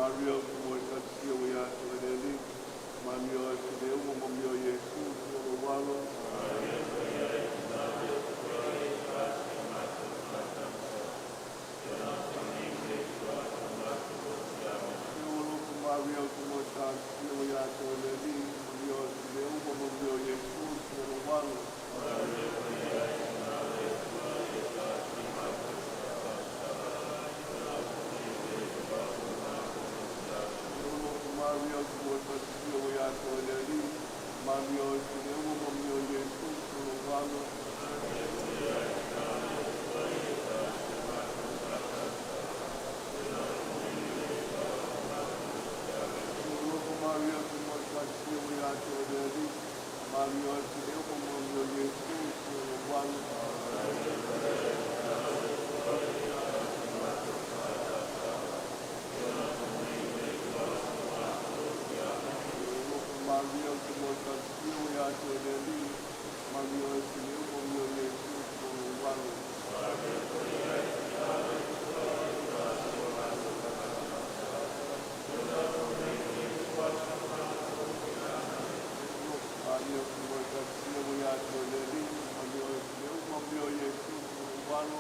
Mario kumwekatia wiyake weleli mamio kileumo mamio Yesu solo walo solo Mario kumwekatia wiyake weleli mamio kileumo mamio Yesu solo walo Mario kumwekatia wiyake weleli mamio kileumo mamio Yesu solo walo Mario kumwekatia wiyake weleli mamio kileumo mamio Yesu solo walo Mario kumwekatia wiyake weleli mamio kileumo mamio Yesu solo walo Mario kumwekatia wiyake weleli mamio kileumo mamio Yesu solo walo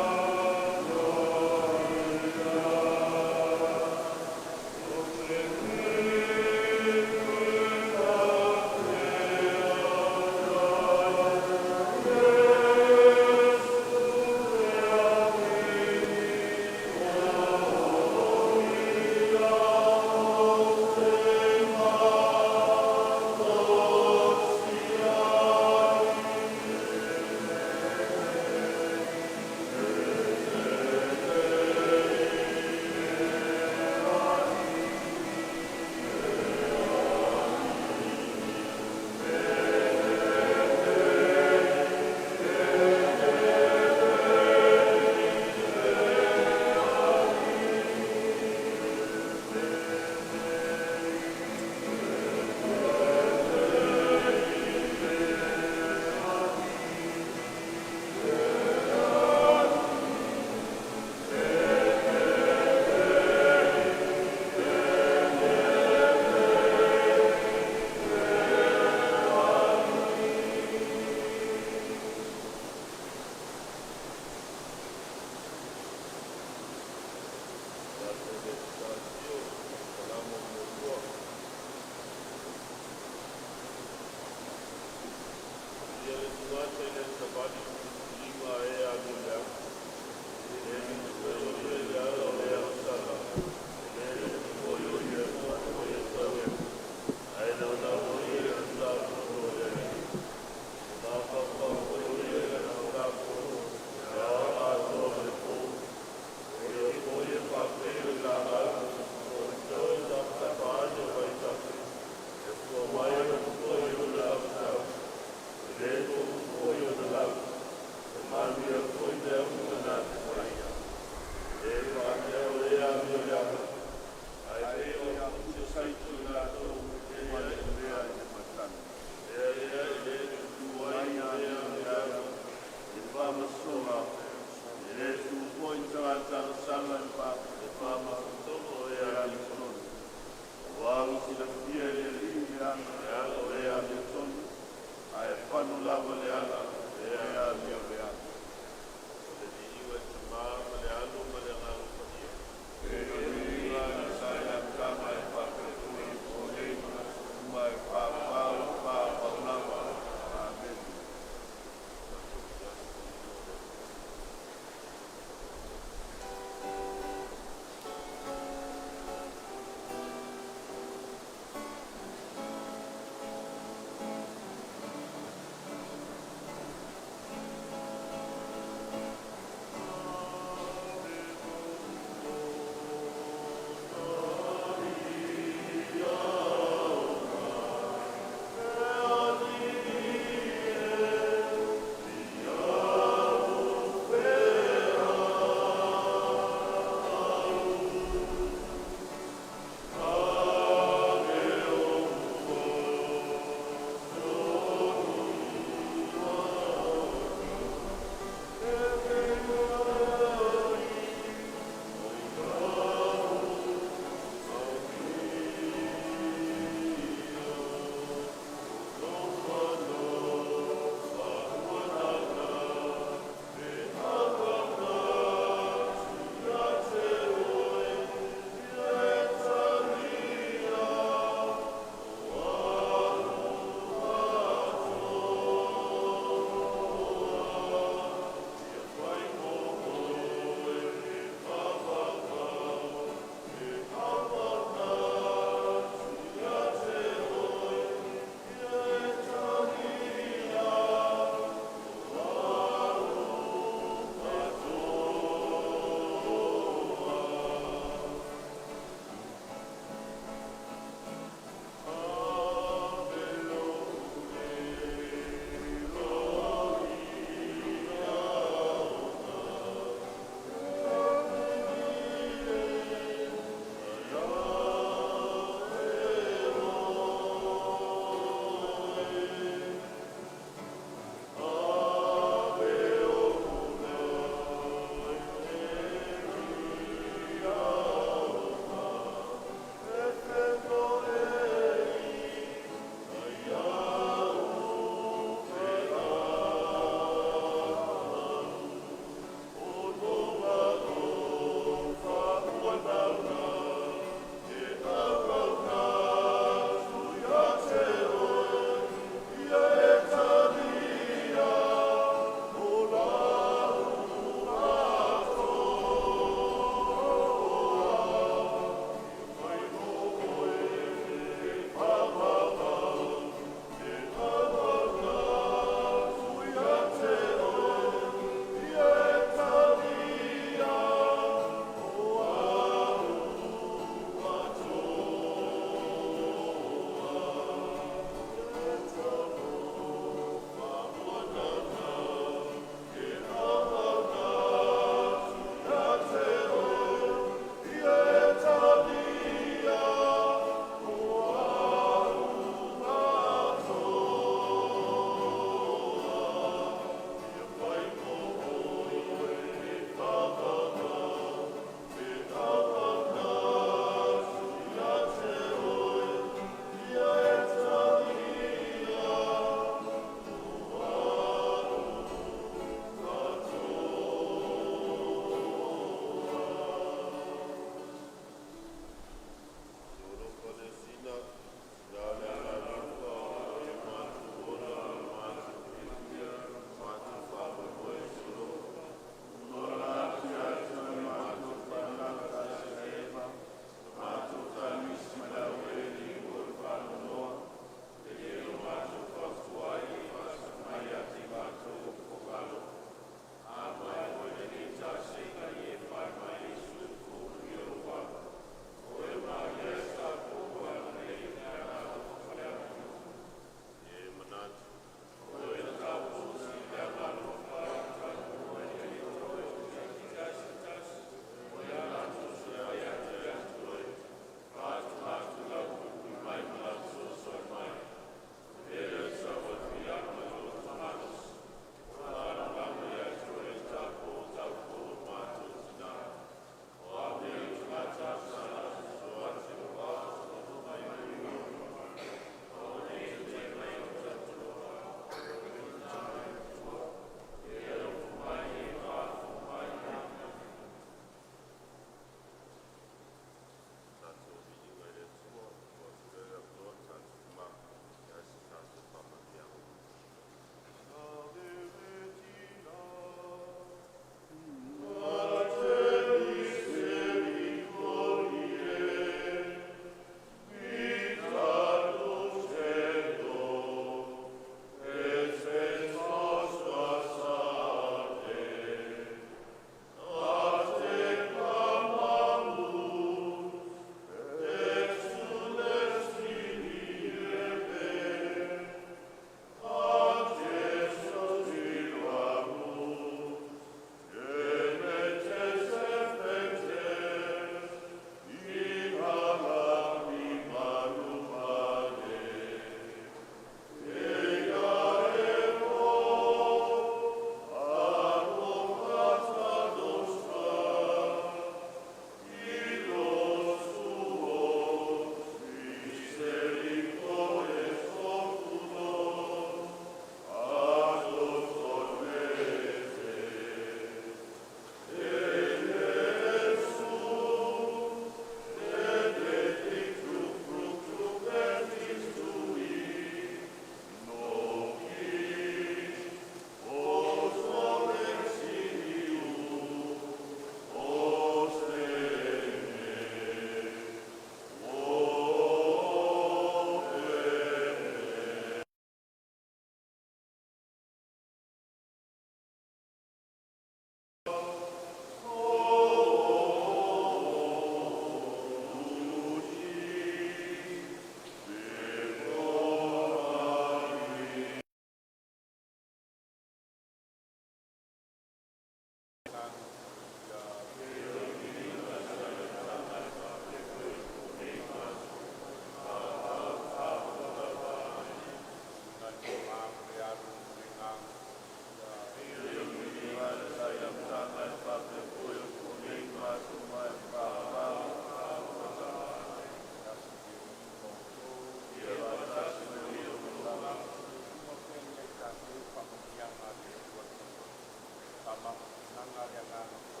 angalia ngana ko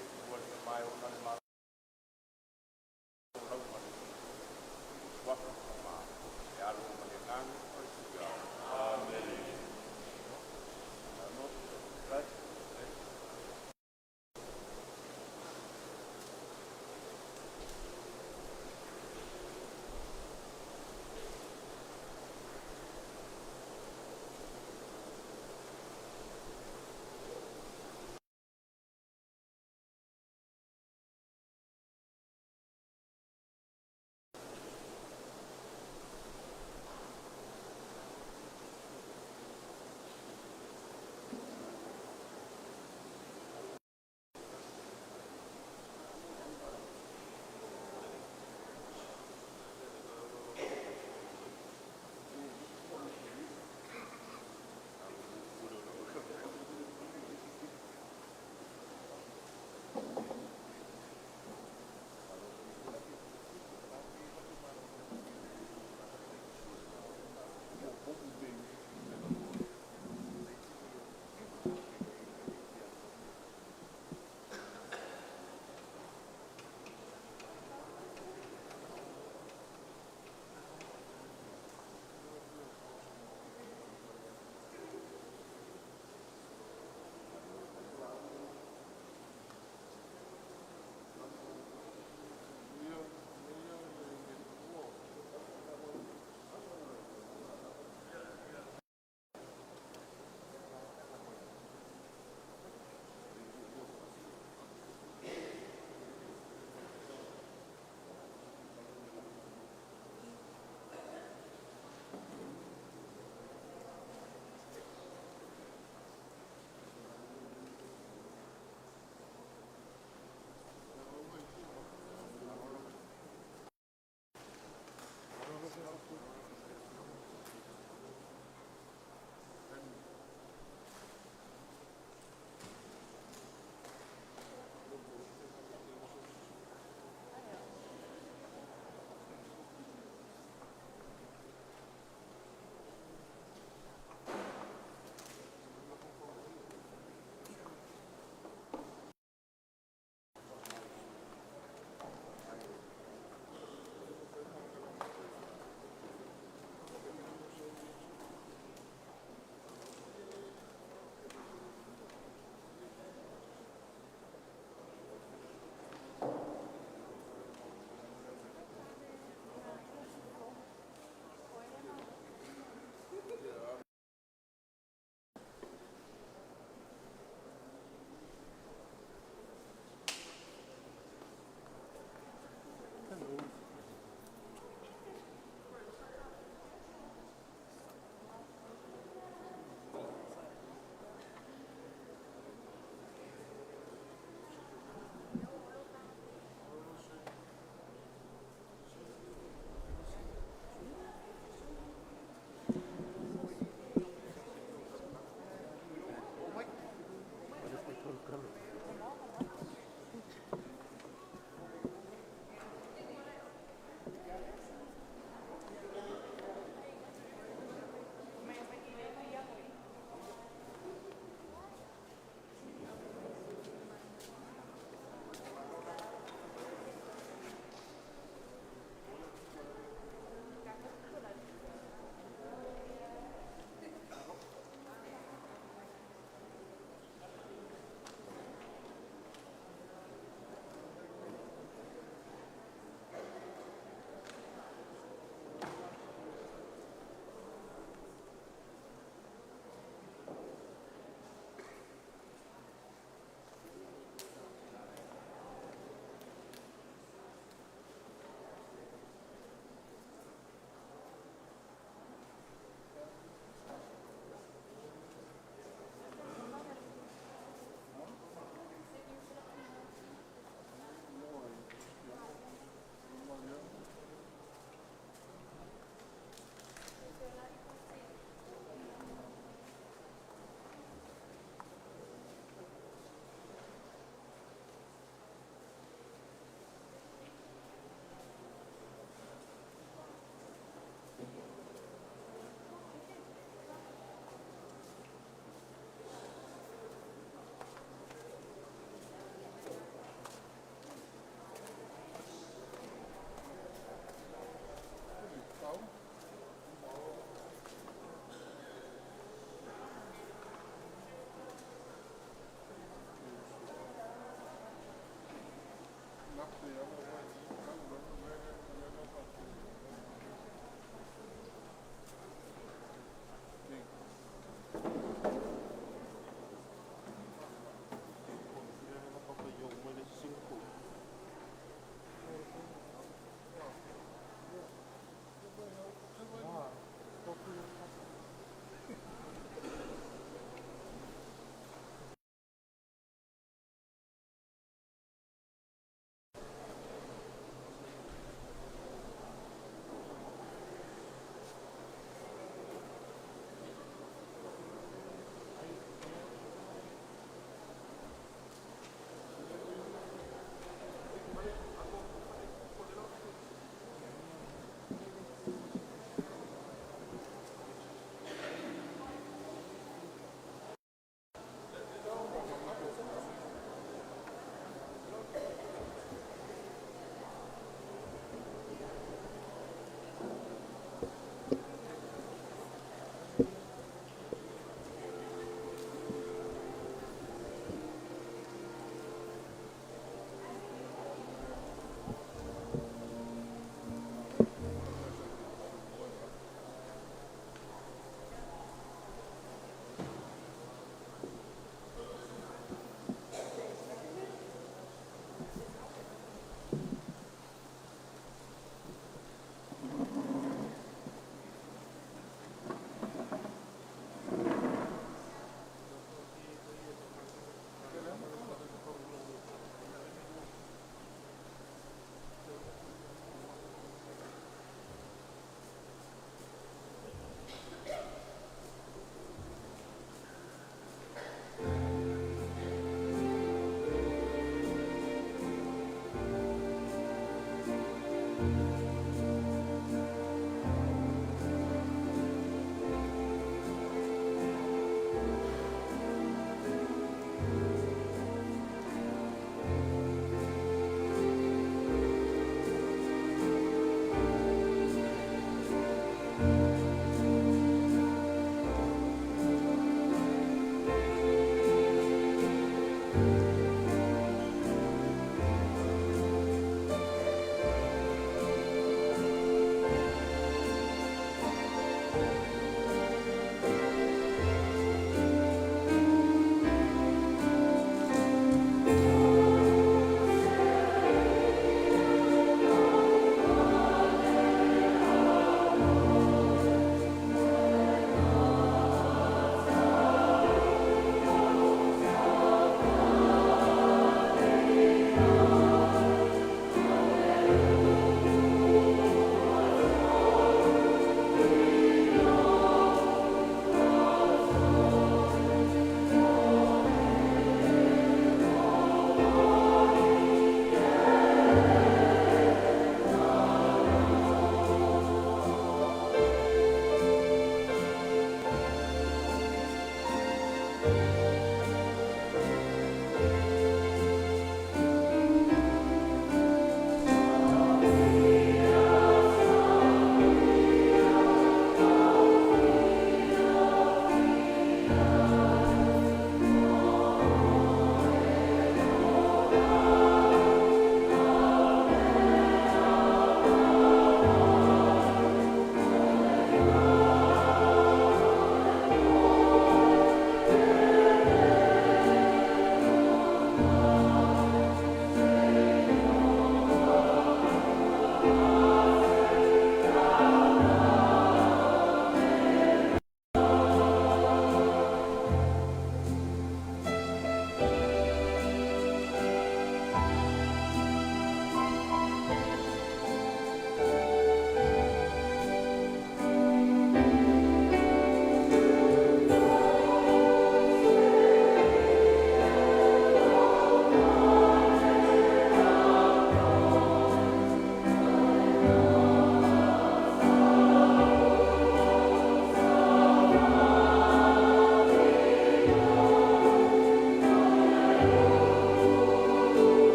e ua le mai ona le mai lau mani waka kama e alo mani ngana ko e sia amen no right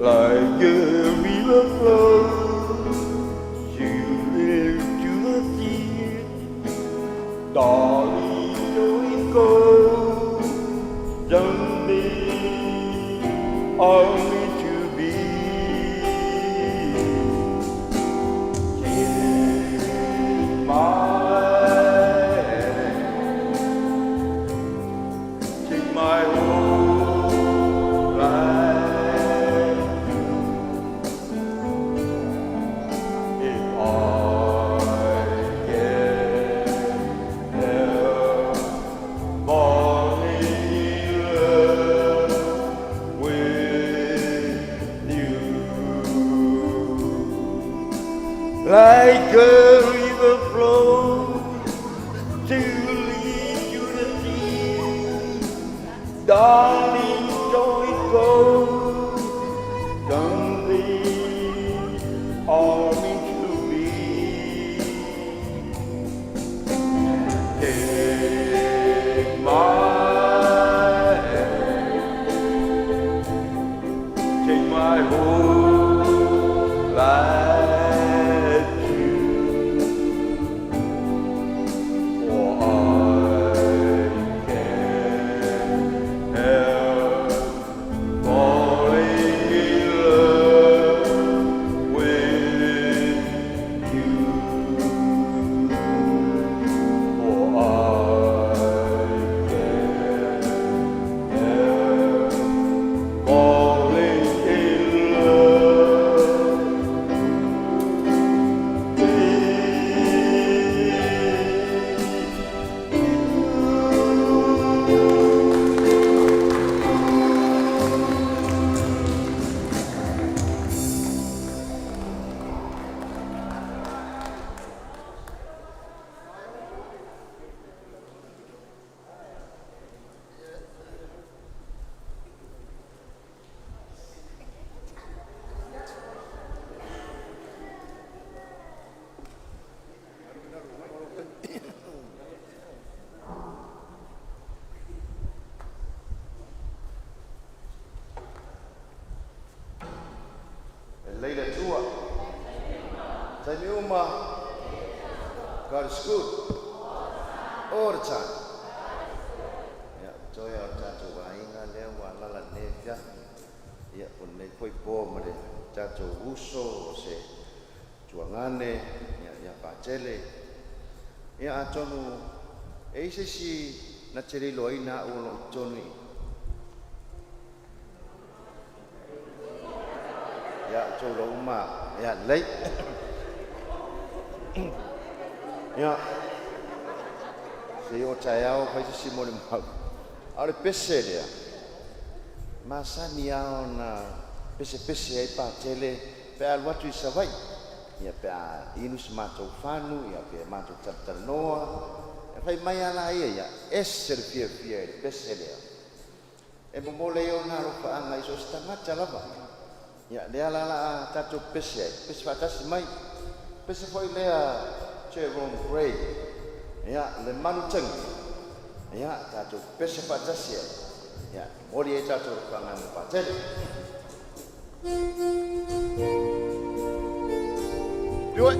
like a river flows, you live to the sea, darling, though it goes, someday I'll meet to be. Take my whole life. If I can help falling in love with you, like a river flows to lead you to sea, darling, though it goes, someday all meant to be. Take my hand, take my whole life too, for I can't help falling in love with you, for I can't help falling in love with you. Leila tua. Taimi uma. God is good. All the time. Ya, joy o tatu wainga lea wa lala nevia. Ya, unei poi po mare tatu uso o se tuangane ya pachele. Ya atonu eise si na tere loina ulo tonu. Ya, châu uma ya lấy ya se o chayao fai si mole mau ale pese dia masani ao na pese ai pa tele pe alwa tu savai ya pe inu smato fanu ya pe mato tatanoa fai mai ala ia ya esser fie pese dia e mole yo na ro pa ngai so stanga chalava. Ya, dia la tatu pese fatas mai. Pese foi lea Jerome Gray. Ya, le manu teng. Ya, tatu pese fatas ya. Ya, mori tatu pangan patel. Do it.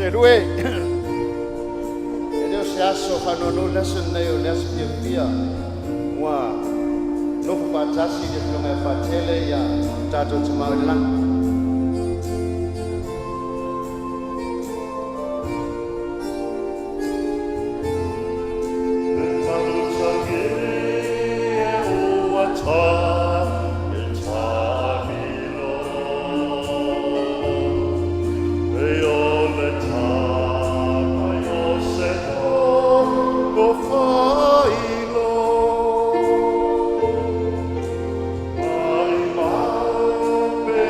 Rue, e se aso whanonu lesson nei o les pia wa no patasi de tome patele ya tato tamalang. Ai, mau, be,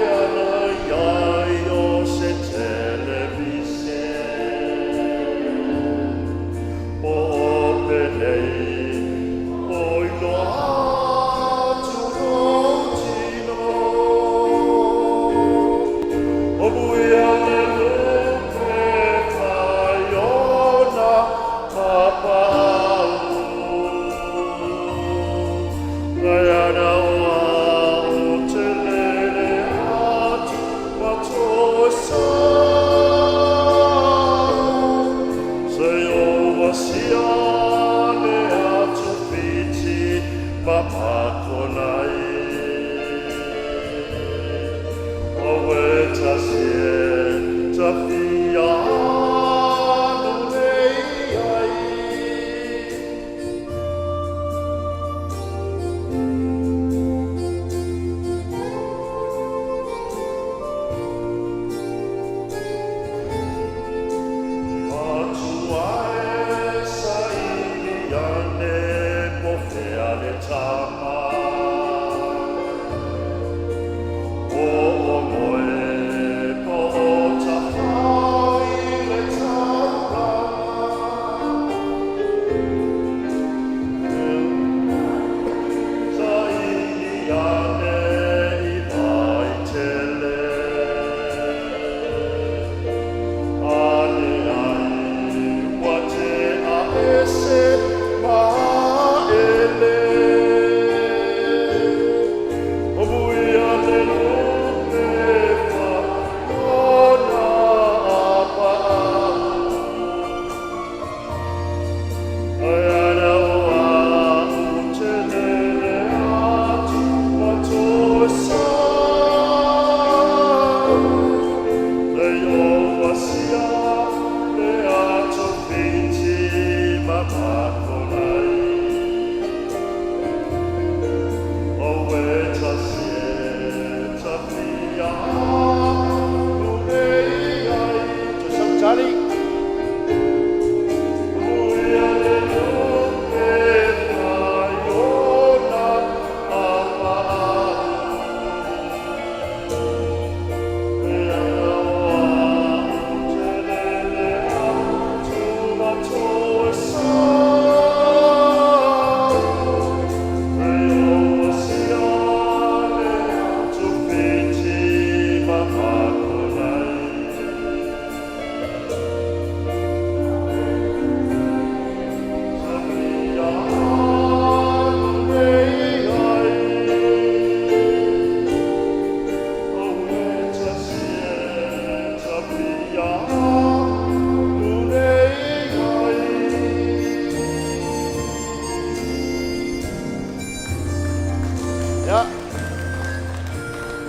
Ya,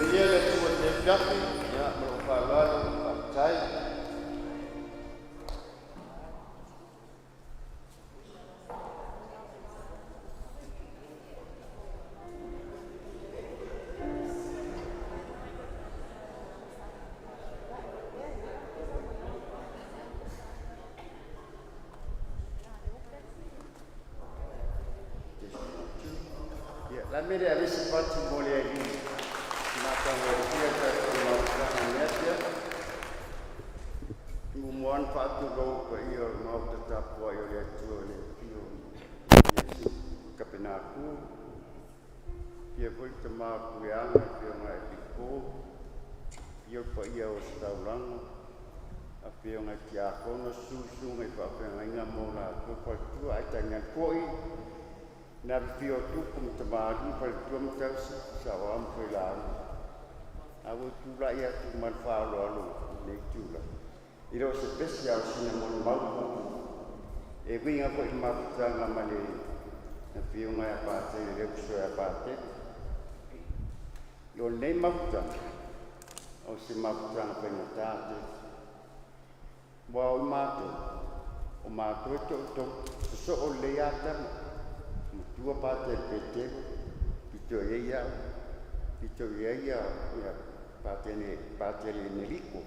dia le tu le japi, ya merupakan partai. La media avait ce parti bolé ali. Maka dia kata melakukan dia. Umuan fatu go ke ia mau tetap buat ia tu oleh dia. Kapenaku dia pun tema yang dia ngai iko. Dia pa ia ustaulang. Apa yang dia kono susu ngai pa apa ngai mola tu pa tu aja koi. Na pio tu kum temari pada tuam terus sawam pelan. Aku tu lah ya tu manfaat lalu lecu lah. Itu spesial sini mon mau. Ebi apa imak jangan mali. Na pio ngai apa te lecu apa te. Yo nei mak jang. O si mak jang penata te. Wa o matu tu so o leata. Dua partai PT, itu ya, partai ini liku.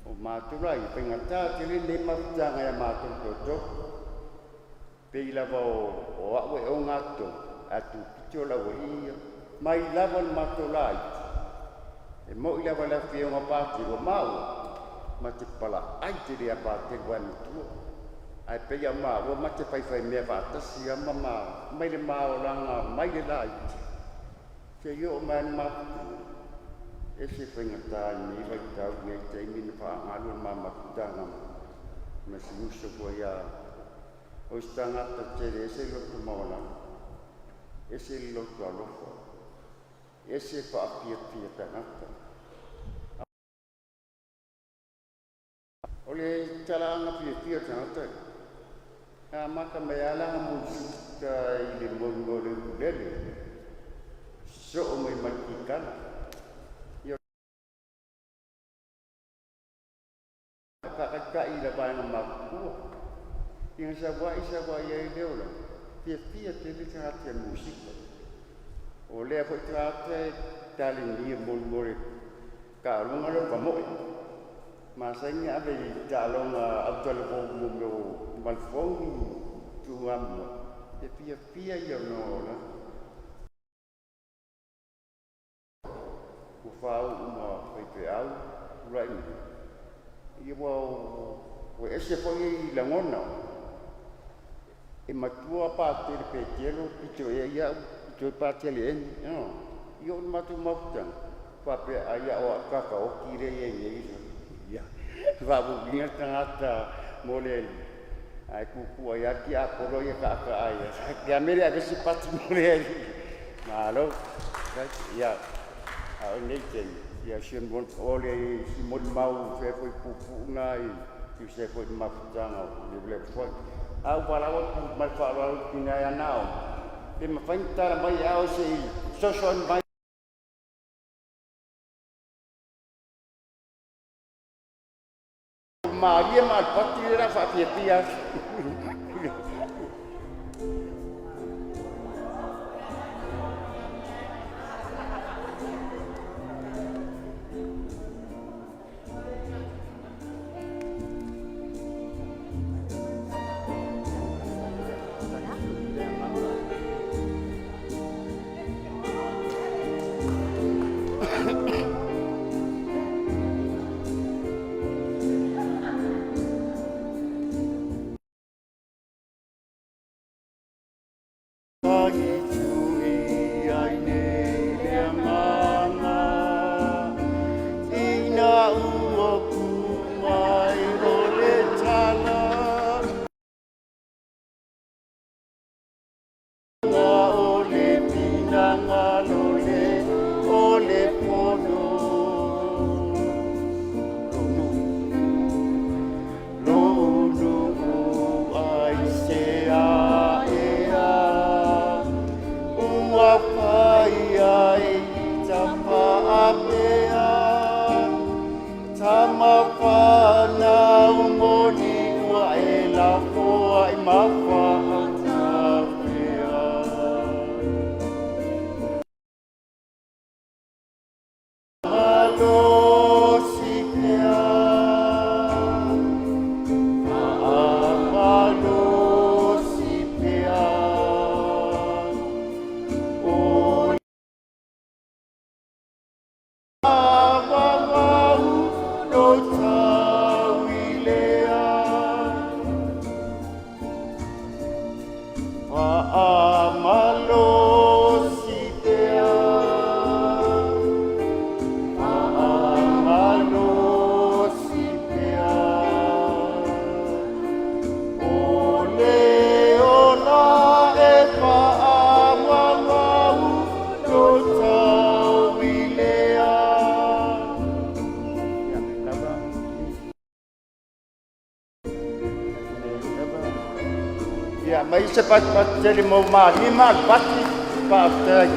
O matulai pengata jadi lima jangan ya matul cocok. Bila o awe o ngato, atu itu lah iya. Mai lawan matulai. Mau lawan lagi orang partai o mau, macam pala. Ai jadi apa terbuat itu. Ai pe ya ma wo ma te pai me va ta si ya mama mai le ma o langa mai le lai te yo man ma e se ngata ni va ta ni te mi fa ngalu mama ta ngam me si uso ko ya o stanga ta te se lo ko mo la e se lo to lo fo e se fa pia ta ngata ole tala nga pia ta ngata maka mayala musik ili mongole kudele so umay makikan yo kakaka ila ba ng magku yung sabwa ya ideo lang pia tele sa atin musik ole ako trate talin ni mongole kalung alo pamoy masanya ada calon Abdul Mundo Malfongi tuam pia ya no la ufau uma pepeau right ia o ese foi la ngona e matua parte de petelo pito ia pito parte le no io matu maftan pape aya o kaka o kire ye va buginga tangata molel ai kuku ya ki apolo ya ka aya ya mere ade sipat molel malo ya a neten ya sien bon ole simon mau fe foi kuku ngai tu se foi mafutanga de ble foi au balawo mal falo tinga ya nao de ma fanta mai au se so Maria mal pati era fa pia mai se pat tele mo ma ni ma pati pa tai.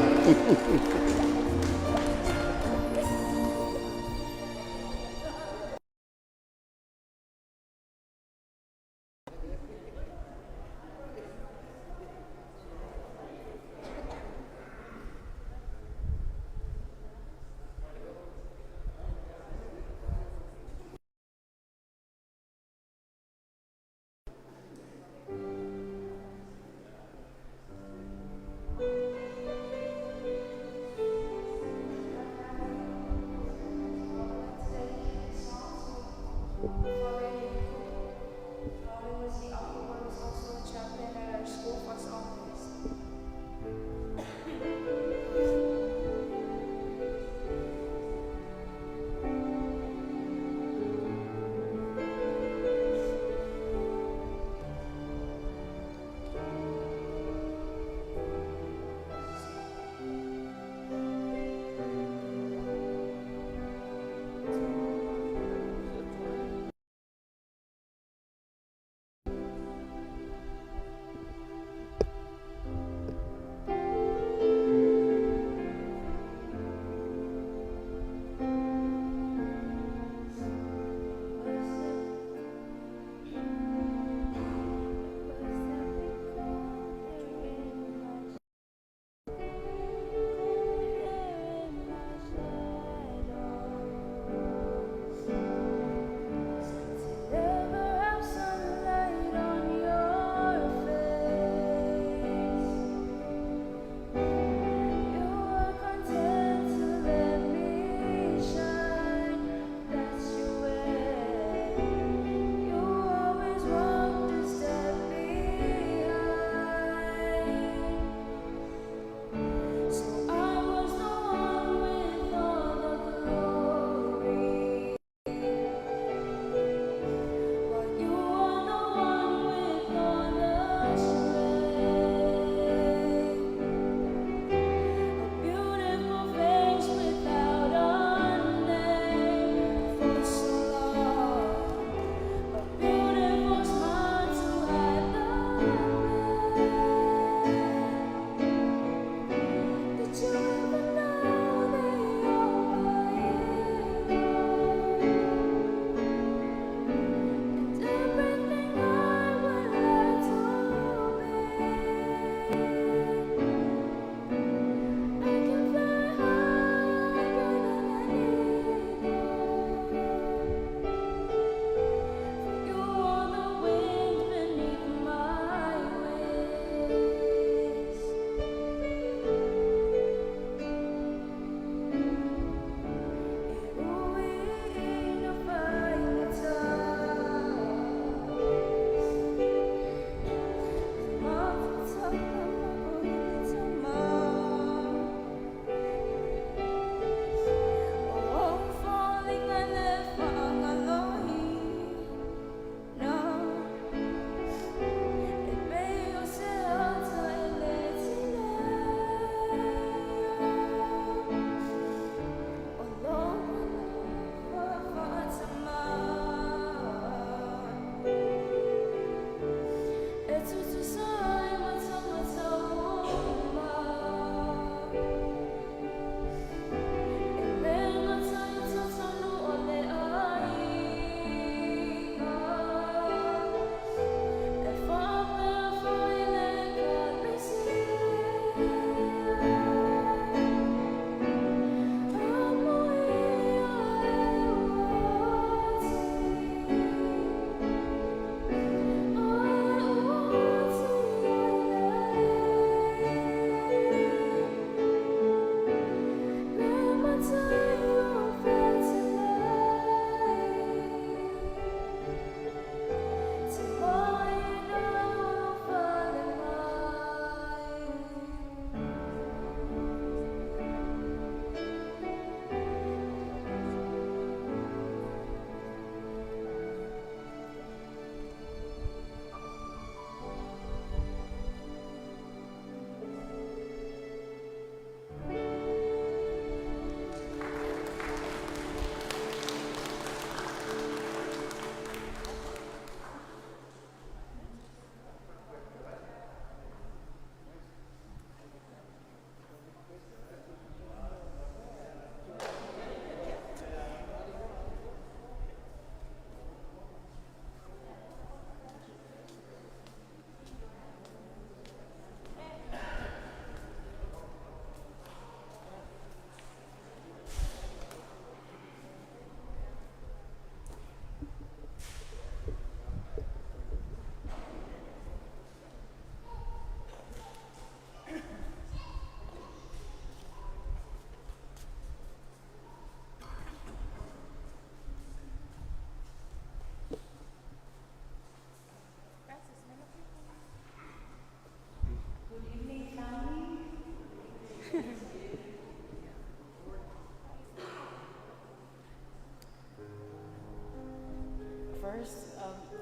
first,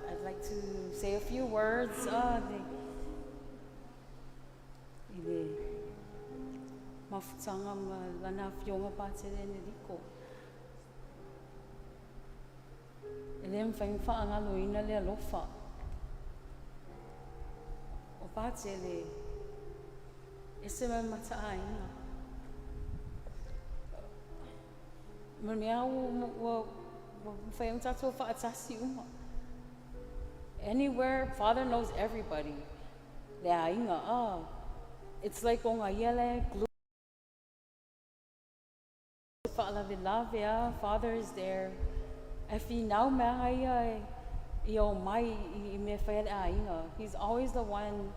I'd like to say a few words. Mafutanga lana fionga patere niriko. Elem fain fa anga loina le alofa. O patere ese me mata aina. Anywhere, Father knows everybody. It's like Father is there. He's always the one.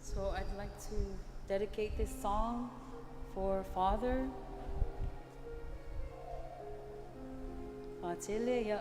So I'd like to dedicate this song for Father. Ateleya.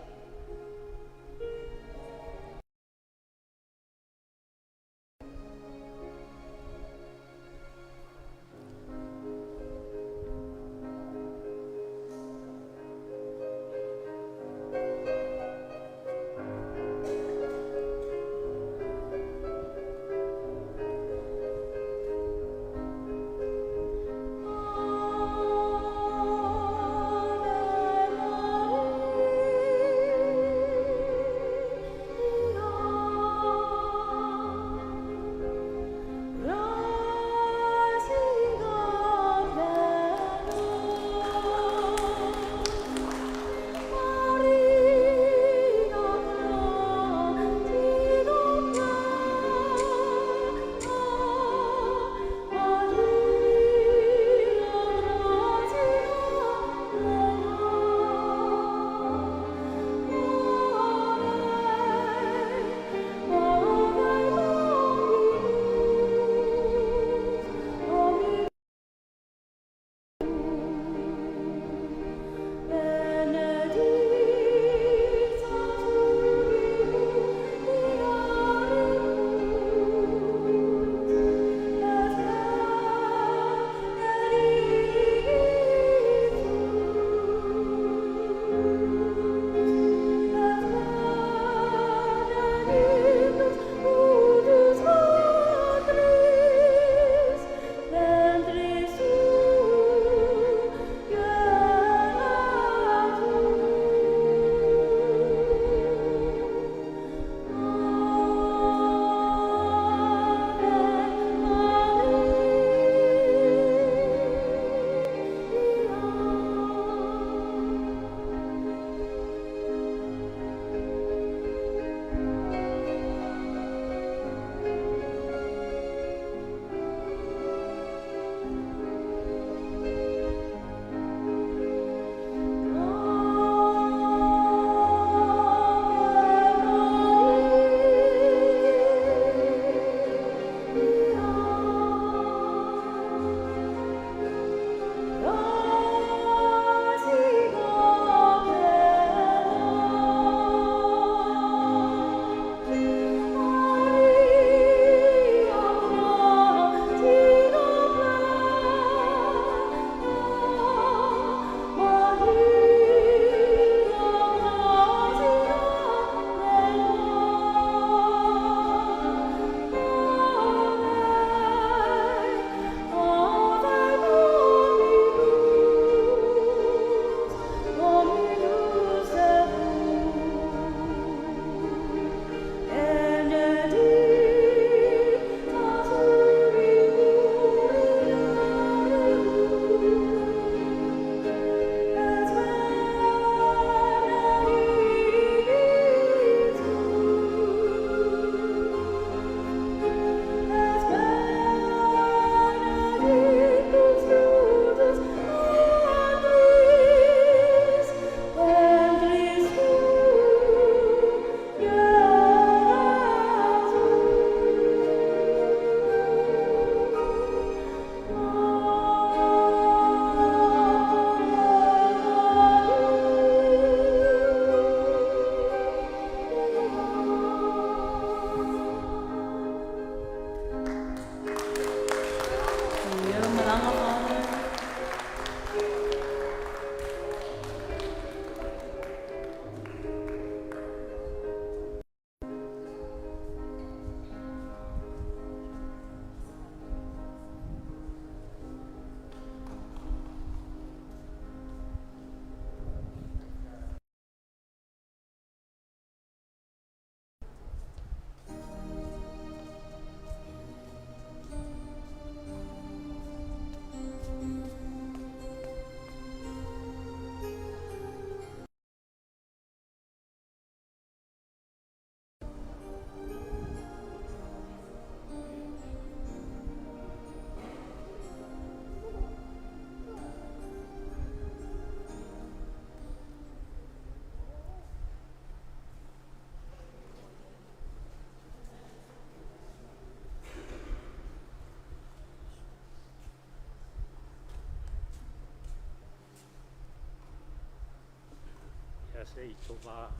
sei tova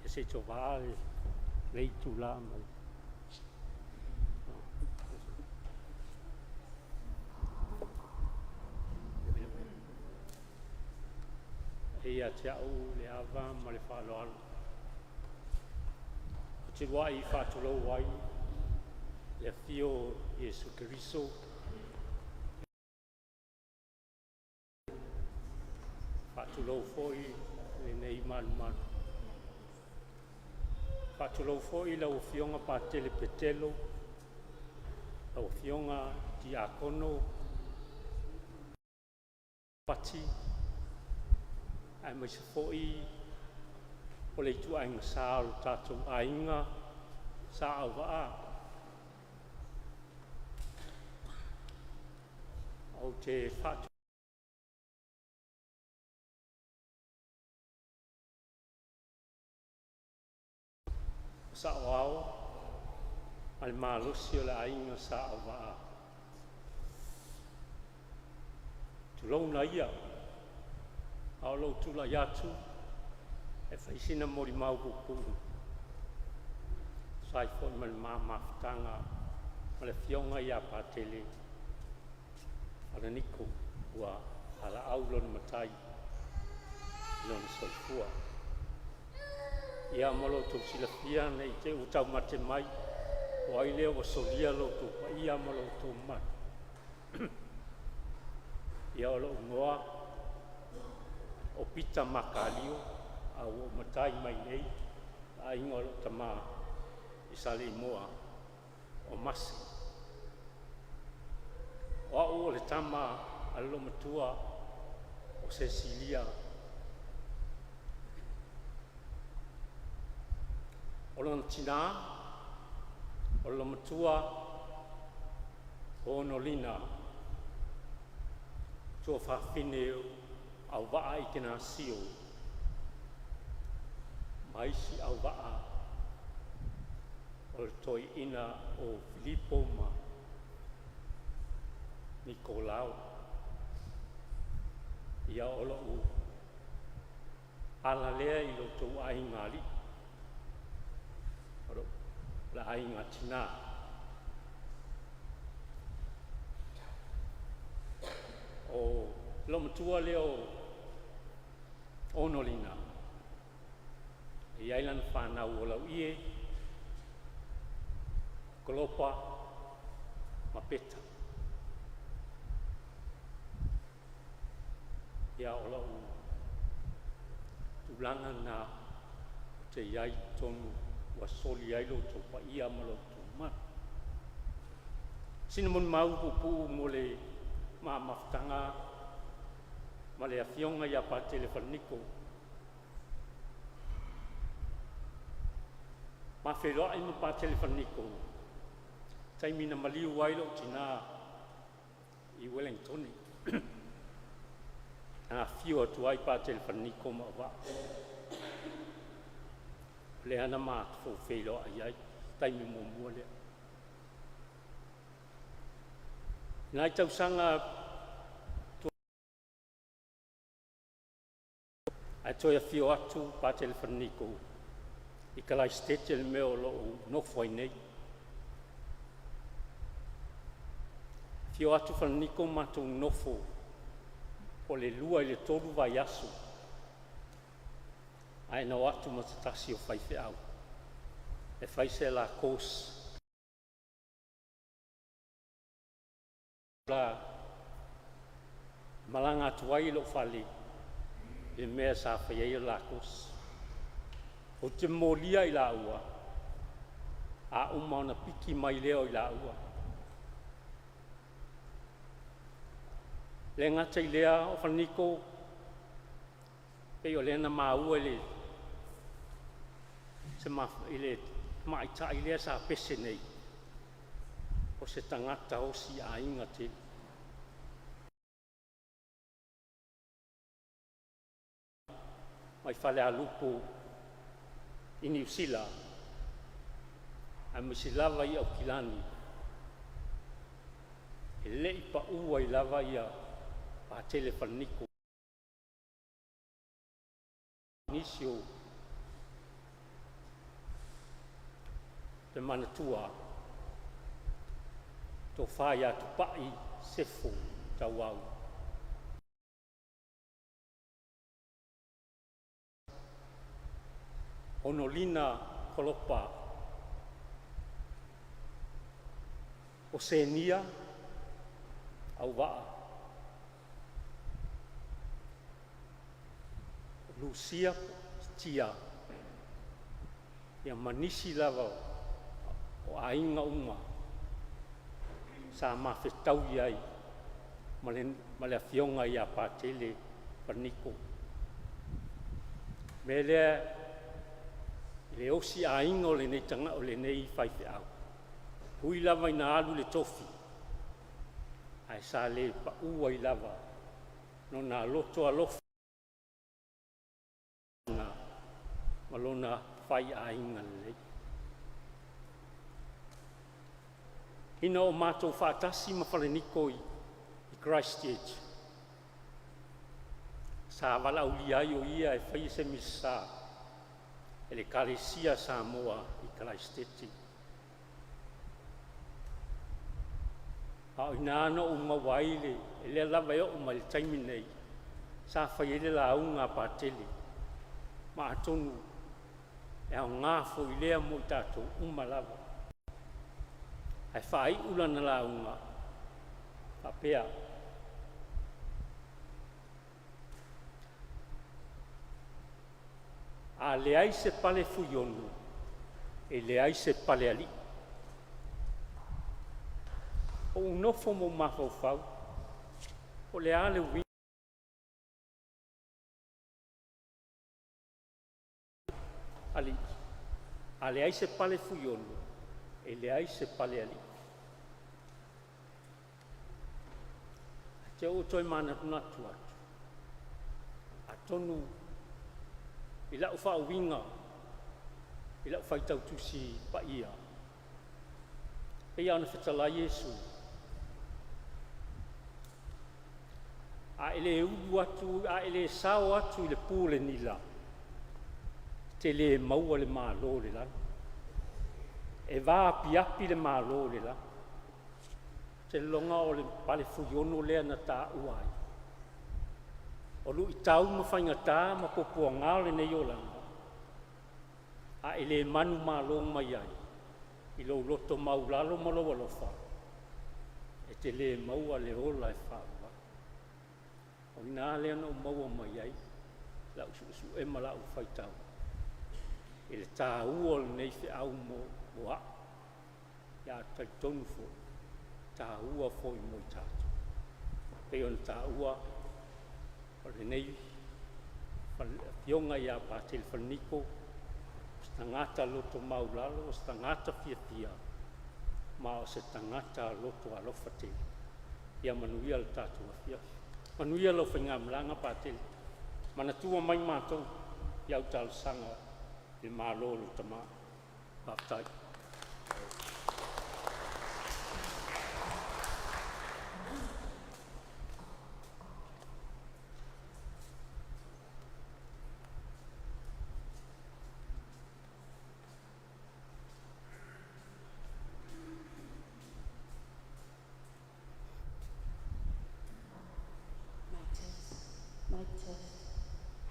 sei tova lei tu la mai e a tia o le ava ma le fa lo te wai fa tu lo wai le fio Yesu Cristo fa tu lo foi le nei man fa tu lo foi la o fionga pa tele petelo la o fionga diacono pati ai mai se foi o le tu ainga sa o tatou ainga sa au waa o te fatu sa wao al malusi o le ainga sa au waa tu lo na ia au lo tu la yatu e faisina mori mau kuku sai fo mal mama tanga ale fionga ia patele ala niko wa ala aulo na matai lon solfua ia molo tu silafia nei te utau mate mai o ai leo o solia lo tu pa ia molo tu mai ia lo ngoa o pita makalio au o matai mai nei a ingo lo tama isale moa o masi o le tama alo matua o Cecilia o lon tina o lo matua o nolina tua whawhineo au waa i kena sio maisi au waa o le toi ina o Filipo ma Nicolau ia o lo u ala lea i lo tau ai ngali o lo la ai ngatina o lo matua leo onolina i ailan whanau o lau ie kolopa mapeta ia o lau tulanga na te iai tonu wa soli ai lo tau pa ia ma lo tau ma sinamon mau pupu mo le maftanga ma le afionga ia pa telefoniko ma whero ai mo pa telefoniko taimina maliu ai lo tina i Wellington a fio atu ai pa telefoniko ma wa le ana ma fo whero ai ai taimi mo mua le nai tau sanga a toia fio atu pa telefoniko i kalai stete le meo lo no foi nei fio atu faniko matu nofo o le lua i le tolu vai asu ai no atu matatasi o fai feau e fai se la kos la malanga atu ai lo fali e mea sa fai ai la kos o te molia i la ua a umana piki mai leo i la ua le ngata i lea o whaniko pe o lena maua le se i le maita i lea sa pese nei o se tangata o si a inga te mai whale a lupo i New Zealand a misi lava i au kilani e le i pa ua i lava ia pa telefoniko Nisio te manatua to whai atu pai sefo tau au. Honolina kolopa Oceania au waa Lucia tia ia manisi lava o ainga uma sa mawhetau iai ma le awhionga ia pātele paniko. Me le osi ainga o le nei tanga o le nei whaife au. Hui lava ina alu le tofi. Ai sa le pa ua i lava no na loto alofa na malona whai ainga le. Ina o mātou whātasi ma whaleniko i Christchurch. Sa wala uli ai o ia e whai se misa e le Kalesia Samoa i Christchurch. A ina ana o mawaile e le lava e o ma le taimi nei sa whai ele la aunga pātele ma atonu e au ngāfo i lea mo i tātou umalava. Ai whai ulana la unga, a pea. A leai se pale fuionu, e leai se pale ali. O unofo mo mawhau, o lea le ui. Ali, a leai se pale fuionu, e leai se pale ali. Te o toi mana natu atu. A tonu i lau wha winga, i lau whaitau tusi pa ia. E ana whetala Yesu. A ele ulu atu, a ele sao atu i le pūle nila. Te le maua le mālo le lana. E vā api le mālo le lana. Te longa o le pale fuiono lea na tā uai. O lu i tau ma whainga tā ma popua ngāle nei o langa. A ele manu mālo mai ai. I lo loto maulalo ma lo walofa. E te le maua le ola e whaua. O nā lea na o maua mai ai. Lau su e ma lau whaitau. E le tā ua le nei whi au mo a. Ia tai tonu fo. Tā ua fo i moi tātou. Pei on tā ua, o le nei, fionga ia pātele whaniko, o se tangata loto maulalo, o se tangata pia, ma o se tangata loto alofa te. Ia manuia le tātou a fia. Manuia lo whainga mlanga pātele. Manatua mai mātou, iau tālu sanga, le mālolo tama, pātai.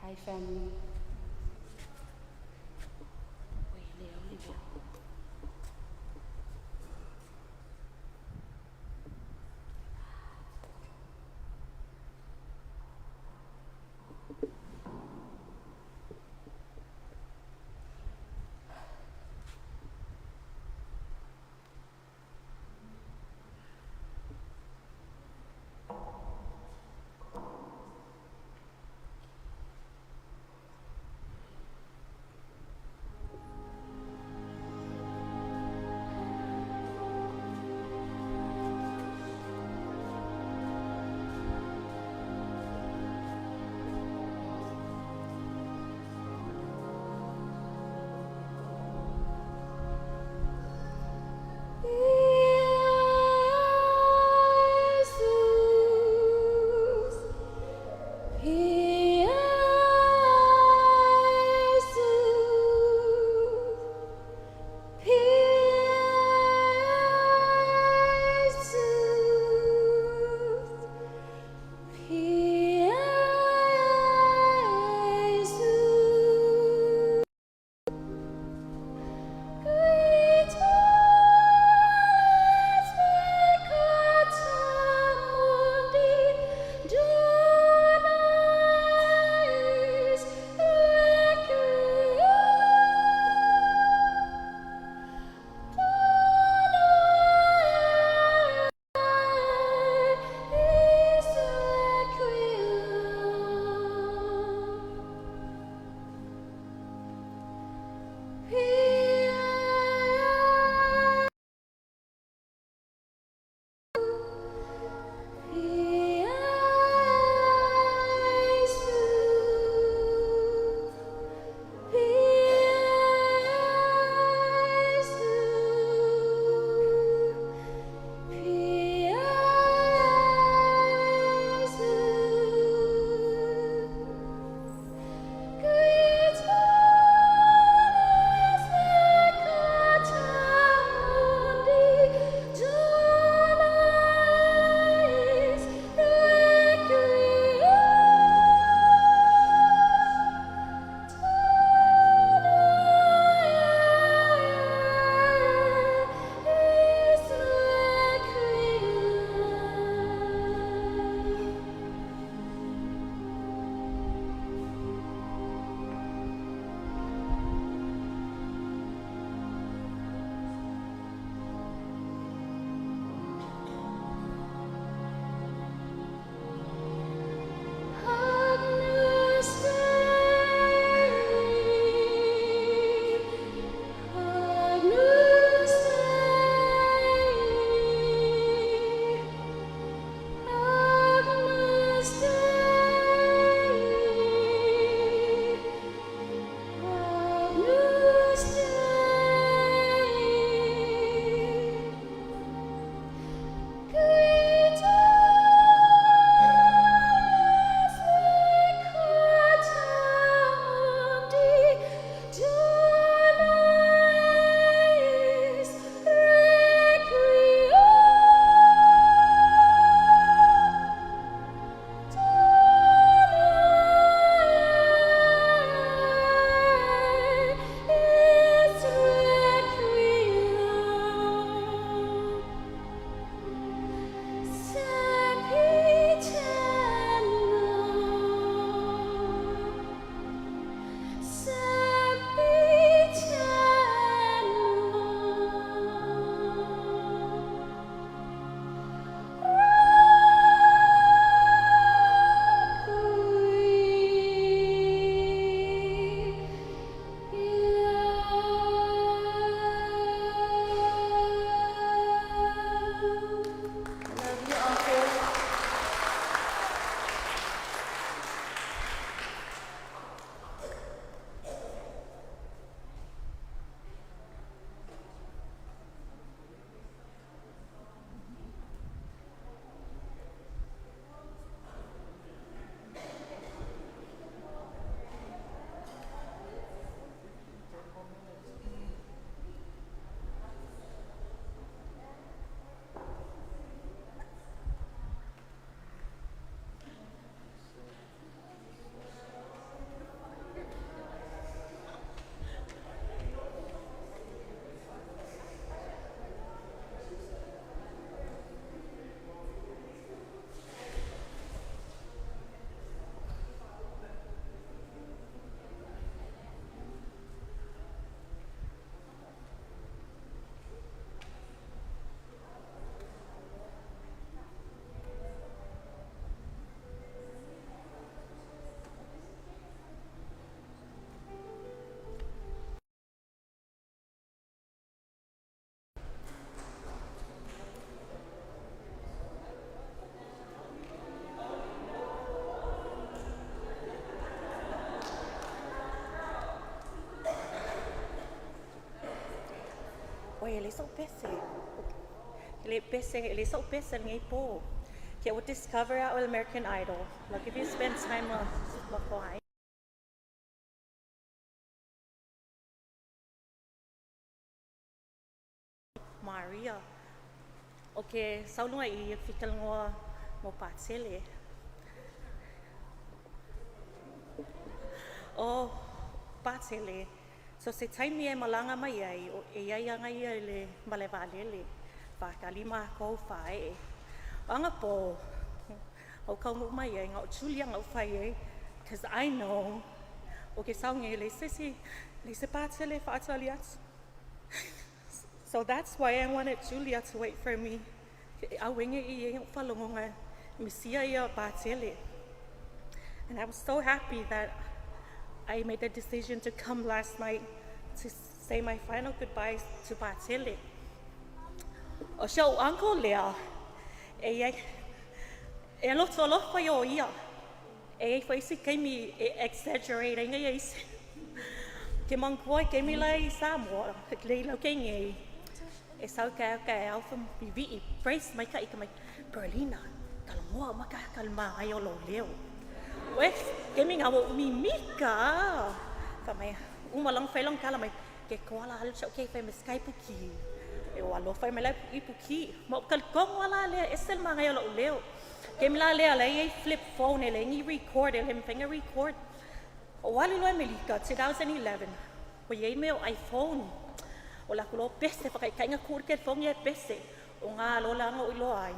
Hi family. Olivia. ele so pese. Ele pese, ele so pese ngai po. Ke o discover out American Idol. Like if you spend time with Maria. Okay, saulunga I fikal mo patsele. Oh, patsele. So se time e malanga mai ai o e ai anga I le malevalele. Va kalima ko fai. Anga po. O ka mo mai ai ngau Julia ngau fai cuz I know. Okay, saunga le se patsele fa ataliats. So that's why I wanted Julia to wait for me. And I was so happy that I made the decision to come last night to say my final goodbyes to Batele. O show Uncle Lea, e lo solo fa yo ia. E foi si ke mi exaggerating e ke man koi ke mi lai Samoa, le lo ke ngai. E sau ka au from BV brace mai ka mai Berlina kalmoa maka kalma ayo lo leo we kemi ngau mimika ka mai uma lang fai long kala mai ke koala hal chau ke fai meskai puki e walo fai mai la puki mo kal kong wala le esel ma ayo lo leo kemi la le ala e flip phone ele ngi record ele finger record o wali lo melika 2011 o ye meu iPhone o la kulo pese pa kai nga kur ke fong ye pese o nga lo la ngo ilo ai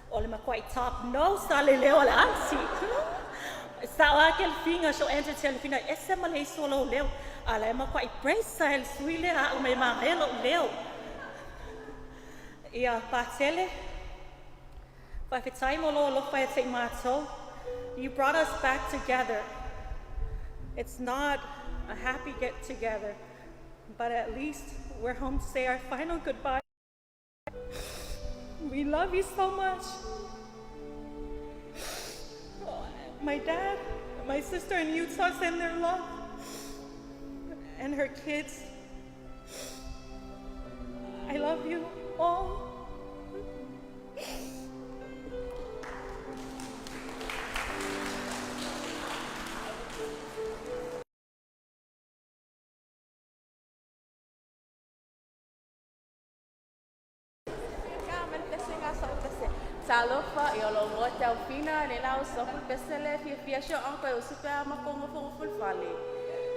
o le makwai top no sale leo la ansi sa wa kel finga so enter telefina ese male solo leo ala makwai brace sale suile a o me ma elo leo ia patele pa ke time lo fa te mato you brought us back together. It's not a happy get together, but at least we're home to say our final goodbye. We love you so much. My dad, my sister in Utah send their love, and her kids. I love you all. Salofa e o lo mo te aufina ne lau sofu pesele fia sho anko e o super makongo fongo fulfale.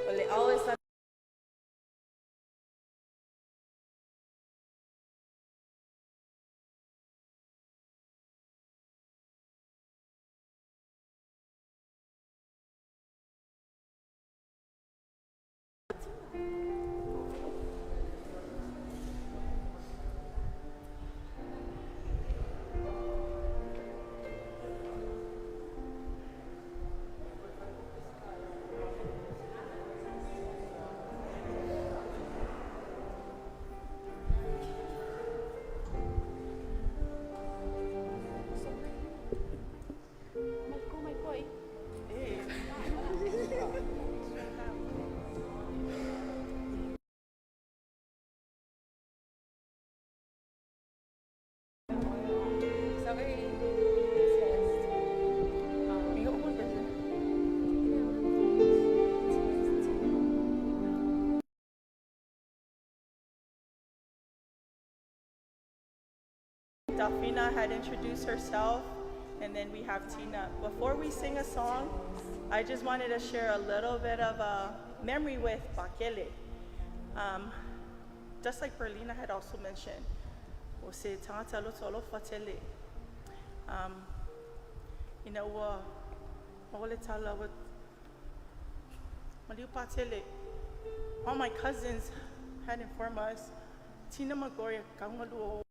O le au esa Delfina had introduced herself, and then we have Tina. Before we sing a song, I just wanted to share a little bit of a memory with Bakele. Just like Berlina had also mentioned, you know, all my cousins had informed us, Tina Magoria, Kangaluo,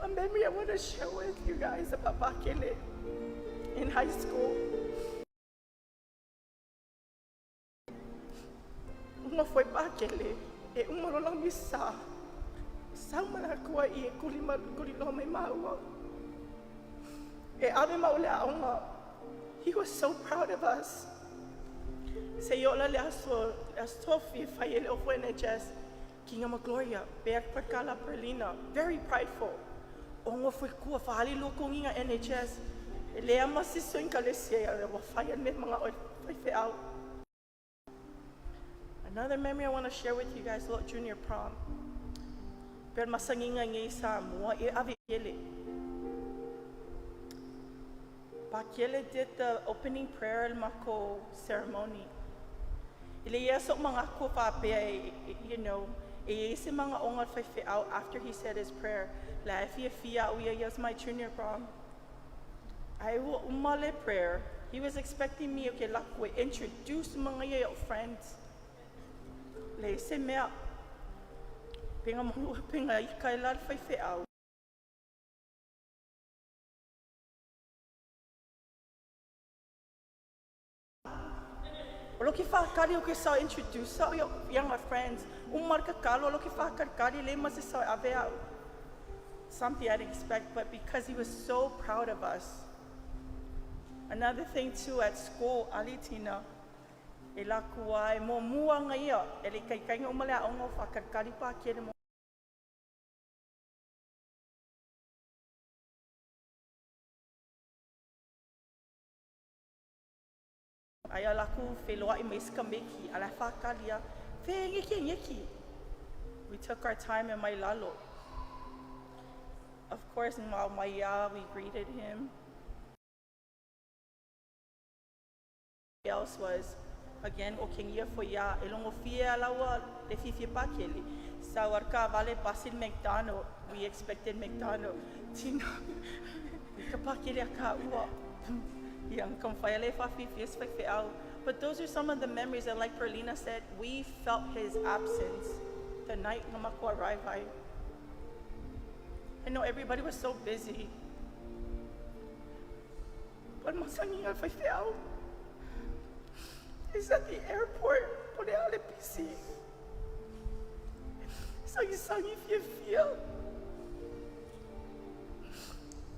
a memory I want to share with you guys about Bakele in high school. Uma foi Bakele e uma lo lang bisa. Sama na kuwa I kulima kulilo may mawa. E ave maule aonga He was so proud of us. Say yola le astofi fayele of NHS, King of Gloria, Bear Percala Perlina, very prideful. Ongo foi kua fahali loko nginga NHS. Lea masiso in kalesia wa fire net mga oife out. Another memory I want to share with you guys, Lord Junior Prom. Per masanginga ngi sa mua e ave yele. Pakiele did the opening prayer mako ceremony. Ile yeso mga ko fa pe, you know, e yesi mga onga faife out after he said his prayer. La fia fia uya yes my junior prom. I will umale prayer. He was expecting me okay lakwe introduce mga yo friends. Le se mea pinga mo pinga ikaila faife out. Lo que fa kari o que sa introduce sa young friends. Marca kalo lo que fa kari le mas sa ave out. Something I didn't expect, but because he was so proud of us. Another thing too at school, Alitina, ela kuai mo mua ngaya, ele kai kai ngomala ongo fa kari pa kere mo. Aya laku feloa I meska meki ala fa kalia fe ngeki. We took our time in Mailalo. Of course, in Maya, we greeted him. Else was, again, o kingia for ya, elongo fia lawa, le fifi pakeli. Sa warka vale pasin McDonald, we expected McDonald. Tina, kapakeli aka ua. Yang kamfayale fa fifi esfek out. But those are some of the memories, and like Perlina said, we felt his absence the night Namako arrived. I know everybody was so busy. But masanging alfayao is at the airport. Pone ale PC. Sangi if you feel.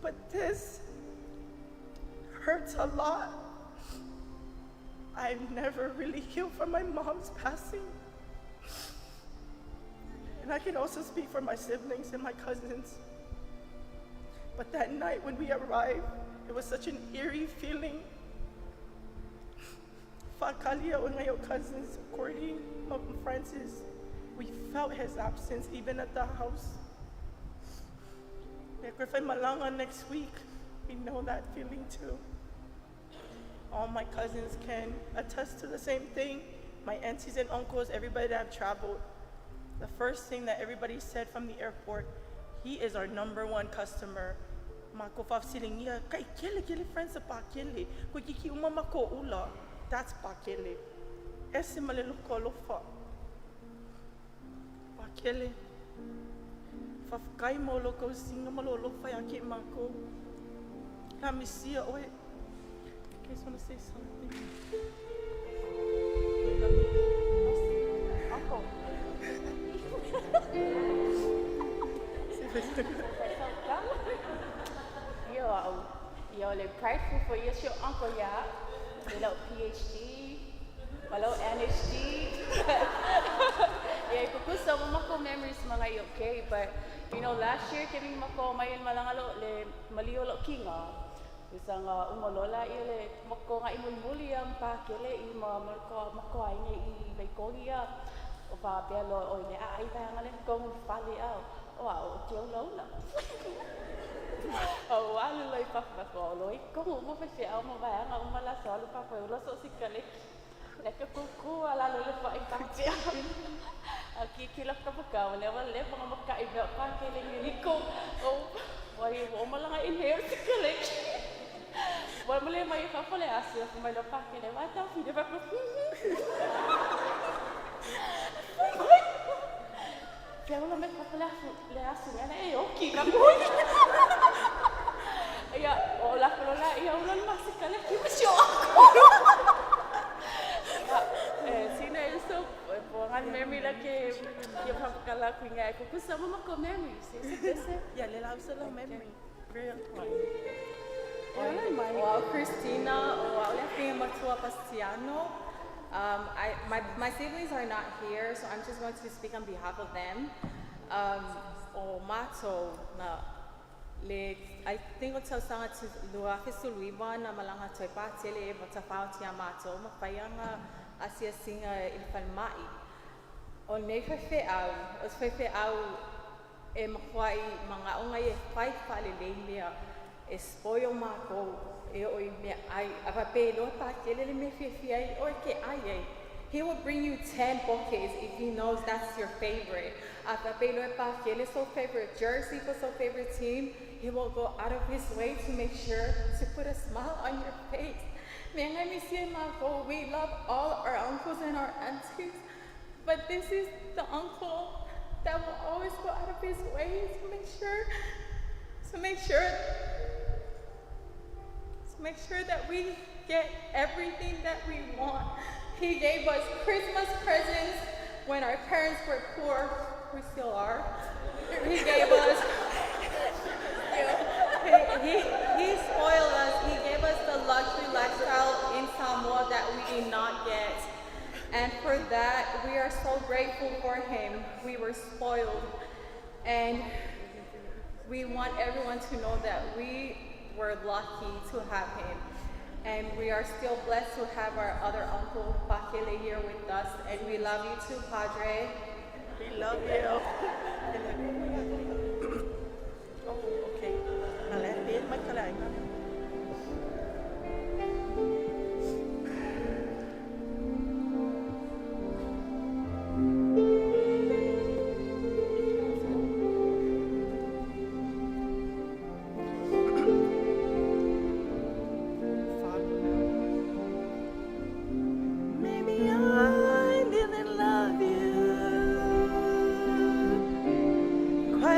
But this hurts a lot. I've never really healed from my mom's passing. And I can also speak for my siblings and my cousins. But that night when we arrived, it was such an eerie feeling. Fakalia and my cousins, Cordy, Francis, we felt his absence even at the house. Griffin Malanga next week, we know that feeling too. All my cousins can attest to the same thing. My aunties and uncles, everybody that have traveled. The first thing that everybody said from the airport, he is our #1 customer. Mako faf silingia, kai kele friends pa kele. Ko kiki umama ko ula, that's pa kele. Ese maleloko lofa. Pa kele. Faf kai mo loko singa malo lofa ya ke mako. La misia oe. I just want to say something. Uncle. You're prideful for your uncle, yeah. You know, PhD, hello, NHD. Yeah, because some of my memories mga okay, but you know, last year kami mako mayon malangalo le maliolo kinga. Isang umolola ile mako nga imulmuli ang pakele I mako ay nga I kogia o pa pelo o ile ay ta ngalen kong pali au. Wow, tiyo lola. Oh, wala lai pa ko loi ko mo fa se au mo ba nga umala sa lu pa ko lo so sikale. Leka kuku ala lo pa I pa tia. Aki kilap ka pa ka wala wala pa maka iba pa kele ni ko. Oh, wai mo malanga inhale sikale. Wala mo le mai fa pole asu ko mai lo pa kele wa ta fi de pa ko. Kaya wala may kapala le asu na e okay ka ko. Iya, wala ko la iya wala masikale ki masyo ako. Sino eso pongan memory la que yo pakala ko nga ko kusama mako memory. Ese ya le la solo memory. Very important. O Christina, o Olefia Matua Pastiano. My siblings are not here, so I'm just going to speak on behalf of them. O Mato, I think o tau sanga tu lua fisu luiwa na malanga toi pātele e matapao ti a Mato, mawhaianga asia singa ilwhanmai. O nei whaiwhe au, o whaiwhe au e mawhai mga o ngai e whai whale leimea e spoil mākou e oi mea ai, a wape loa pātele le me whiawhia ai, oi ke ai ai. He will bring you 10 bouquets if he knows that's your favorite. If your favorite jersey for your favorite team, he will go out of his way to make sure to put a smile on your face. We love all our uncles and our aunties, but this is the uncle that will always go out of his way to make sure that we get everything that we want. He gave us Christmas presents when our parents were poor. We still are. He gave us, he spoiled us. He gave us the luxury lifestyle in Samoa that we did not get. And for that, we are so grateful for him. We were spoiled. And we want everyone to know that we were lucky to have him. And we are still blessed to have our other uncle, Pakele, here with us. And we love you too, Padre. We love you. Oh, okay. Alright, my kalay.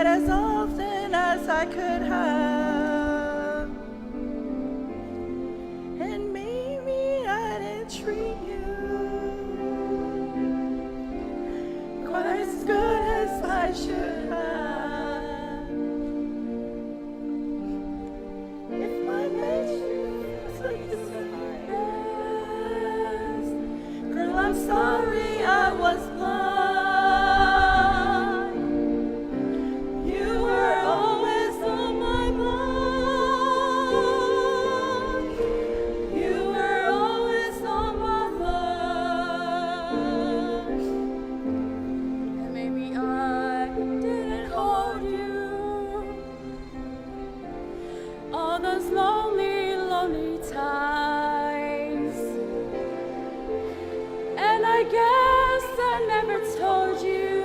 As often as I could have, and maybe I didn't treat you quite as good as I should have. If I made you feel girl, I'm sorry I was blind. I guess I never told you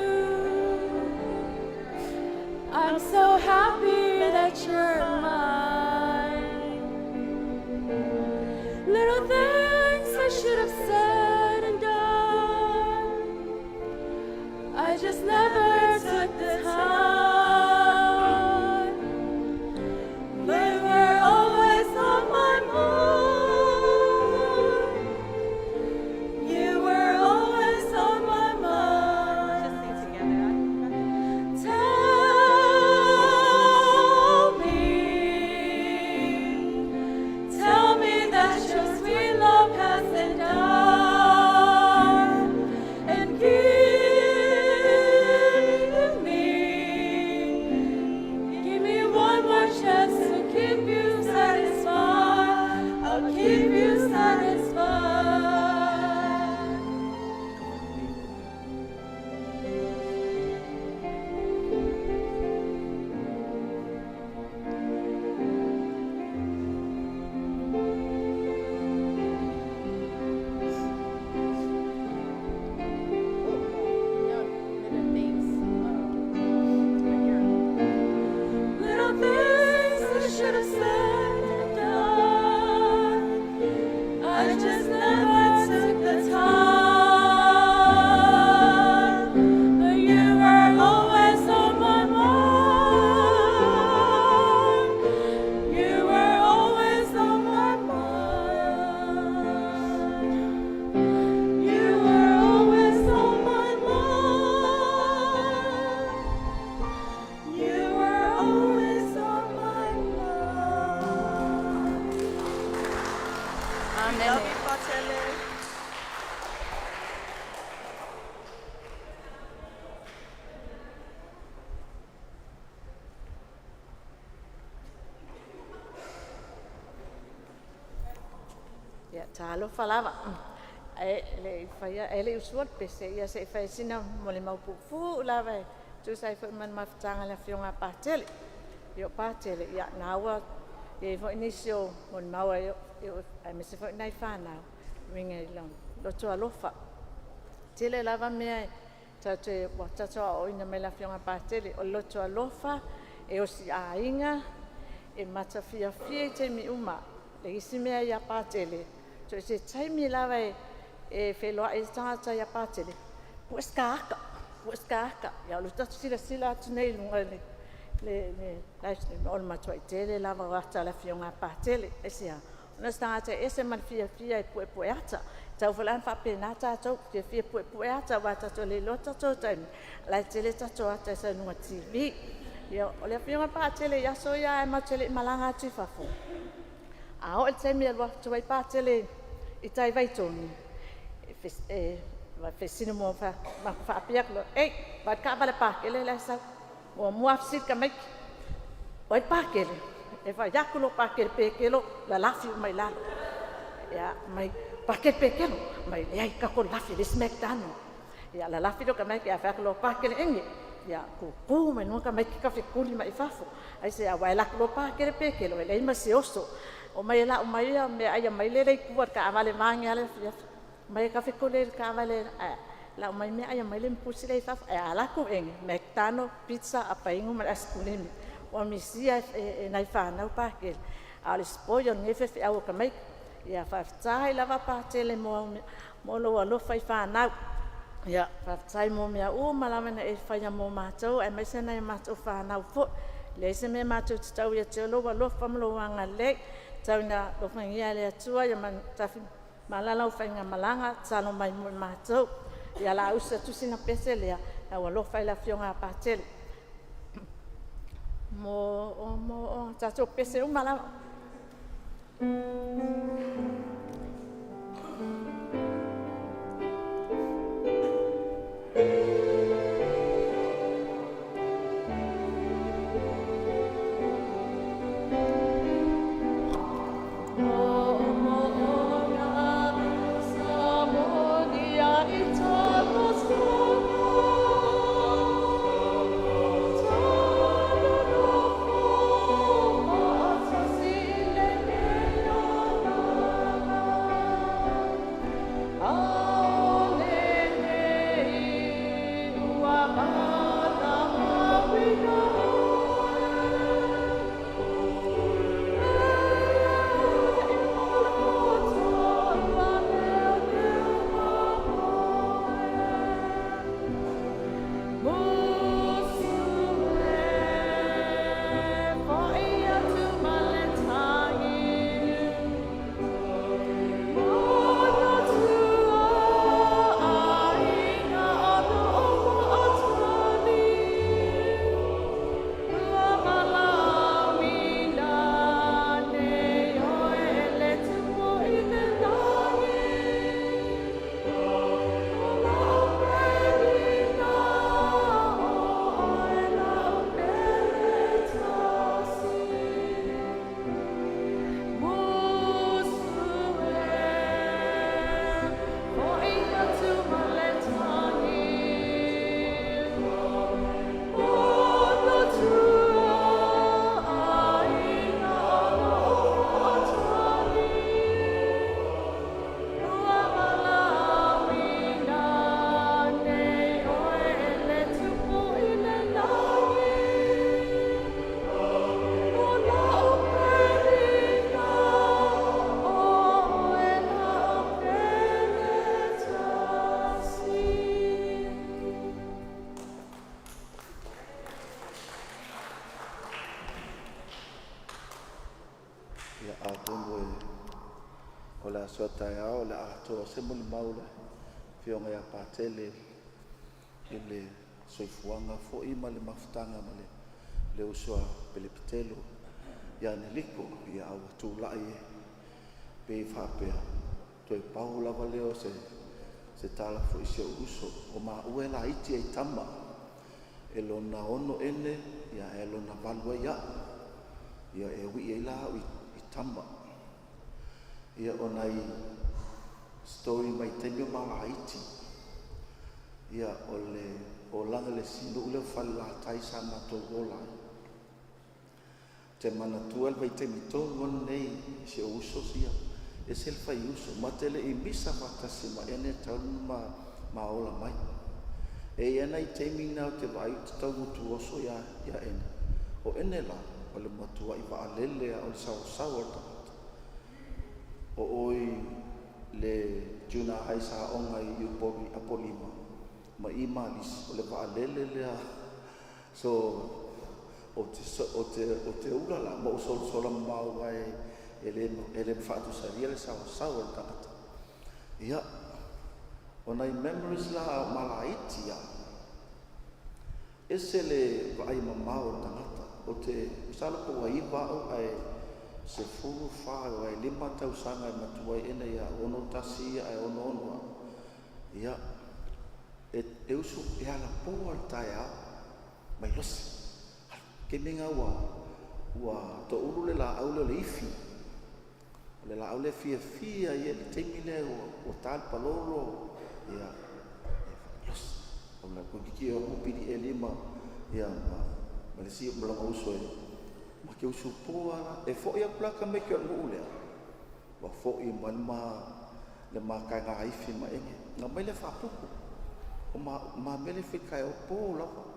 I'm so happy that you're mine. Little things I should have said and done, I just never took the time. They were always on my mind. Tell me talo falava. Le faya ele usual pese ia se fai sina mo le mau fu lava. Tu sai fo man mafutanga la fionga patele. Yo patele ia nawa e fo inisio mo mau yo ai me se fo nai fana. Winga long lo to alofa. Tele lava me te watato o ina me la fionga patele o lo to alofa e o si ainga e matafia fie te mi uma le isi mea ia patele so se taimi lava e wheloa e tangata ia patele pueska aka ia lo tatu sila atu nei lunga le o le matua i tele lava wata la fionga patele e sia ona tangata e se man fia e pue ata tau whalan whapena tātou fia pue ata wata to le lota tō taimi lai tele tātou ata sa nunga TV ia o le fionga patele ia so ia e matele malanga atu fafo a o te mi alwa tu vai patele i tai vai toni va fesino mo fa piaklo va ka vale pakele la sa mo muafsit ka mai vai pakele e va yakulo pakele pekelo la lafi mai la ya mai pakele pekelo mai ai ka ko lafi le smackdown ya la lafi do ka mai ka fa lo pakele engi ya ku me no ka mai ka fe kuli mai fafo ai se vai la lo pakele pekelo le mai se oso o mai la o mai me ai mai le ku ka vale mangi ale mai ka fe kuli ka vale la mai me ai mai le pusi le fafo ala ku eng McDonald's pizza apa ingo ma askulemi o mi sia nai fa na pakele ale spoyo ngefe fe au ka mai ya fa tai lava patele mo lo fai fa na ya fa tai mo mea o malamena e fa ya mo matou e mai sena e matou fa na fo le se me matou tau ya te lo fa mo lo anga le tau na lo fa ngia le tua ya man tafi malala fa nga malanga tsalo mai mo matou ya la usa tu sina pesele ya lo fa la fionga patele mo tatou pese o malama so tai ao le ato se mo maula fionga ya patele ile soifuanga fo ima le mafutanga male le uswa pelipitelo ya ne liko ya au tu lai pe fa pe to paula valeo se tala fo ise uso o ma uela iti e tama elona ono ele ya elona valwa ya e wi ela i tama ia onai story mai te mi Malaiti. Ia o langa le sino ule fale la tai sa matou ola. Te mana tua vai te mitongo nei se o uso sia. E se le fai uso, ma te le i misa matasi ma ene tau ma ola mai. E ena i te mina o te vai te tau mutu oso ia ene. O ene la, o le matua i wa alele o le sao o tamata. O oi le juna ai sa onga i upogi apolima. Ma i malis, o le wa alele lea. So, o te ula la, ma o sola mau ai ele fatu saria le sao o tamata. Ia, o nai memories la Malaiti ia. Ese le wa ai mamau o tamata. O te sala po wa iwa o ai se furu wha o ai 5 tausanga e matua ena ia ono tasi ia e ono. Ia, e usu e ala po al tai a mai losi. Ke minga ua to uru le la au le ifi. Le la au le fia ia le teimile o tal palolo. Ia, losi. O la kukiki o mupiri e 5 ia ma le si mlanga uso e. Ma ke usu poa e fo ia plaka me ke o lea. Wa fo i le ma kai ngā ifi ma enge. Nga mai le whapuku. O ma mele whikai o pō lawa.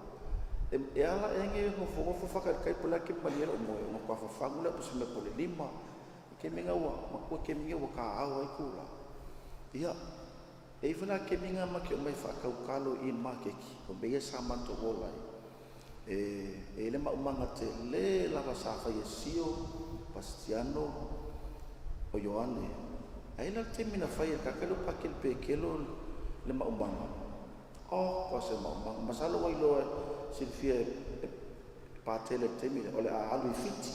E ala enge ngofo whakai pula ke paliela o moe. Nga kua whawhangu le pusi me pole 5. Ke minga ua, ma kua ke minga ua ka awa i kula. Ia, e whana ke minga ma ke o mai whakau kalo i ma keki. O mea sa manto wolai. E le maumanga te le lava sa whai e sio, Pastiano, o Ioane. Ai la te mina whai e kakalo pakil pe kelo le maumanga. Kwa se maumanga. Masalo wai loa silfia e pātele te mina. O le a alu i fiti.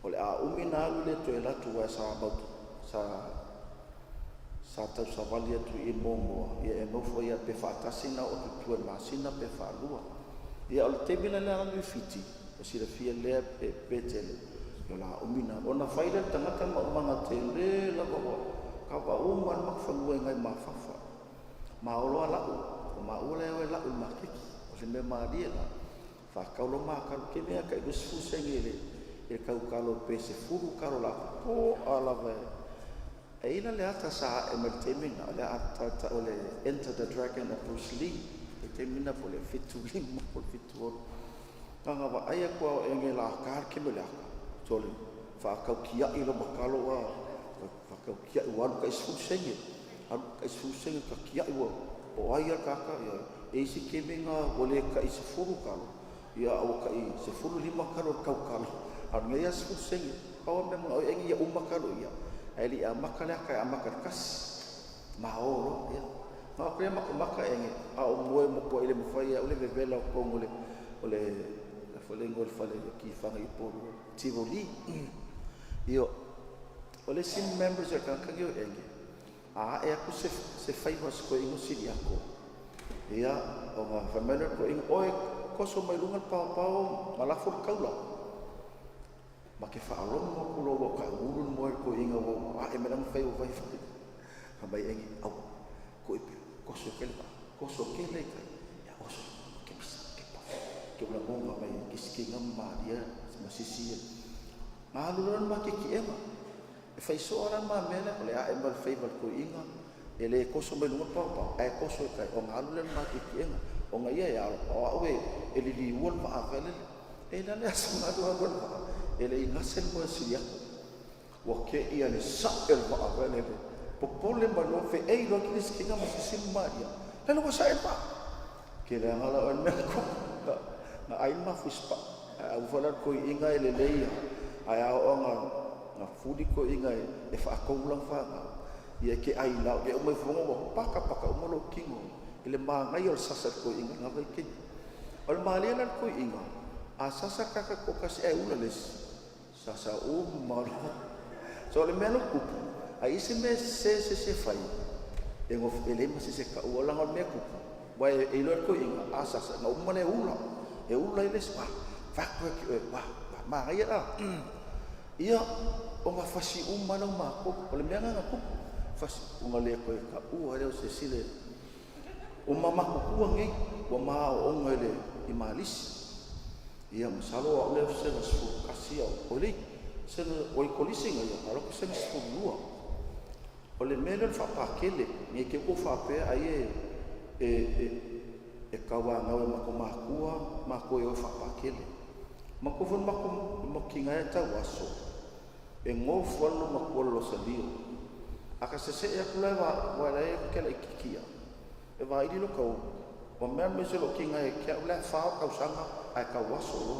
O le a umina alu le to e latu wai sa abautu. Sa tau sa wali atu i momoa. Ia e mofo ia pe whaatasina o tutua masina pe whaalua. Ia o le temina le alu i fiti. O sira fia lea e petele. Ia la umina. O na whaile tangata maumanga te le lava. Ka wa uman makwhanua ngai mawhawha. Ma oloa lau. O ma ua leo e lau i makeki. O se me maaria la. Whakaulo makaru ke mea kai wisifu sengele. E kau kalo pe se furu karo la. Po alawa e. E ina le ata sa e me temina. Le ata o le Enter the Dragon of Bruce Lee. E temina po le fitu 5 po le fitu 8. Kanga wa aia kua o enge la kar ke me le aka. Tole. Whakau kia i lo makalo wa. Whakau kia i wanu ka isfu senge. Anu ka isfu senge ka kia i wa. O aia kaka ia. E isi ke menga wale ka isi furu kalo. Ia au ka i se furu 5 kalo kau kalo. Anu ngai isfu senge. Kawa me mga o enge ia umakalo ia. Aili a makale kai a makarkas. Maoro ia. Ma krea maka enge. A o moe mo po ile mo fai ia. Ule vevela o kongo le. Ole falengo le fale ki whanga i pōru Tivoli. Io, o le sim members e kankangi o enge. A e aku se whaiwas ko ingo siri ako. Ia, o ngā whamena ko ingo, oe koso mai runga pao malafo le kaula. Ma ke whaalonga mo kulo wa ka urun moe ko inga wo, a e mena mwhai o vai whai. Ka mai enge, au, ko e pio, koso kele kai. Ia, oso, ke pisa, ke pa. Ke ula monga mai kisikinga maria, masisia. Ma aluran ma ke kiema. E fai soara ma mele, o le a e mal fai val ko inga. E le koso mai lunga pao, e koso e kai. O nga aluran ma ke kiema. O nga ia e alo, o aue, e li li uan ma avele. E la le asa nga dua uan ma. E le ingasel mo e siriako. Wa ke ia le sael ma avele. Popole ma lo fe ei lo ki kisikinga masisia maria. Lalo wa sael ma. Ke le angala o mea ko. Na ai ma fuspa. Au whalar ko inga e le leia. Ai au nga fudi ko inga e whaakoulang whanga. Ia ke ai lau. Ke umai whonga wa paka umalo kingo. Ile maa ngai o sasa ko inga nga vai kenya. O le maa lea ko inga. A sasa kaka ko kasi ai ula les. Sasa malo. So le mea no kupu. A isi me se fai. E ngof elema se ka uolang o mea kupu. Wa e ilo ko inga. A sasa nga umane ula. E ula iles wa. Fakwa ki e wa. Ma ngai a. Ia o nga fasi umana mako. O le mea nga kupu. fasi unga le koe ka ua leo se sile o mamaku kua ngai wa maa o onga ele I malisi ia masalo a leo senga sifu kasi o le senga o I kolisinga ia aloko senga sifu lua o le mele whapakele ni ke ko whapea ai e kawa ngawe mako makua mako e o whapakele mako fon mako kinga e tau aso e ngofu alo mako lo salio aka sese e kula wa la e kela ikikia e va ili lo kau wa mea mese lo kinga e kia ula whao kau sanga ai kau aso lo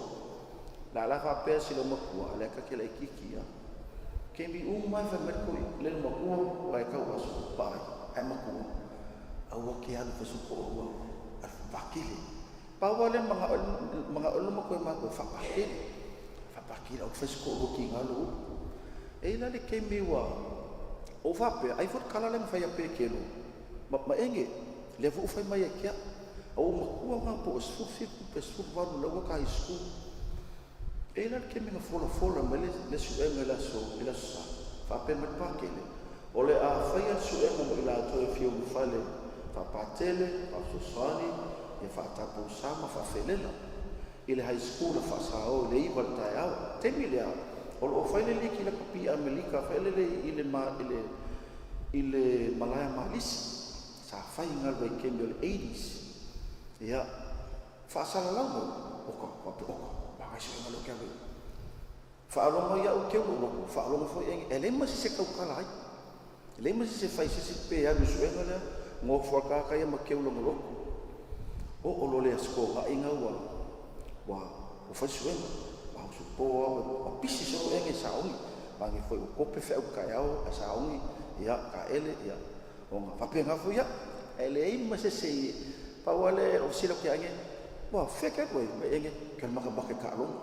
la la whapea silo makua le ka kela ikikia ke mi umai fa merkoi le makua ai kau aso pai ai makua au ke alu fasuko o pakile pawale mga olo mo ko ma ko fakile o fes ko ki ngalo e la le ke miwa o fape ai fot kala le fa ya pe kelo ma enge le fu fa mai kia o ma ku ma po su fi pe su va no ka isku e la ke mi no fola ma le su e la so ila sa fa pe ma pakile o le a fa ya su e mo ila to e fi o fale fa patele fa susani e whaatapu sama whawhelela I le high school a whaasao le iwa le tae awa temi lea o lo whaile liki la kapi Amerika whaelele I le malaya malisi sa whai ngalwa I kemi o le 80s ia whaasala lau oka wakai sui ngalo kia wei whaalonga ia o keu loko whaalonga fo enge e le masi se kaukala ai le masi se whai sisi pe anu suenga lea ngō whakaka ia ma keu longa loko o lo le asko ga inga wa o fa suenga wa so po wa pisi so enge saungi bangi foi o kope fe o kaiao a saungi ia ka ele ia o nga fa penga fu ia ele I ma se pa wale o silo ke ange wa feke ko me enge kan maka bake ka long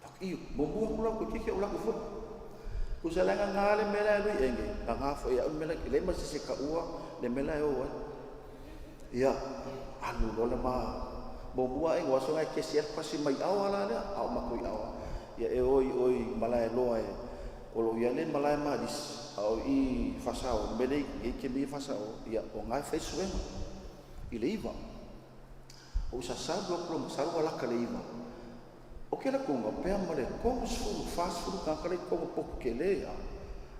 pak I mo kula ko kike ula ko fu ku salanga ngale mela lu enge nga fo ia mela le ma se ka ua le mela o ia anu lo ma bobua e waso ngai ke sia pasi mai awala le au makoi awa ia e oi malai loa e o lo ia le malai madis au I fasao mele e ke mi fasao ia o ngai fesuen I le iva o sa blok sa wala ka le iva o ke la kunga pe amale ko su fast food ka kale ko pok ke le ia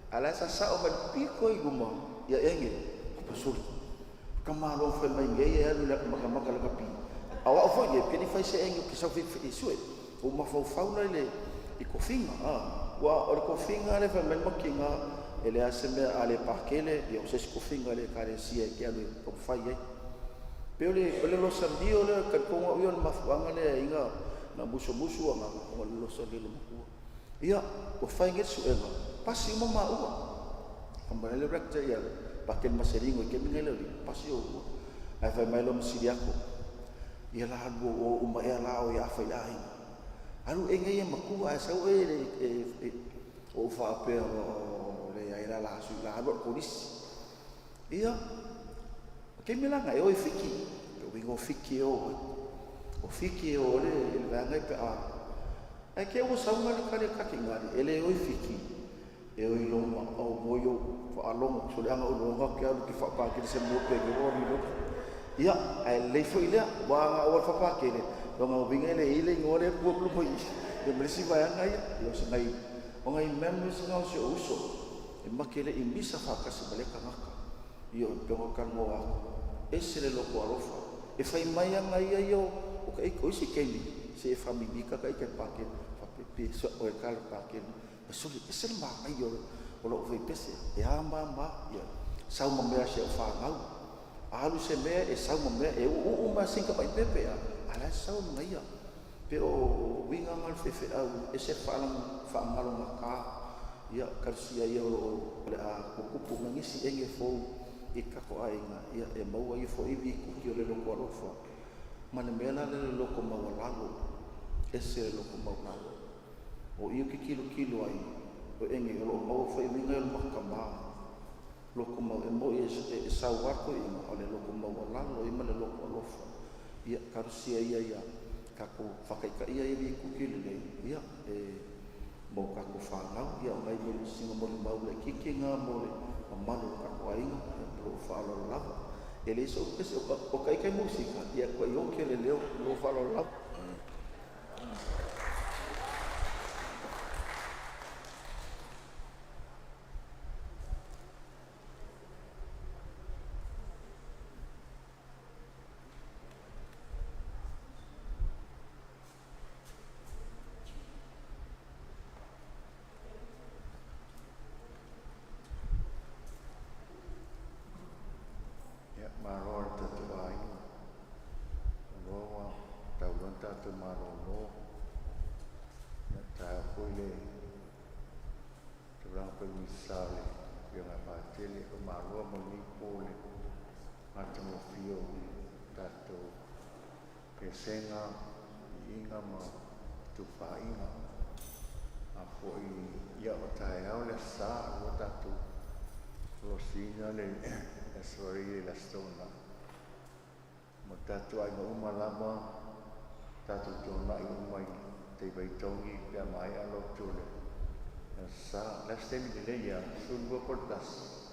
ala sa o ba piko I guma ia enge pasuri kamalo foi mai ngai e la maka la kapi awa foi e peni fai se engo que sa fi sue o ma fo fauna le I kofinga wa o kofinga le fa mel makinga ele aseme ale parkele e o se kofinga le kare sia ke ale o fai e pe ole lo sandio le ka ko o yo ma fanga le inga na muso nga o lo sandio le mo ia o fai nge su ela pasi mo ma ua ambale le rector ia pakel maseringo ke mingele pasio ai vai mai lo msiriako ia la o uma ia la o ia fai ai alu enge ia maku ai sa o fa pe o le ai la su la lo polis ia ke milanga e o fiki o wingo fiki o fiki o le vanga pe ai ke o sa uma le kale kakingari ele o fiki e o ilo ma o boyo along so le anga o longa ke alu ki fa pa ke se mo pe ke ro lo ia ai le fo ile wa nga o fa pa ke le longa winga le ile ngore pu pu po I e mresi va nga ia yo se ngai o ngai members nga so uso e makele I misa fa ka se bale ka ngaka yo pe ngo kan mo wa e se le lo ko alofa e fai mai nga ia yo o ka ko si ke ni se famili ka ka ke pa ke fa pe so o ka pa ke so le se ma ai yo o lo foi pese e amba ia sau mo mea se fa ngau alu se mea e sau mo mea e o ma sinka pai pepe ala sau mo ia pe o winga mal fefe au e se fa ngalo maka ia karsia ia o le a kupu ngisi enge fo e ka ko ai nga ia e mau ai fo I vi ku ki le lo ko fo mana mela le lo ko ma wala e se lo ko ma wala o io ki kilo ai o enge o mo foi minga o makama loko mo e mo e sa wako I mo ale loko mo wala lo I male loko lofa ia karsia ia ka ko whakaika ia I ku kile ia e mo ka ko whanau ia ngai mo singa mo mau le kikinga mo malu ka wainga lo falo lava ele so pese o kai musika ia ko yo ke le leo lo falo lava sale yang apa tele ko marua moni pole atu mo fio tato pesenga inga ma tu fainga a foi ia o tai au le sa o tato lo sina le esori la stona mo tato ai no malama tato tona i mai te vai tongi pe mai alo tole sa la stemmi di lei sul tuo portas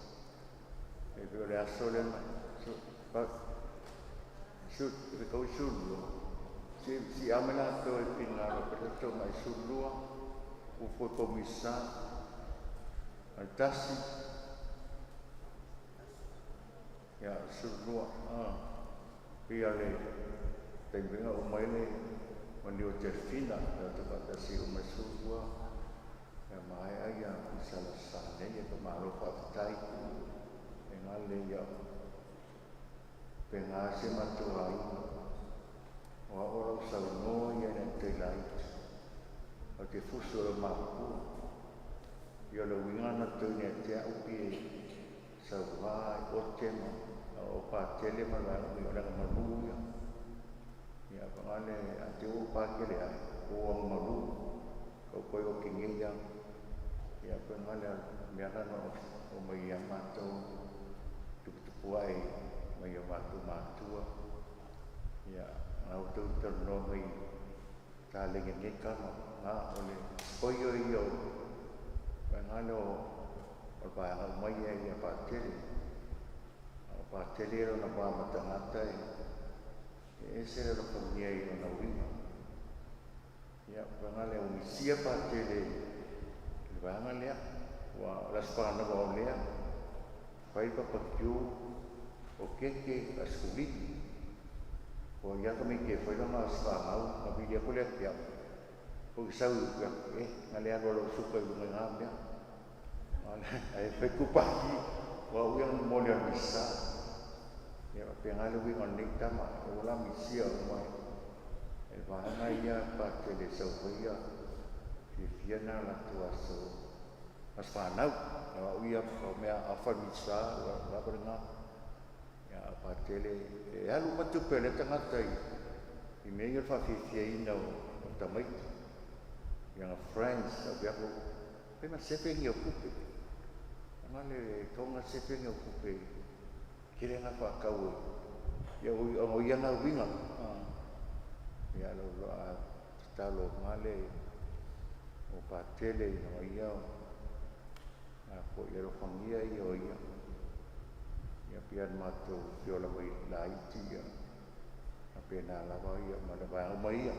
e per le sole su ricordo sullo si amelato e finale per tutto mai sullo o poi commissa al tassi ya sullo via le tengo un maile quando c'è fina da trovare si un sullo mai ai bisa sane ya kemalo fatai engale ya pengase matuai wa ora sauno ya nente lai ake fuso maku yo lo wingana to ne tia upi sawa otema o pa tele mala mi ora malu ya pangale ate o pa kele o malu ko ko kingi ya ya pengala biara no o mai amato tupuai mai amato matua ya auto terno mai taling ni kama na ole koyo yo pengalo o pa mai ya pa tele ro na pa mata mata ese ro ko ni ai no winga ya pengale o misia pa tele Bangan ya, wa laspana wa olea, pai papakiu, o keke askulit, o ya kami ke foi na asfahau, na bidia kuliah ya, o isau ya, ngalea lo suka ibu ngam ya, ai pekupaki, wa yang molia bisa, ya pengalu wi ngonik tama, ulah misia mai, bahana ya pak tele sauya. Fiana la tua so mas panau o ia o mea afa misa la bringa ya patele e alu matu pele tangata i mei fa fifi ina o tamai yang friends o biapo pe ma sepe ngi o kupe male tonga sepe ngi o kupe kire nga fa kau ya o ia na winga ya lo talo male o patele no ia a ko ero fangia io ia pian mato viola mai la itia a pena la vai ma la vai mai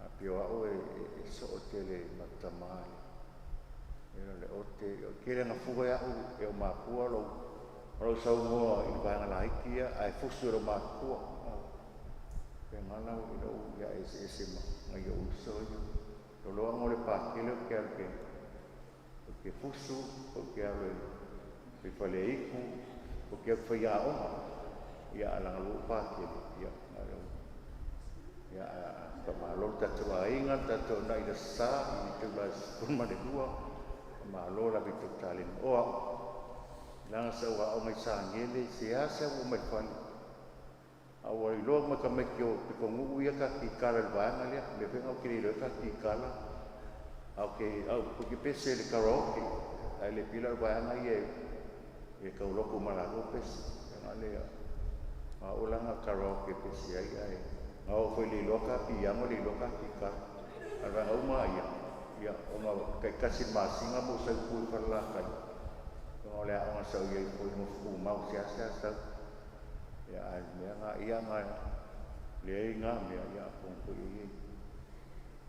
a pio o e so tele matamai era le ote o kere na fuga ya o e ma ku lo sau mo i vai la itia ai fusu ro ma ku pena o ya ese ma io uso lo amo le pakile que fusu porque ave pe faleiku porque foi a ya la lupa que ya kamalo tatuainga tatu na ida sa itu bas forma de dua malo la bitotalin o lang sa wa o mai sa ngele siasa o mai fan awal lo makamekyo pikongu ya ka ikala bana le venga kiri lo ka ikala okay au porque pese le karaoke ai le pilar bana ye ka lo ko mala lo pese ale ma ulanga karaoke pese ai au foi le lo ka piamo le lo ka ikala ara au ma ya o ma kai kasi masinga mo sa ku parla kan Tengok lihat orang saya pun mau siasa. Ya, dia nggak dia ngam ya pun pergi.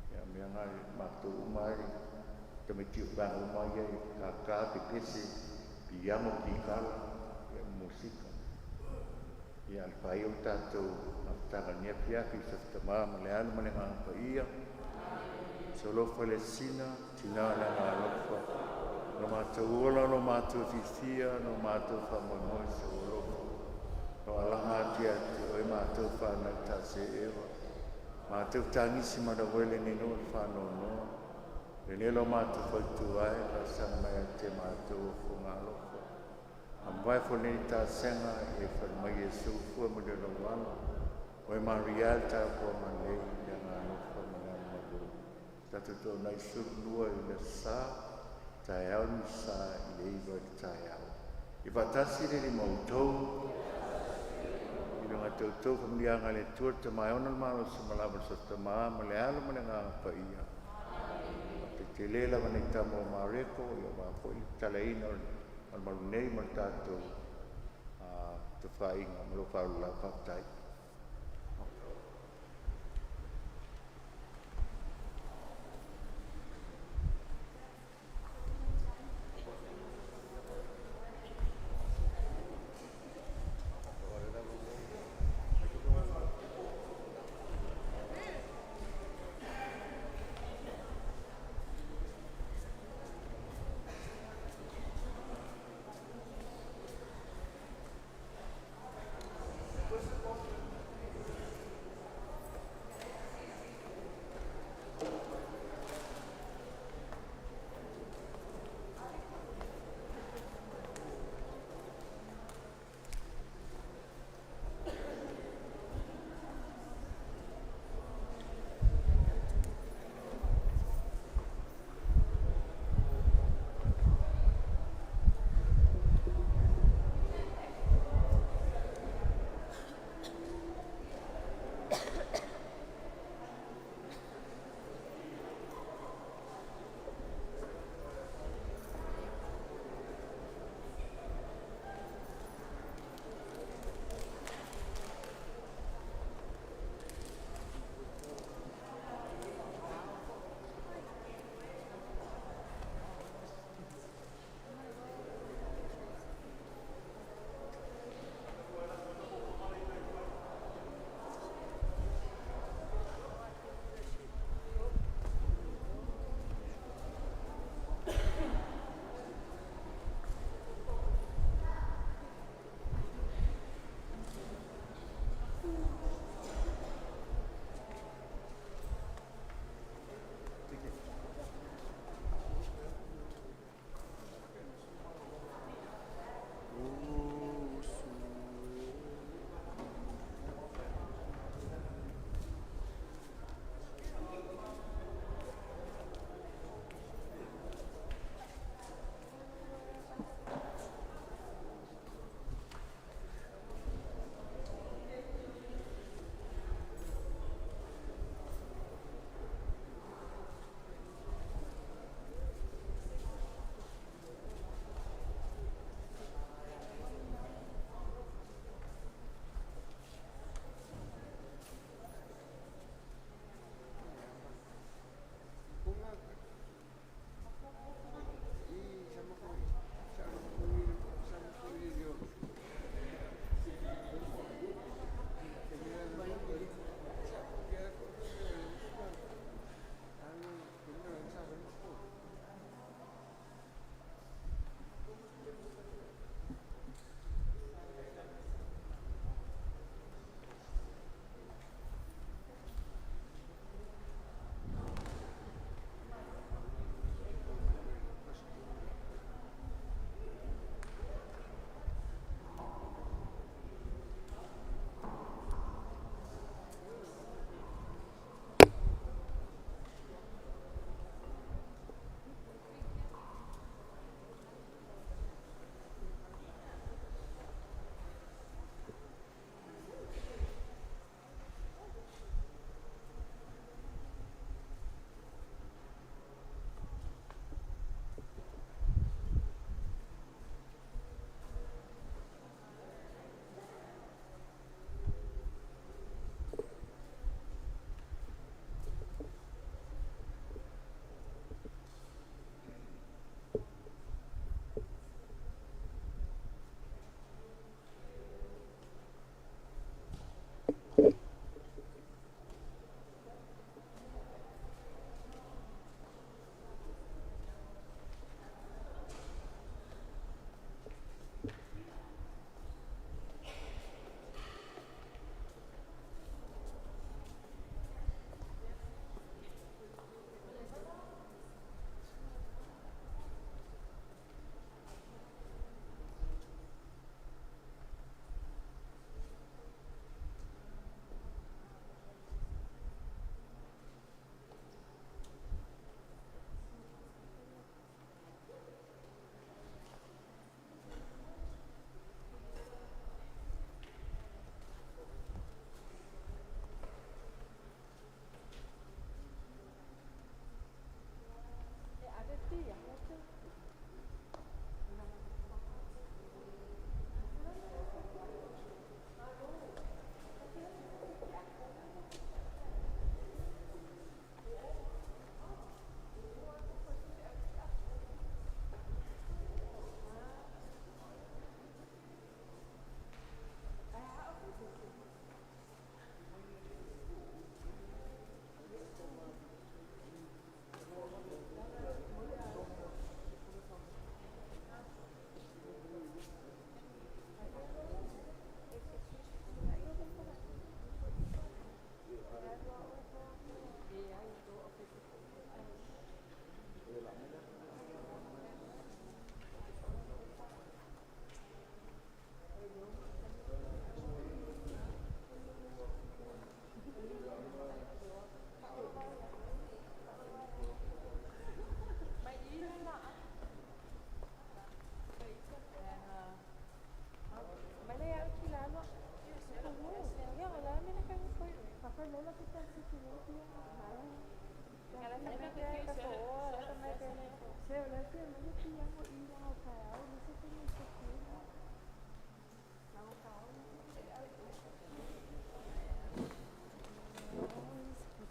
Ya, dia nggak waktu umai, tempat bang umai ya kakak pikir dia mau kikal ya musik. Ya, payu tato, tangannya pia bisa tema melihat menengah apa iya. Solo Palestina, Tina la Europa. No mato ola, no mato fisia, no mato famoso solo. No alanga tia oi mato fa na tase eva. Mato tangi si mada wele ni no fa no. Rene lo mato fa tuai la sang mai te mato fungalo. Ambai fo ni ta senga e fa mai Yesu fu mo de lo wala. Oi Maria ta ko mane jangan no Tatu tō nei surunua I le sā, tae au ni sā I le iwa I tae au. I watasi le ni mautou, I runga tautou kamlianga le tuar te mai ona malo sa malama sa te maa, ma le alo ma le ngā pa ia. Te lela ma nei tamo maureko, I wa po I talaina o malu nei ma tātou te whainga, ma lo whaula whaktai.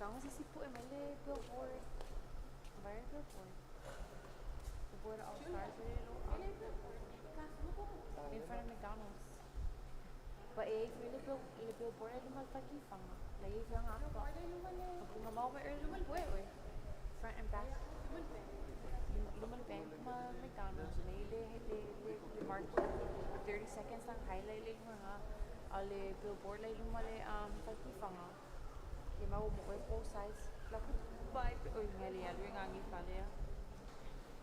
Vamos a si po ML billboard. Viral billboard. The board all stars in front of McDonald's. But le billboard ay lumalpagi pang. Lagi lang ako. Mamaw ba early lumalpuwe we. Front and back. Lumalpeng ma McDonald's. Le mark 30 seconds lang highlight lang mo ha. Ale billboard lay lumali pagi pang. Di mau mo ko full size. Laku bye oy ngali alwi ngangi pale ya.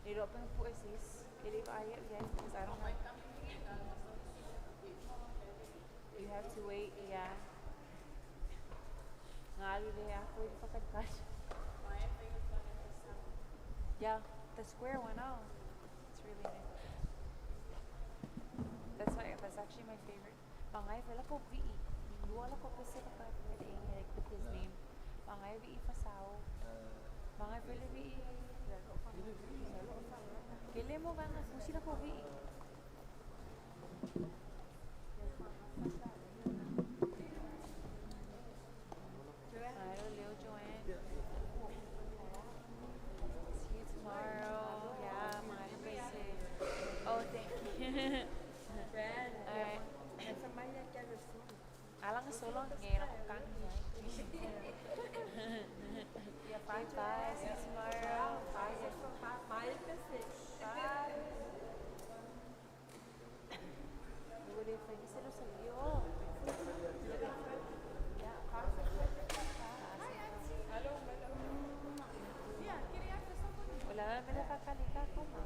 Niro pa po sis. Dili ba ayat yan because I don't like. You have to wait, yeah. Ngali de ako ito pakadkas. Yeah, the square one out. It's really nice. That's actually my favorite. Pangay wala ko VE. Wala ko kasi kapag like with his name. Pangay VE Pasao. Pangay pala VE. Kili mo ba nga kung sila ko VE? Hello, Leo Joanne. See you tomorrow. Yeah, mga places. Oh, thank you. Brad, Alright. nasa Maya ka na solo. Alang solo ngayon ako kang yeah, bye. See you tomorrow. Bye. Maya kasi. Bye. Wala pa yung sila sa iyo. Yeah, Hello, madam. Yeah, quería hacer something. wala naman nakakalita ko ma.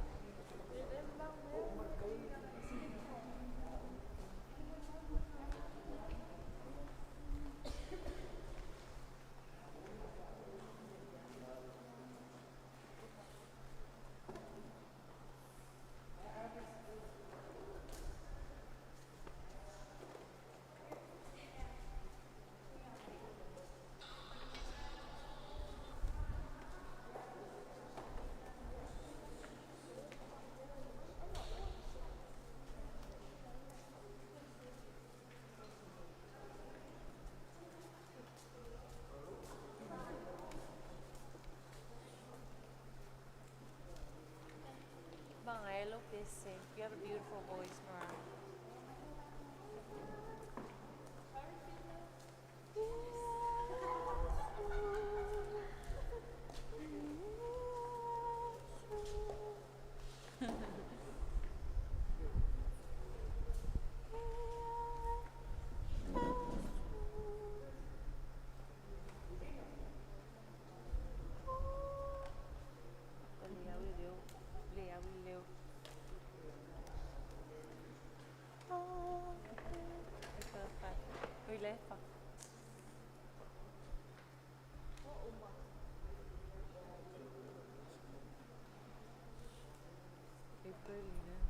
Bangay, Lopez, you have a beautiful voice, Nora. Befa. April, né?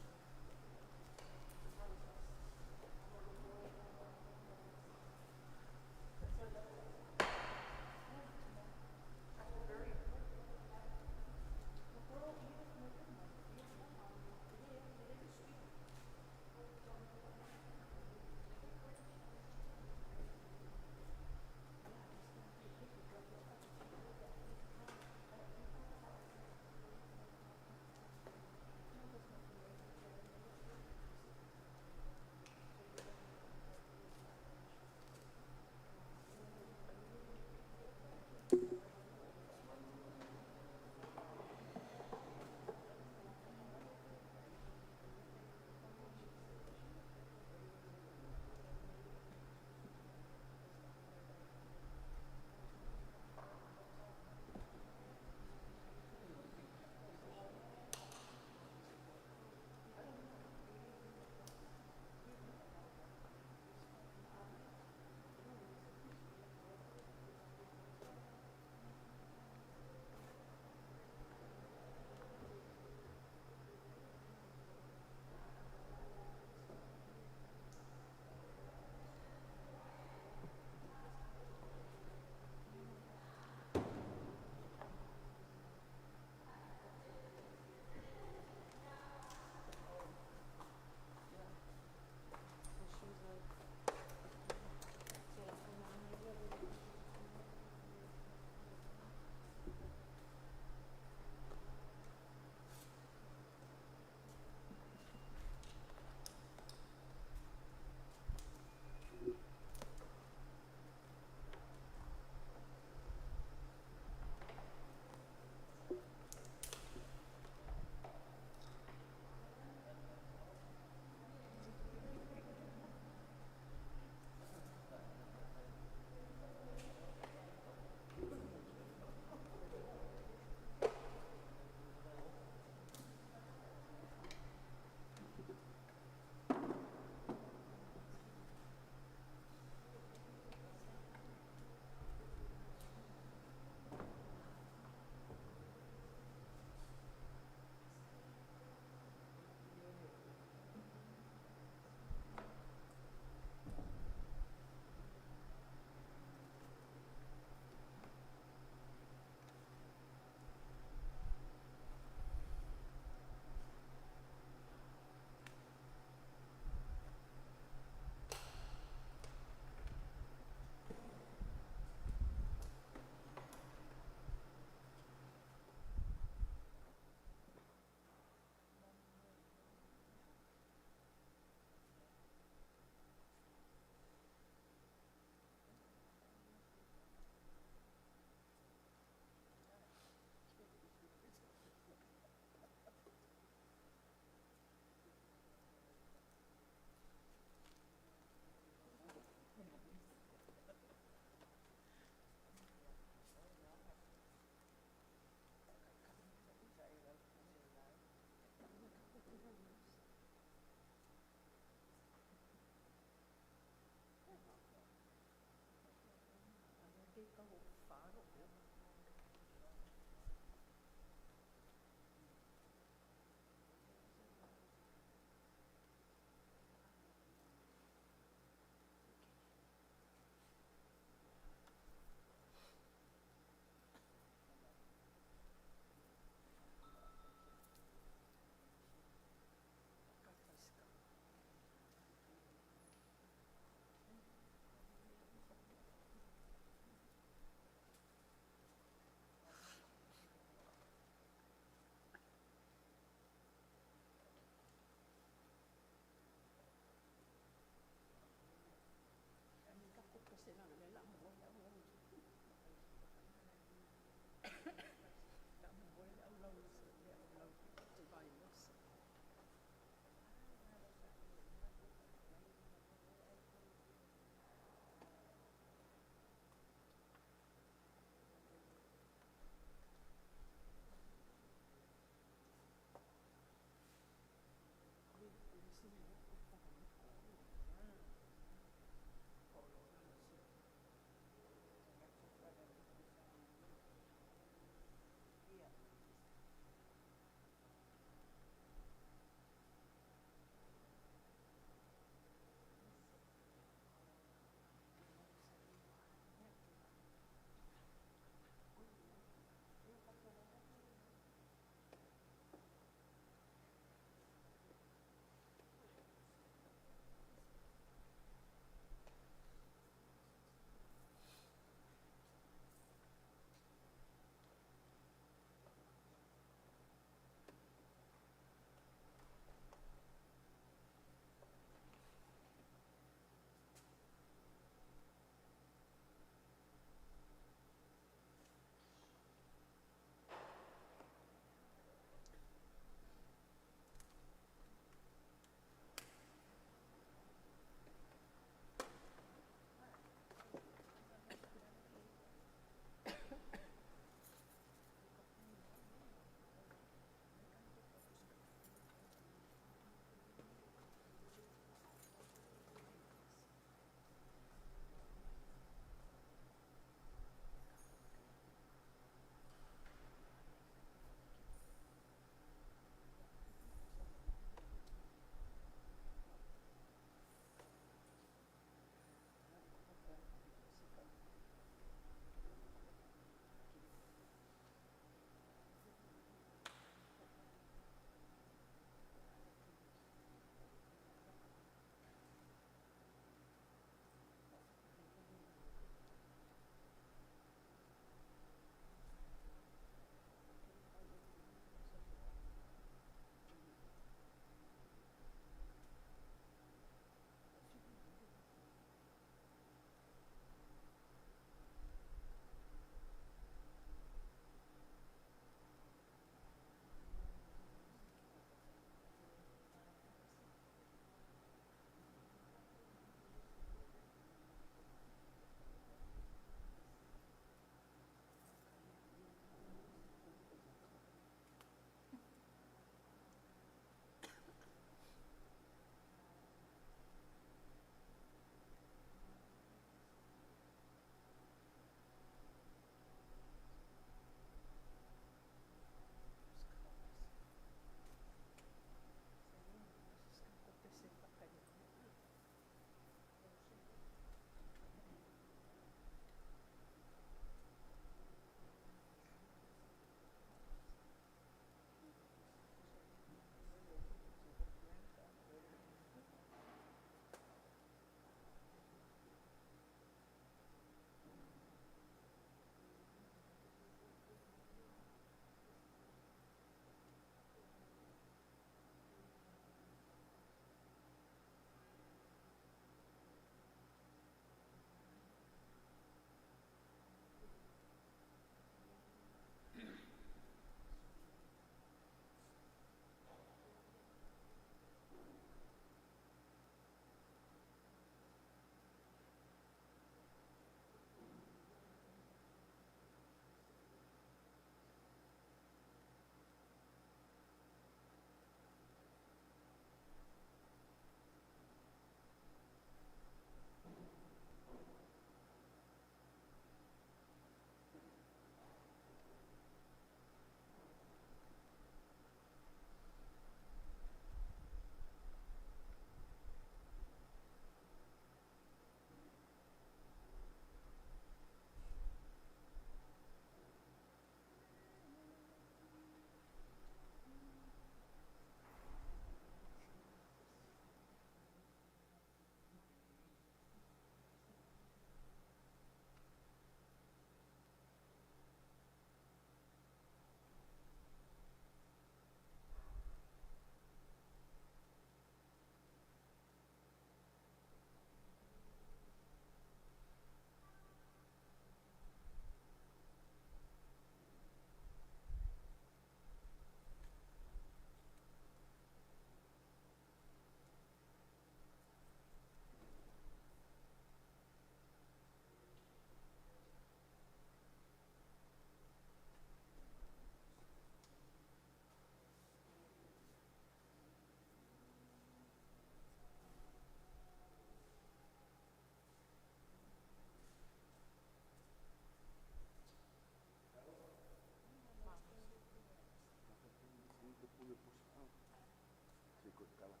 Sikut kalah.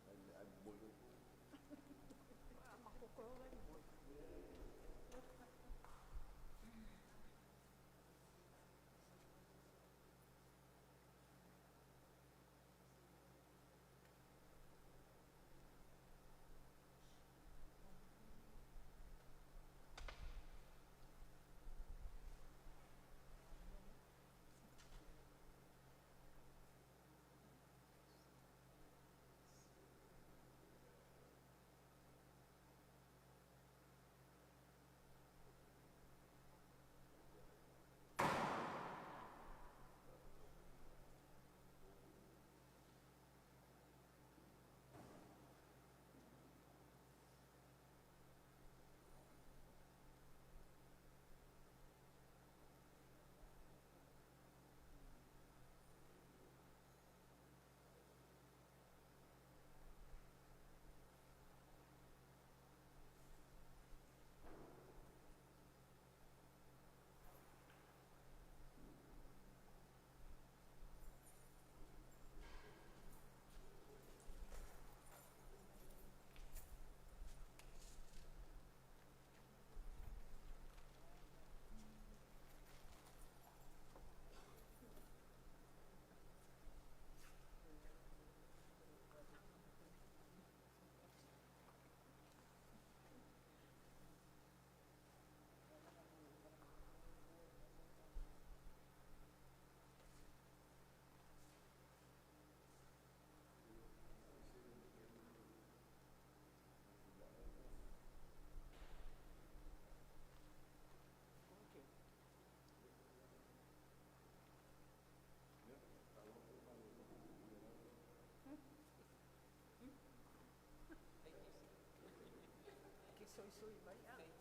Ang bulo. Soy vaya. Oh,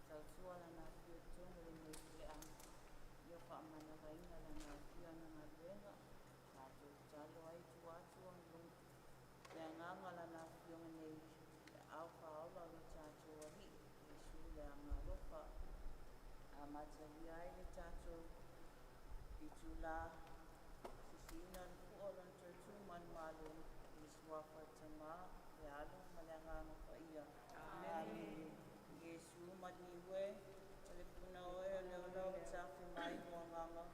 Tau tua lana fio tungu le mei le ang. Ia wha mana raina lana fio nanga ruenga. Tātou talo ai tu atu ang lung. Le anganga lana fio nei le au whaola le tātou ahi. Iesu le anga ropa. A matari ai le tātou i tu la. Sisina le fuolan tō man malu. Iesu wafa tama le alu ma le anganga wha ia. Amen. Iesu maniwe. Le puna oe le olau tafi mai mua nganga.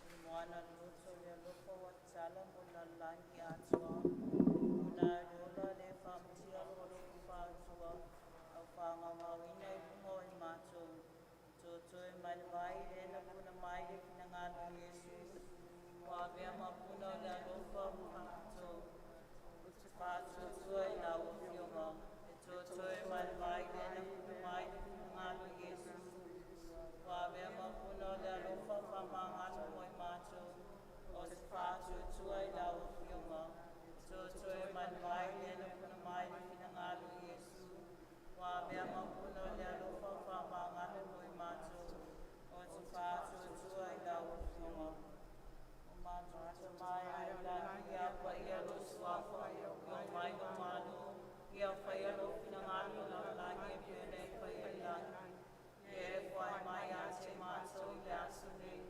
Le moana luto le lupa wa tala mo la langi atua. Una rola le whamutia loro whātua. Au whanga mawina i pungo i mātou. Toto e mai vai le na puna mai le pina ngālu Iesu. Wa mea ma puna le lupa whātua. Whātua tua i nā uwhionga. Toto e mai vai le na puna mai le pina ngālu Iesu. Wa mea ma puna le alofa whamangata mo i mātou. O te whātua tua i nā uwhionga. Toto e mai vai le na puna mai le pina ngālu Iesu. Wa mea ma puna le alofa whamangata mo i mātou. O te whātua tua i nā uwhionga. O mātou te mai ai langi a whai alo suafa. Yo mai no manu. Ia whai alo pina ngālu la langi e pēne whai ai langi. E whai mai a te mātou le asu nei.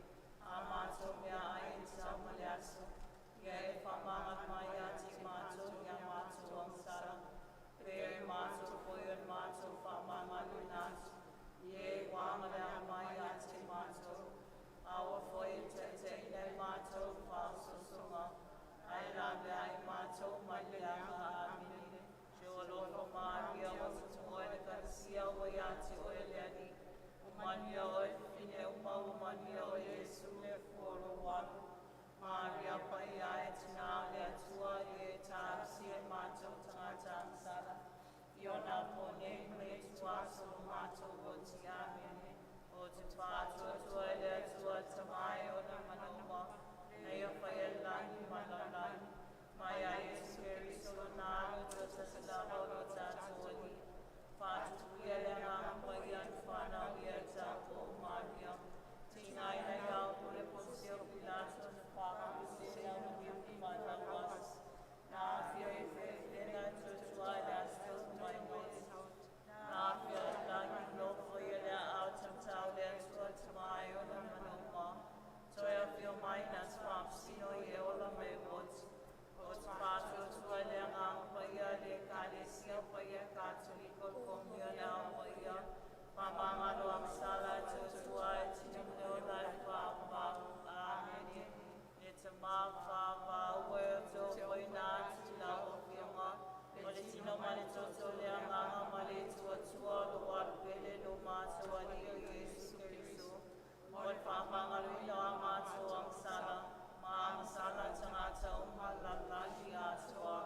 A mātou mea ai e tama le asu. Ia e whamangat mai a te mātou ia mātou ang sara. Pere mātou koion mātou whamanganu nātu. Ia e wāngara mai a te mātou. Awa whoi te nei mātou whāsosunga. Ai rānga ai mātou mai le anga āmine. Te olofa Maria o te tumoe na karasia o ia te oe leani. Umania o e whine uma umania o Iesu le fuoro wanu. Maria pai a e tina le atua e tāsi e mātou tangata ansara. Iona pone me tuaso mātou o ti amene. O te pātua tua e le atua tamai o na manoma. Nei o pai e langi malalani. Mai a Iesu eri solonaro to tasalama o tātou ali. Pātu ia le ngā pai an whanau ia tātou Maria. Tina i nei au pule posio Pilato na whakamu se au ia whanawas. Nā whia e whewhena tutua i a stil mai moes. Nā whia langi lofo ia le au tamtau le atua tamai o na manoma. Toia whia mai na swapsino i e ola me wot. O te pātua tua le ngā paia le kālesia paia kātoliko komia le au paia. Pamangalo ang sala tutua e tina mneo lai whāwhāu. Amen. Le te mā whāwhāu e o tō koi nā tila o whionga. O le tino male toto le anganga male tua tua lo warupele lo mātua ni o Iesu Keriso. O le whāwhangalo ino a mātua ang sala. Ang sala tangata umalalagi atua.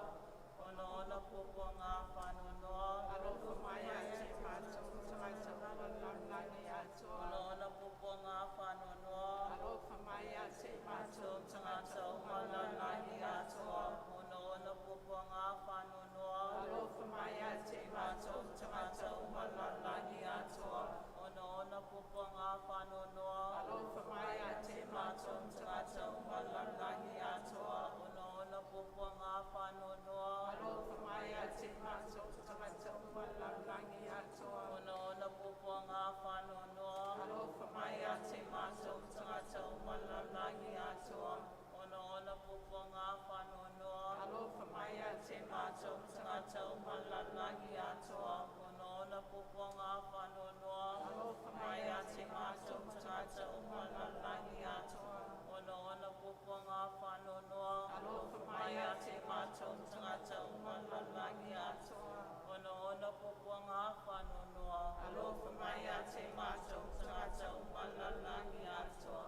Ono ona popo ngā whanonoa. Alofa mai a te mātou tangata umalalagi atua. Ono ona popo ngā whanonoa. Alofa mai a te mātou tangata umalalagi atua. Ono ona popo ngā whanonoa. Alofa mai a te mātou tangata umalalagi atua. Ono ona popo ngā whanonoa. Alofa mai a te mātou tangata umalalagi atua. Ono ona popo ngā whanonoa. Alofa mai a te mātou tangata umalalagi atua. Ono ona popo ngā whanonoa. Alofa mai a te mātou tangata umalalagi atua. Ono ona popo ngā whanonoa. Alofa mai a te mātou tangata umalalagi atua. Ono ona popo ngā whanonoa. Alofa mai a te mātou tangata umalalagi atua. Ono ona popo ngā whanonoa. Alofa mai a te mātou tangata umalalagi atua. Ono ona popo ngā whanonoa. Alofa mai a te mātou tangata umalalagi atua.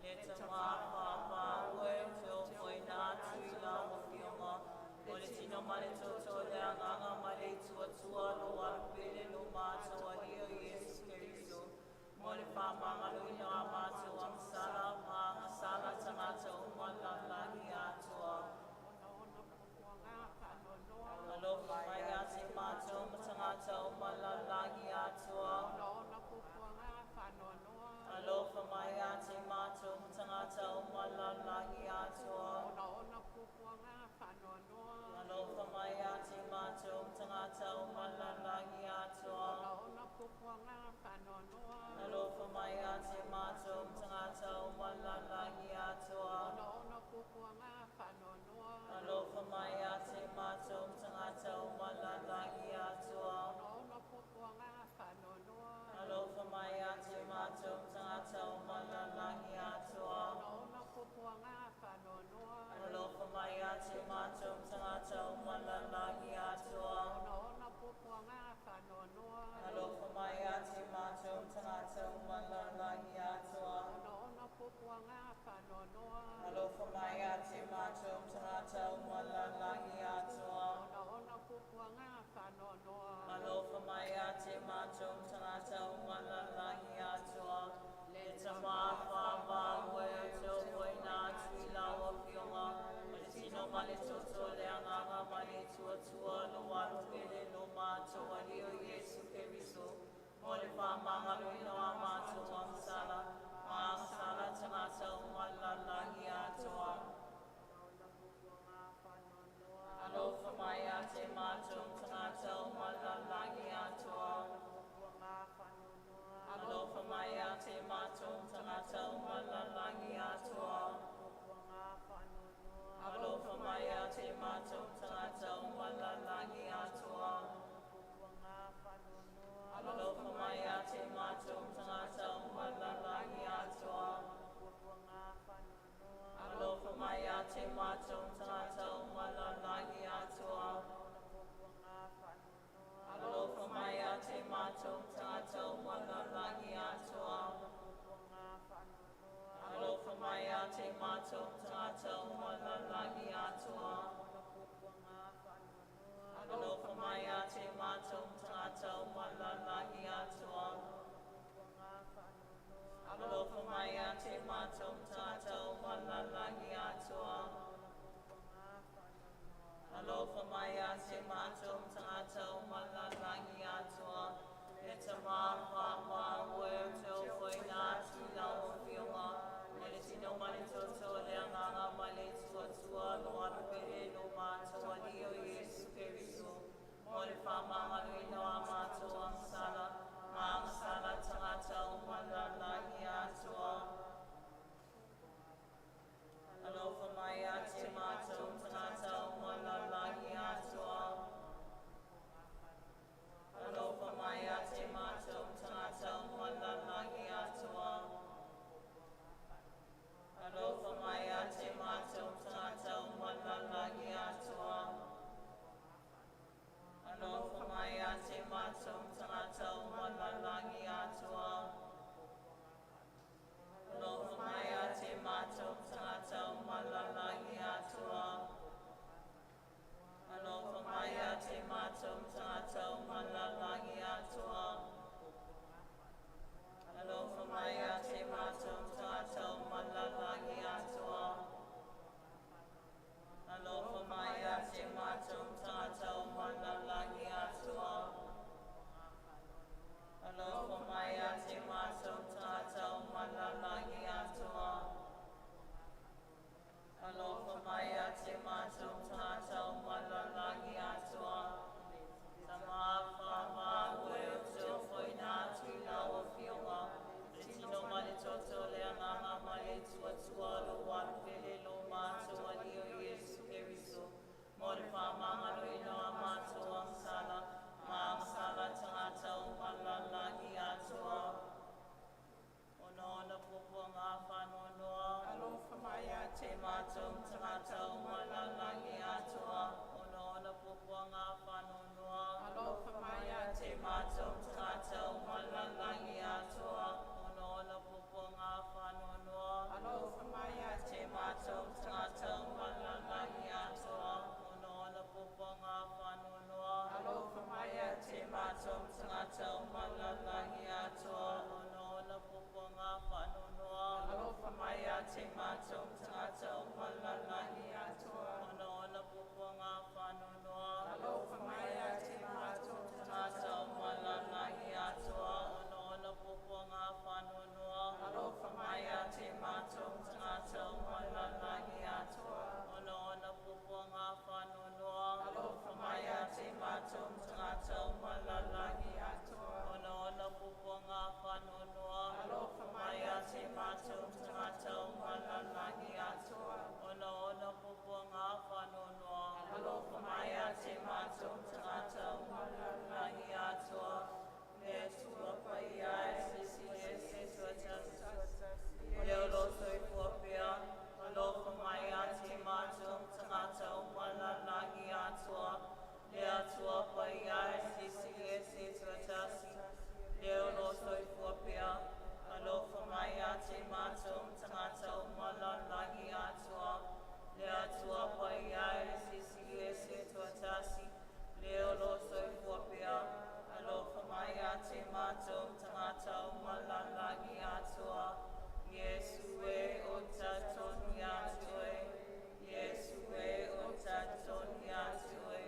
Le te māwhāwha ue te o whai nā tui la o whionga. O le tino mare toto le anganga mare tuatua lo warupele lo mātou ali o Iesu Keriso. Mo le whamangalo ino a mātou ang sala, maanga sala tangata umalalagi atua. Alofa mai a te mātou matangata umalalagi atua. pupuanga whanonoa. Alofa mai a te mātou tangata umalangi atua. Ona pupuanga whanonoa. Alofa mai a te mātou tangata umalangi atua. Le ta māwha māwe tō koe nā tui lawa pionga. O le tino male toto le anganga male tua no waru pele no mātou ali o Yesu Keriso. Mo le whamangalo ino a mātou angsala. Mangsala tangata umalangi atua. Alofa mai a te mātou tangata umalangi atua. Alofa mai a te mātou tangata umalangi atua. Alofa mai a te mātou tangata umalangi atua. Alofa mai a te mātou tangata umalangi atua. Alofa mai a te mātou tangata umalangi atua. Alofa mai a te mātou tangata umalangi atua. Alofa mai a te mātou tangata umalangi atua. Alofa mai a te mātou tangata umalangi atua. Alofa mai a te mātou tangata umalangi atua. Alofa mai a te mātou tangata umalangi atua. E te māwha wea te o whai nā tui lawa whionga. E le tino mani toto le anganga male tua no arupere no mātou ali o Yesu Keriso. Mo le whamangalo ino a mātou angsala. Mangsala tangata umalangi atua. Alofa mai a te mātou tangata umalangi atua. Alofa mai a te mātou tangata umalangi atua. Alofa mai a te mātou tangata umalangi atua. Alofa mai a te mātou tangata umalangi atua. Alofa mai a te mātou tangata umalangi atua. Alofa mai a te mātou tangata umalangi atua. Alofa mai a te mātou tangata umalangi atua. Alofa mai a te mātou tangata umalangi atua. Alofa mai a te mātou tangata umalangi atua. Alofa mai a te mātou tangata umalangi atua. Ta māwha wea te o whai nā tui lawa whionga. Le tino male toto le anganga male tua lo waru pele lo mātou ali o Yesu Keriso. Mo le whamangalo ino a mātou angsala. Mangsala tangata umalangi atua. Ona pupuanga whanonoa. Alofa mai a Te mātou tangata umalangi atua. Ona pupuanga whanonoa. Alofa mai a Te mātou tangata umalangi atua. Ona pupuanga whanonoa. Alofa mai a Te mātou tangata umalangi atua. Ona pupuanga whanonoa. Alofa mai a Te mātou tangata umalangi atua. Ona pupuanga whanonoa. Alofa mai a Te mātou tangata umalangi atua. Ona pupuanga whanonoa. Alofa mai a te mātou Tangata umalangi atua. Ona pupuanga whanonoa. Alofa mai a Te mātou tangata umalangi atua. Ona pupuanga whanonoa. Alofa mai a Te mātou tangata umalangi atua. Ona pupuanga whanonoa. Alofa mai Te mātou tangata umalangi atua. Ona pupuanga Yesue o tatoni atue. Yesue o tatoni atue.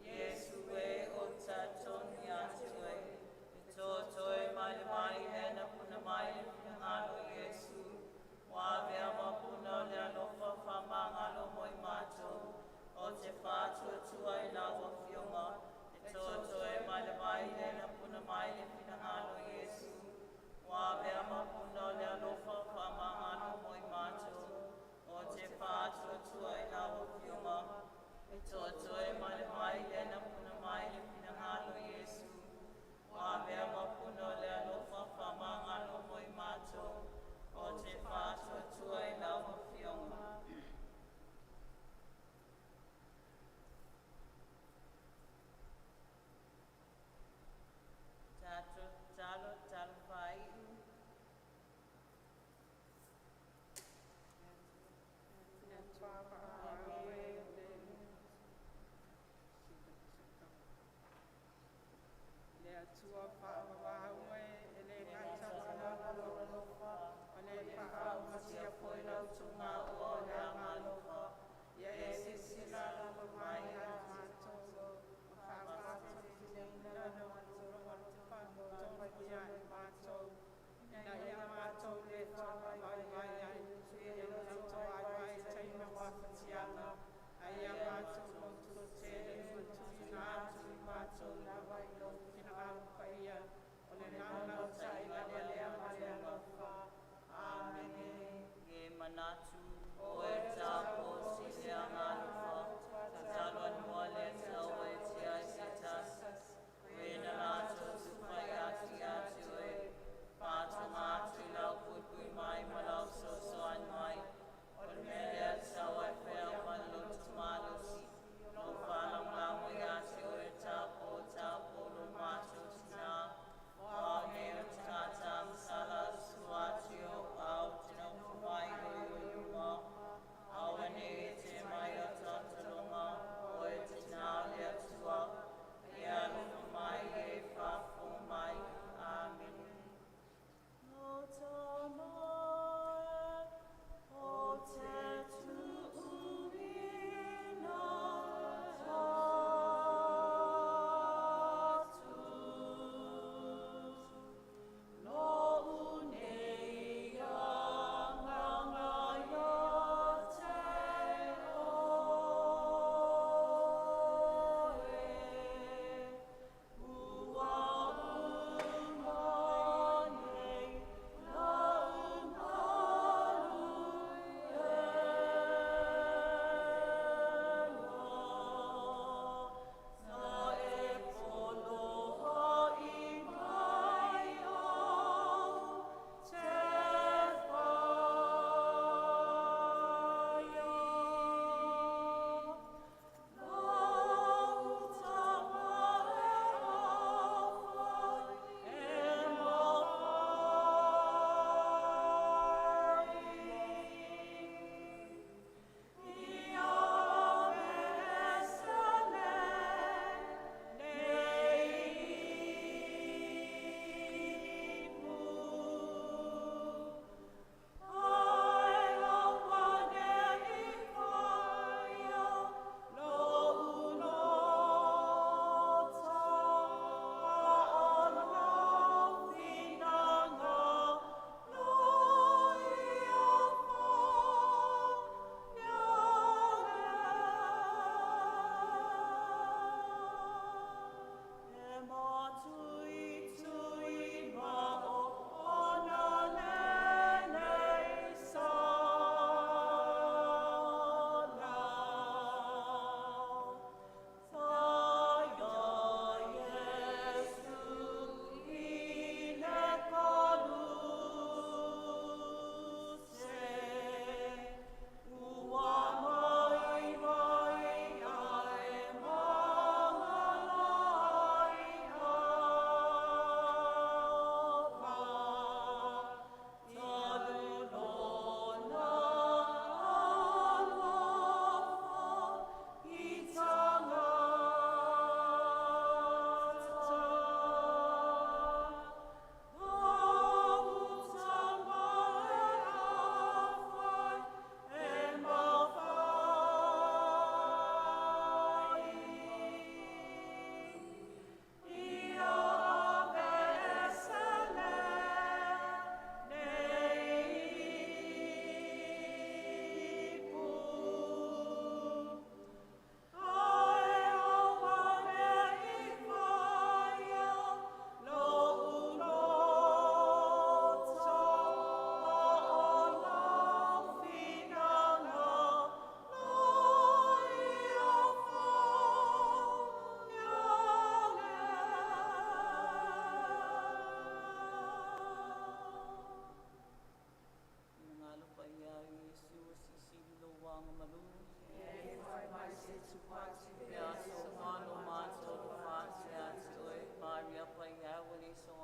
Yesue o tatoni atue. Totoe mai mai hena puna mai le ngalo Yesu. Wa vea mapuna le alofa whamangalo moi mato. O te whātua tua I la wawhionga. E totoe mai mai hena puna mai le ngalo Yesu. Wa vea mapuna le alofa whamangalo moi mato. O te whātua tua I la wawhionga. E totoe mai hena puna mai le ngalo Yesu. Wa mea mapuna le alofa whamangalo moi mato. O te whātua tua I la wawhionga. Talo whai. Le atua whaawawe, ele ngata whanalofa, ole whaamatia poina utunga o le amalofa, ia e sisila lama mai a mātou, whaamata whileina no atura watu whaamata ia e mātou, ina ia mātou le toa mai mai ai, e le toa ai mai taina whawhatianga, a ia mātou o tulo tere matu ina atu I mātou la wai no kina auka ia, o le nana o tai la le amale alofa. Amen. Ge manatu o e tāpo si le angalofa. Talo anua le tau e te ai se tas. Wena lato tupai ati atu e. Pātu mātu I lau pui mai malau so anwai. O le mele a tau ai whea walo tumalusi. No whalang lango I ati o e tāpo lo mātu tina. O me o te tata msala suati o au tina kumai o iuma.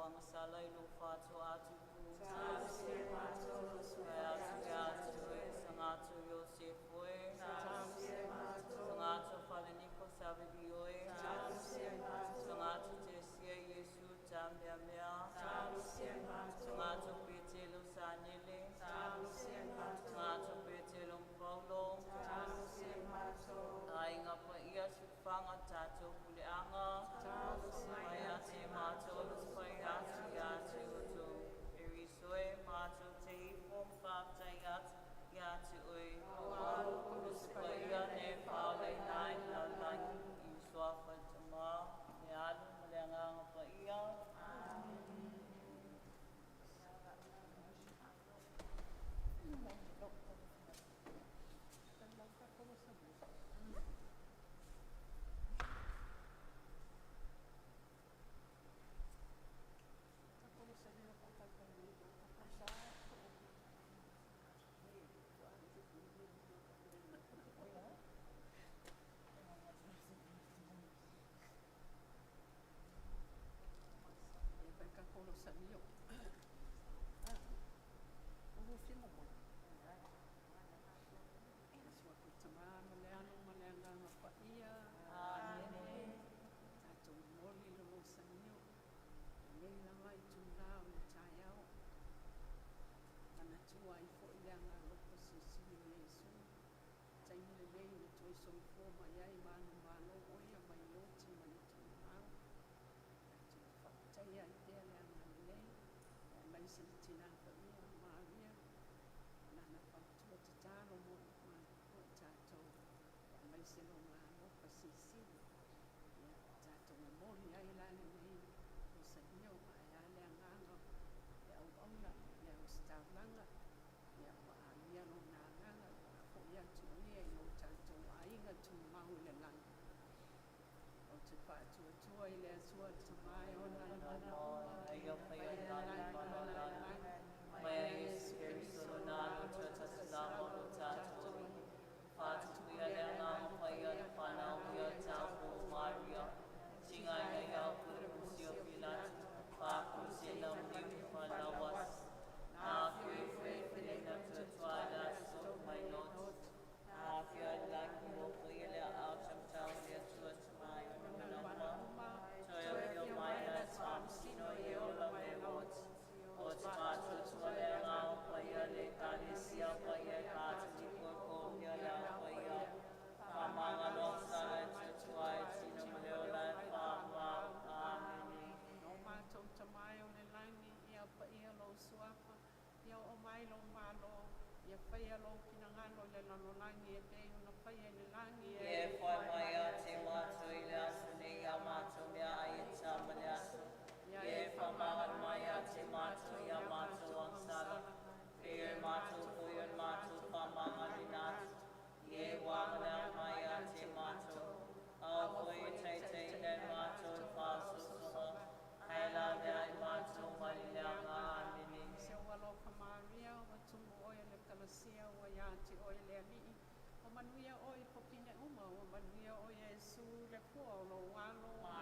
wanga sala ilo whātu atu ku. Kai atu atu e sangatu Yosef oe. Sangatu whaleniko sabedi oe. Sangatu te sia Yesu tamea mea. Sangatu petelo sanele. Sangatu petelo mpaulo. Ainga pa ia sifanga tato kuleanga. Mai ate mātou pai atu atu utu. Erisoe mātou te ifom whātai atu ui. Pai ia ne whaolei nai na langi i swafa tama. Me alu maleanga pa ia.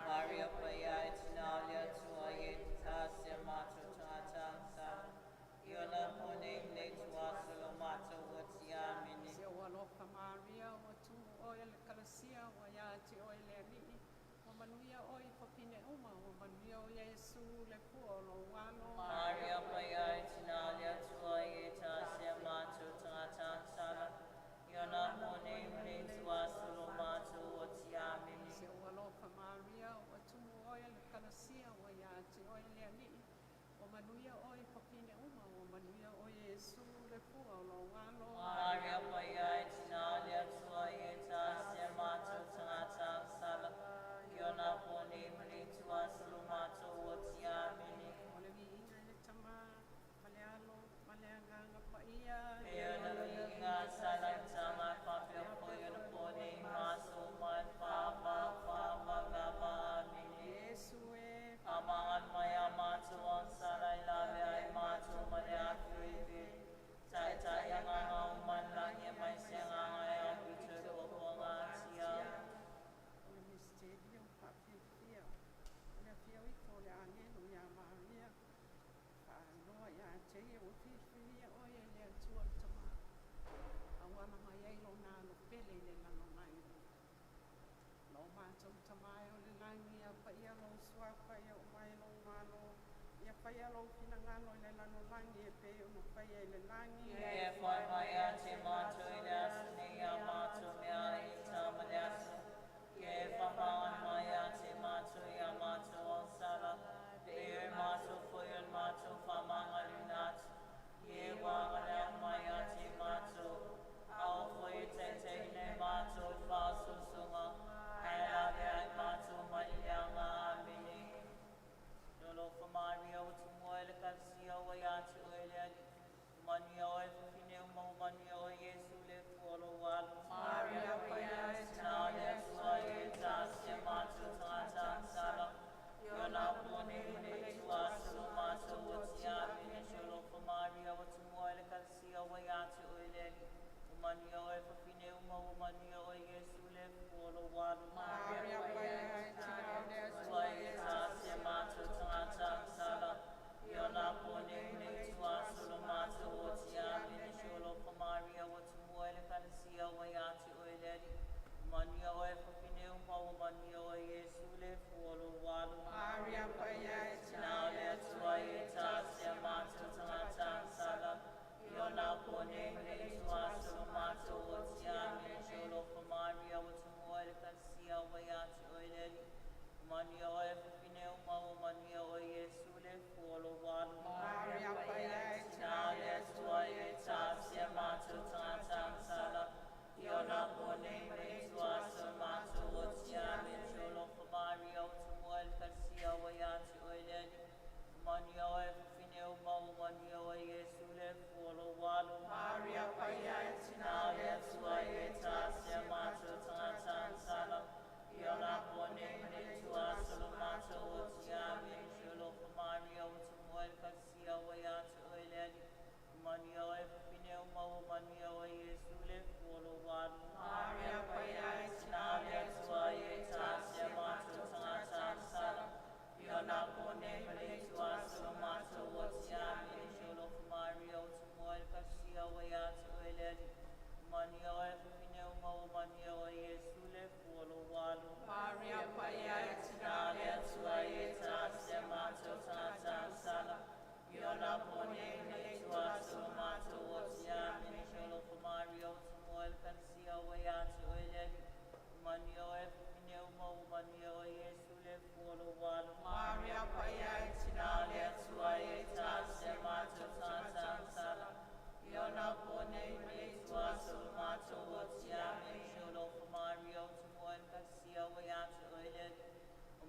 Maria Paya Itinalia Tuaye Tasia Mato Tata Yola Pone Letua Solomato Watiamini. Maria, watu oil kalasia, wayati oil eri, wamanuia oi popine uma, wamanuia o Yesu le puolo walo. Maria Paya Itinalia Tuaye Tasia Mato Tata Sala Yola Pone Letua Solomato Watiamini. Maria, watu oil kalasia, wayati oil eri, wamanuia oi popine uma, wamanuia o Yesu le puolo walo. Maria Paya Itinalia Tuaye Tasia Mato Tata Sala Yola Pone Letua Solomato Watiamini. Yola Linga Salantama Papio Poyo Pone Maso Malpama Fama Gama Amini. Amangan Maya Mato Ansala Ilave Ay Mato Malea Kuibi Tai Tai Yang Angau o whiwhia o e lea tua tama. Awana mai ai lo nā no pele le lano mai. Lo mātou tamai o le langi a pa ia lo suapa ia o mai lo mano. Ia pa ia lo pina ngano le lano langi e pe o no pa ia le langi. Ia whai mai a te mātou i le asini a mātou mea i tāma le asu. Ia whapawan mai a te mātou i a mātou o sala. Pe e mātou whoi o mātou whamanga lunat. Ia wāngarea mai a te mātou. Ao whoi te te ne mātou whāsusunga. Hei lawe ai mātou mai lea ngā amini. Lolo whamari au tu moe le kalsia o ai atu o ele mani o e whine o mau mani o Yesu le fuolo walu. Maria Paya e tina le atua e tāsia mātou tangata sala. Yo nā pone une tua solo mātou o tia mene sholo whamari au tu moe le kalsia o ai atu o ele mani o e whine o mau mani o Yesu le fuolo walu. Maria Paya e tina le atua e tāsia mātou tangata sala. Yo nā pone une tua solo mātou o tia mene sholo whamari au tu moe le kalsia o ai atu o ele mani o e whine o mau mani o Yesu le fuolo walu. Maria Paya e tina le atua e tāsia mātou tangata sala. Yo nā pone une tua solo mātou o tia mene sholo whamari au tu moe le kalsia o ai atu o ele mani o e whine o mau mani o Yesu le fuolo walu. Maria Paya e tina le atua e tāsia mātou tangata sala. Yo nā pone une tua solo mātou o tia mene sholo whamari au tu moe le kalsia o ai atu o ele mani o e whine o mau mani o Yesu le fuolo walu. Maria Paya e tina le atua e tāsia mātou tangata sala. Yo nā pone une tua solo mātou o tia mene sholo whamari au tu moe le kalsia o ai atu o ele mani o e whine o mau mani o Yesu le fuolo walu. Maria Paya e tina le atua e tāsia mātou tangata sala. Yo nā pone une tua solo mātou o tia mene sholo whamari au tu moe le kalsia o ai atu o ele mani o e whine o mau mani o Yesu le fuolo walu. Maria Paya e tina le atua e tāsia mātou tangata sala. Yo nā pone une tua solo mātou o tia mene sholo whamari au tu moe le kalsia o ai atu o ele mani o e whine o mau mani o Yesu le fuolo walu. Maria Paya e tina le atua e tāsia mātou tangata sala. Yo nā pone une tua solo mātou o tia mene sholo whamari au tu moe le kalsia o ai atu o ele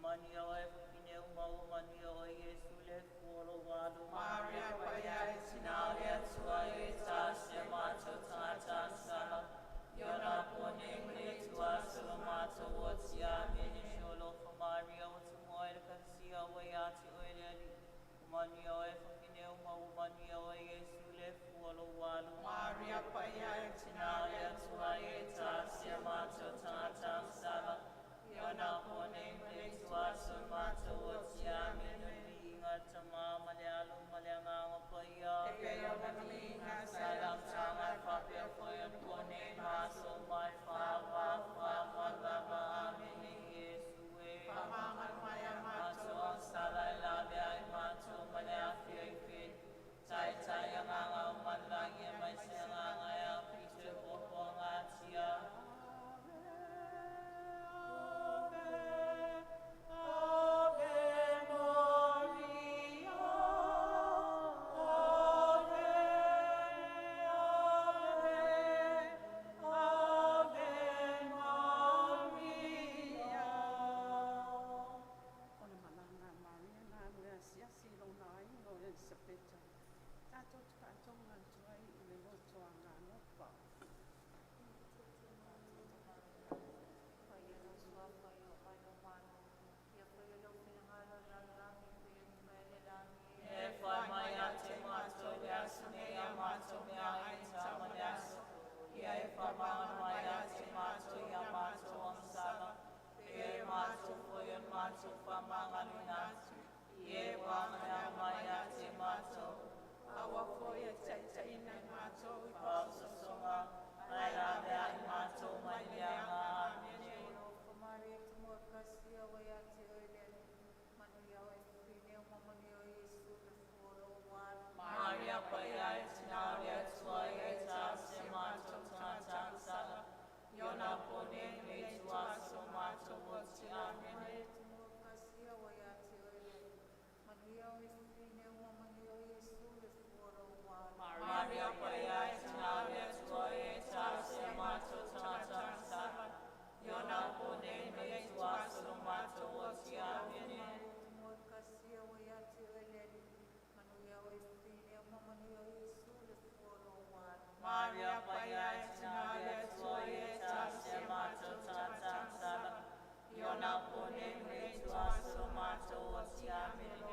mani o e whine o mau mani o Yesu le fuolo walu. Maria Paya e tina le atua e tāsia mātou tangata sala. Yo nā pone une tua solo mātou o tia mene sholo whamari au tu moe le kalsia o ai atu o ele mani o e whine o mau mani o Yesu le fuolo walu. Maria Paya e tina le atua e tāsia mātou tangata sala. Yo nā pone une tua solo mātou o tia mene inga tama male alu male nganga paia. E peo na minga salam tanga whapea whoi o pone maso mai whawa amene Yesu e. Whamangan mai a mātou sala e lawe ai mātou male a whio i whi. Tai tai a nganga o manlangi e mai se nganga e a pite popo ngā tia. Awa amene. Maria paya itinale tuae tase mato tata sama. Yona pone me tua solomato oti amene. Maria paya itinale tuae tase mato tata sama. Yona pone me tua solomato oti amene.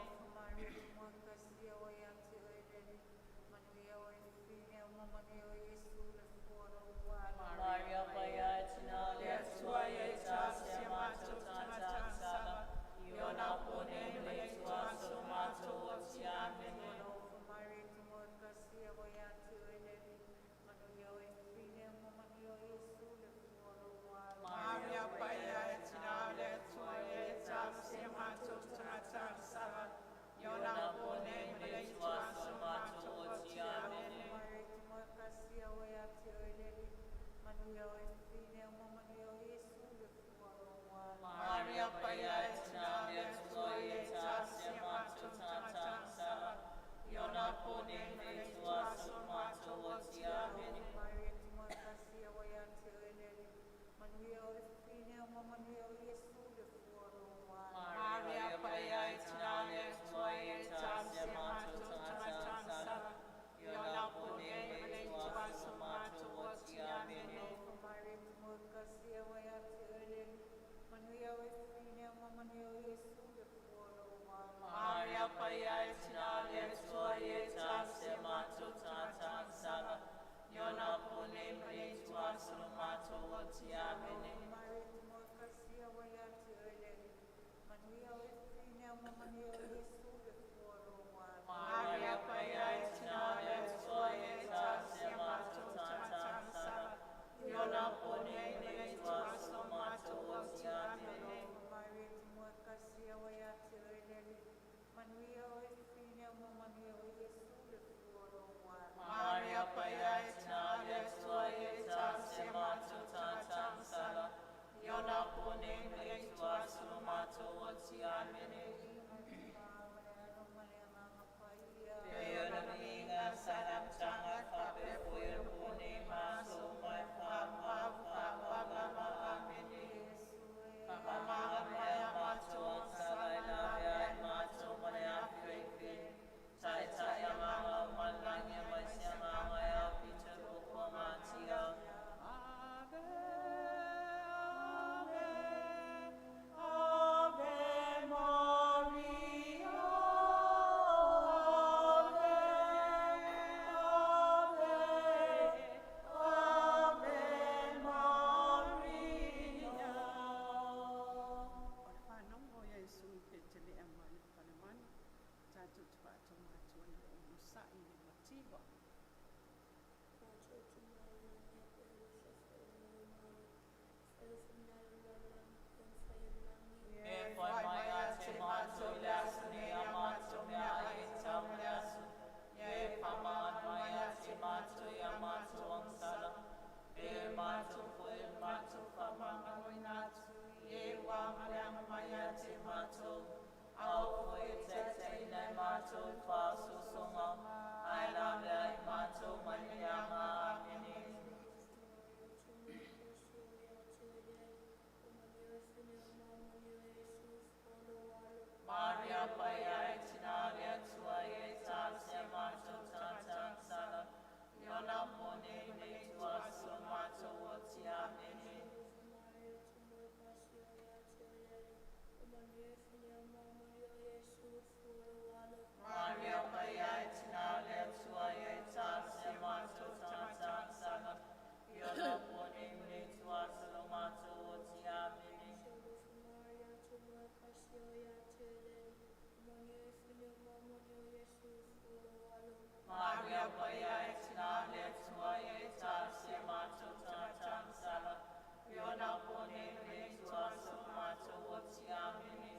Maria paya itinale tuae tase mato tata sama. Yona pone me tua solomato oti amene. Maria paya itinale tuae tase mato tata sama. Yona pone me tua solomato oti amene. Maria paya itinale tuae tase mato tata sama. Yona pone me tua solomato oti amene. Maria paya itinale tuae tase mato tata sama. Yona pone me tua solomato oti amene. Maria paya itinale tuae tase mato tata sama. Yona pone me tua solomato oti amene. Maria paya itinale tuae tase mato tata sama. Yona pone me tua solomato oti amene. Maria paya itinale tuae tase mato tata sama. Yona pone me tua solomato oti amene. Yona minga salam tanga kape puyo pune maso mai pama pama amene. Pama maya mato sabai la bia mato maya pipe. Tai tai amanga malange mai siama maya pite buko matia. Ave, ave, ave Maria. Maria paya itinale tuae tase mato tata sama. Yona pone me tua solomato oti amene. Maria paya itinale tuae tase mato tata sama. Yona pone me tua solomato oti amene. Maria paya itinale tuae tase mato tata sama. Yona pone me tua solomato oti amene.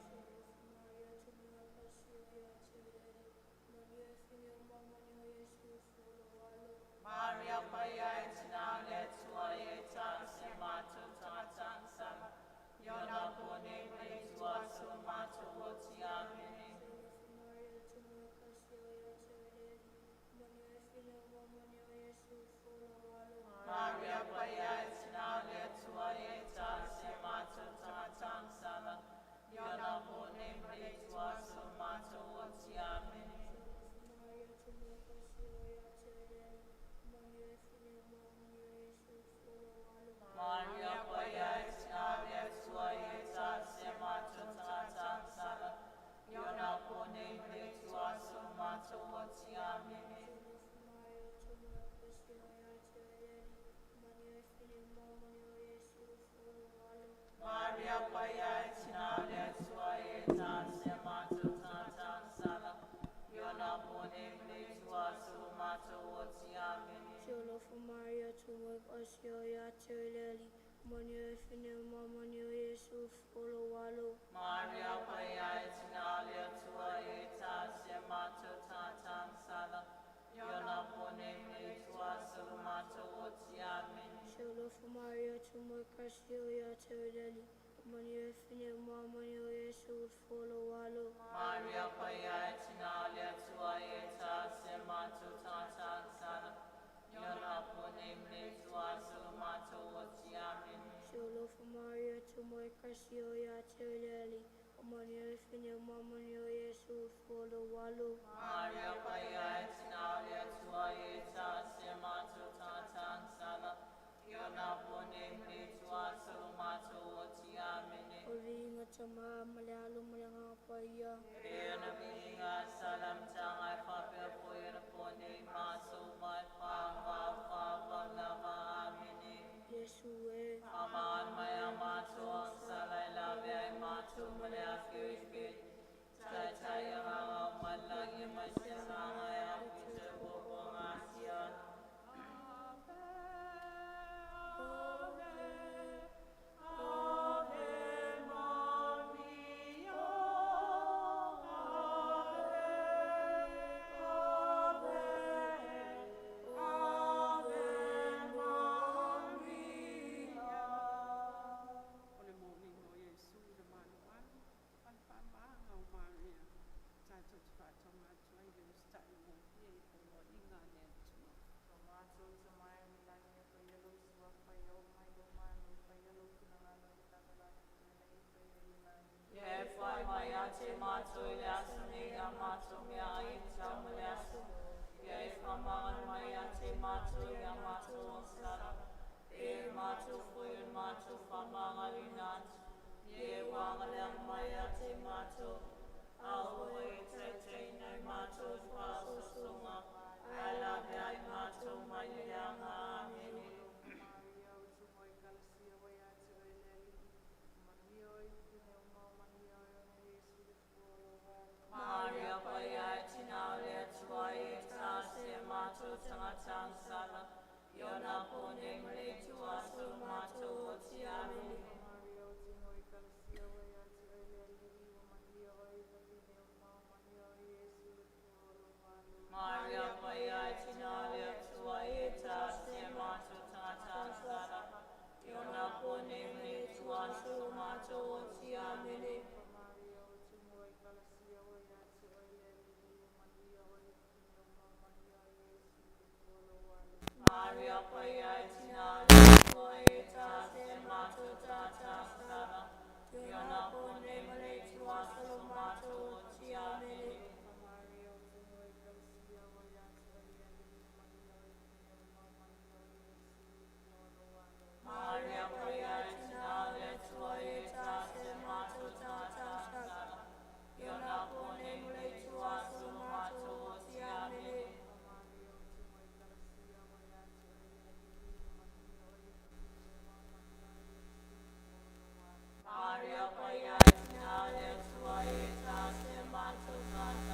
Maria paya itinale tuae tase mato tata sama. Yona pone me Maria Paya Tina Sua Eta Semato Tata Sala Yona Bone Tua Sumato Watiamini Solo for Maria to make us your Yatirelli. Money fine Mamanio Yesu follow wallow. Maria Paya Tina Tua Eta Semato Tata Sala Yona Bone Tua Sumato Watiamini Solo for Maria to make us your Yatirelli. Money fine Mamanio Yesu follow wallow. Maria Paya Tina Tua Eta Semato Tata Sala Yona Bone Tua Sumato Watiamini Solo for Maria to make us your Yatirelli. Money fine Mamanio Yesu follow wallow. Maria Paya Tina Tua Eta Semato Tata Sala Yona Bone Tua Sumato Watiamini Oringa tama malalu malanga paya. Yana Binga Salam Tanga Fabia Poyana Pone Maso Mai Fa Lava Amini Yesu e. Aman Maya Mato Salai Lavia Mato Malaya Spirit Taya Malagi Masanga Ya Pita Bobo Asia Ole mo ni mo Yesu de manu manu pan pan ba ngau Maria cha cho cha cho ma cho ai lu sta mo ye ko mo inga ne tu Tomato Tamai Milani Payalo Swa Payo Mayo Manu Payalo Kunangano Tatala Ye Fai Maya Mato Yasuni Yamato Mia Itamuyasu Ye Faman Maya Mato Yamato Sara E Mato Fuyan Mato Famangalinat Ye Wangalang Maya Mato Alway Tete Mato Faso Sunga Alabia Mato Mayanga Amini Maria Paya Tina Tua Eta Semato Tangatang Sala Yona Pone Tua Sumato Watiamini Maria Paya Tina Tua Eta Semato Tangatang Sala Yona Pone Tua Sumato Watiamini Maria Paya Tina Tua Eta Semato Tata Sala Yona Pone Tua Sumato Watiamini Maria Paya Tina Tua Eta Semato Tata Sala Yona Pone Tua Sumato Watiamini Maria Paya Tina Tua Eta Semato Tata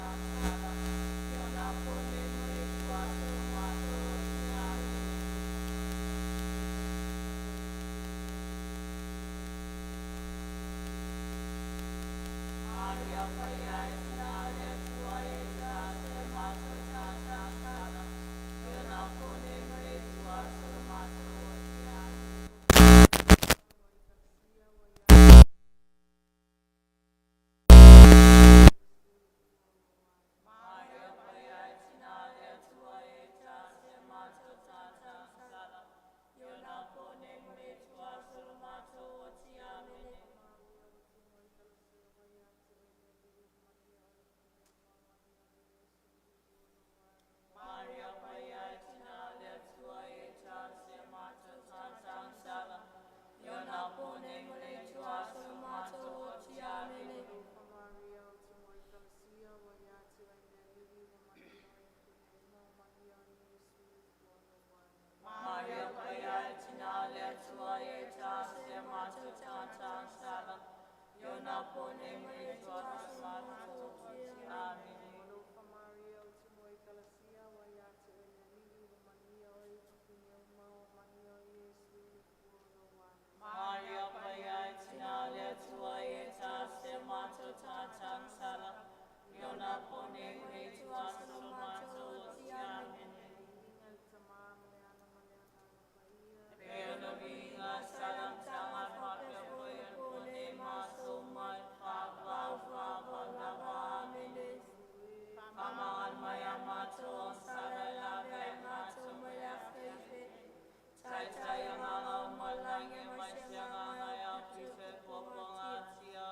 pone mai tua salamato tiamene. Alofa Maria, o te moe kalasia, wa ia te o ina nini, wa mania o i kupine o mao, mania o Yesu, i kuono wa. Maria Paya Tinalia tua eta se mato tatang sala. Yona pone mai tua salamato tiamene. Ingal tamam, leana maleana na paia. Pero vinga salam tangan pakai boya pone maso mal papa papa lava amene. Pamangan maya mato sala lava mato maya fefe. Tai tai yang angau malang yang masih angau yang fefe popongatia.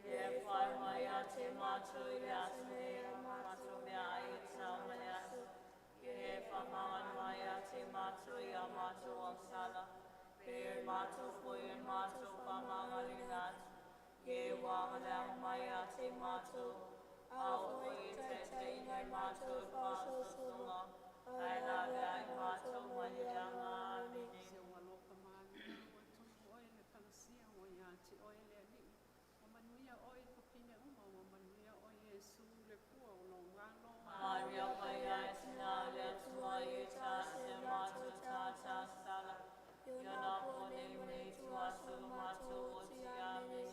Ye pai maya te matu yasu me matu me aita mayasu. Ye pamangan maya te matu ya matu ang sala. Ye matu puyen matu pamangan ingat. Ye wang lang maya te matu. Au hui te te inay matu pasu sunga. Ay lagay matu manjanga amini. Maria Paya Tinalia tua ita se matu tata sala. Yona pone me tua salamato tiamene.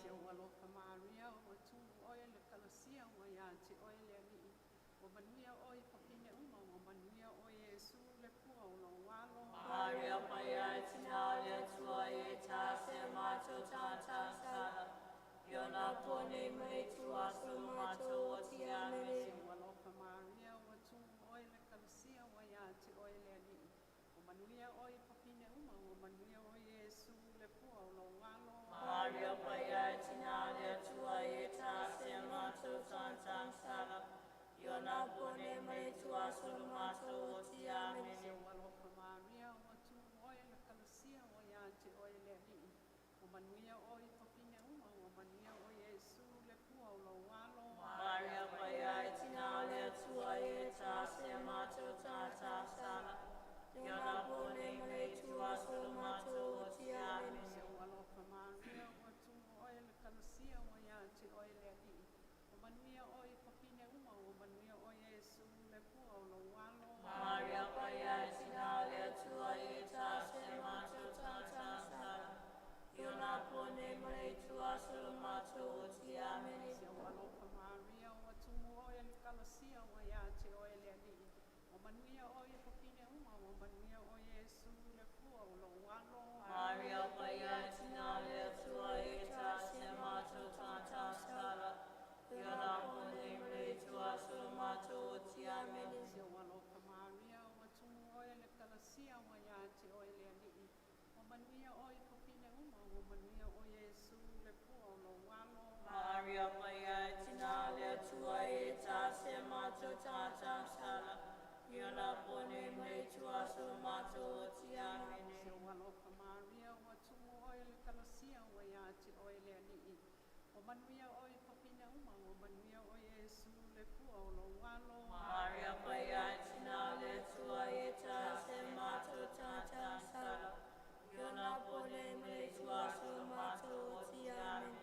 Maria Paya Tinalia tua ita se matu tata sala. Yona pone me tua salamato tiamene. Maria Paya Tinalia tua ita se matu tata sala. Yona pone me tua salamato tiamene. Maria Paya Tinalia tua ita se matu tata sala. Yona pone me tua salamato tiamene. Maria Paya Tinalia tua ita se matu tata sala. Yona pone me tua salamato tiamene. Maria Paya Tinalia tua ita se matu tata sala. Yona pone me tua salamato tiamene. Maria Paya Tinalia tua ita se matu tata sala. Yona pone me tua salamato tiamene. Maria Paya Tinalia tua ita se matu tata sala. Yona pone me tua salamato tiamene.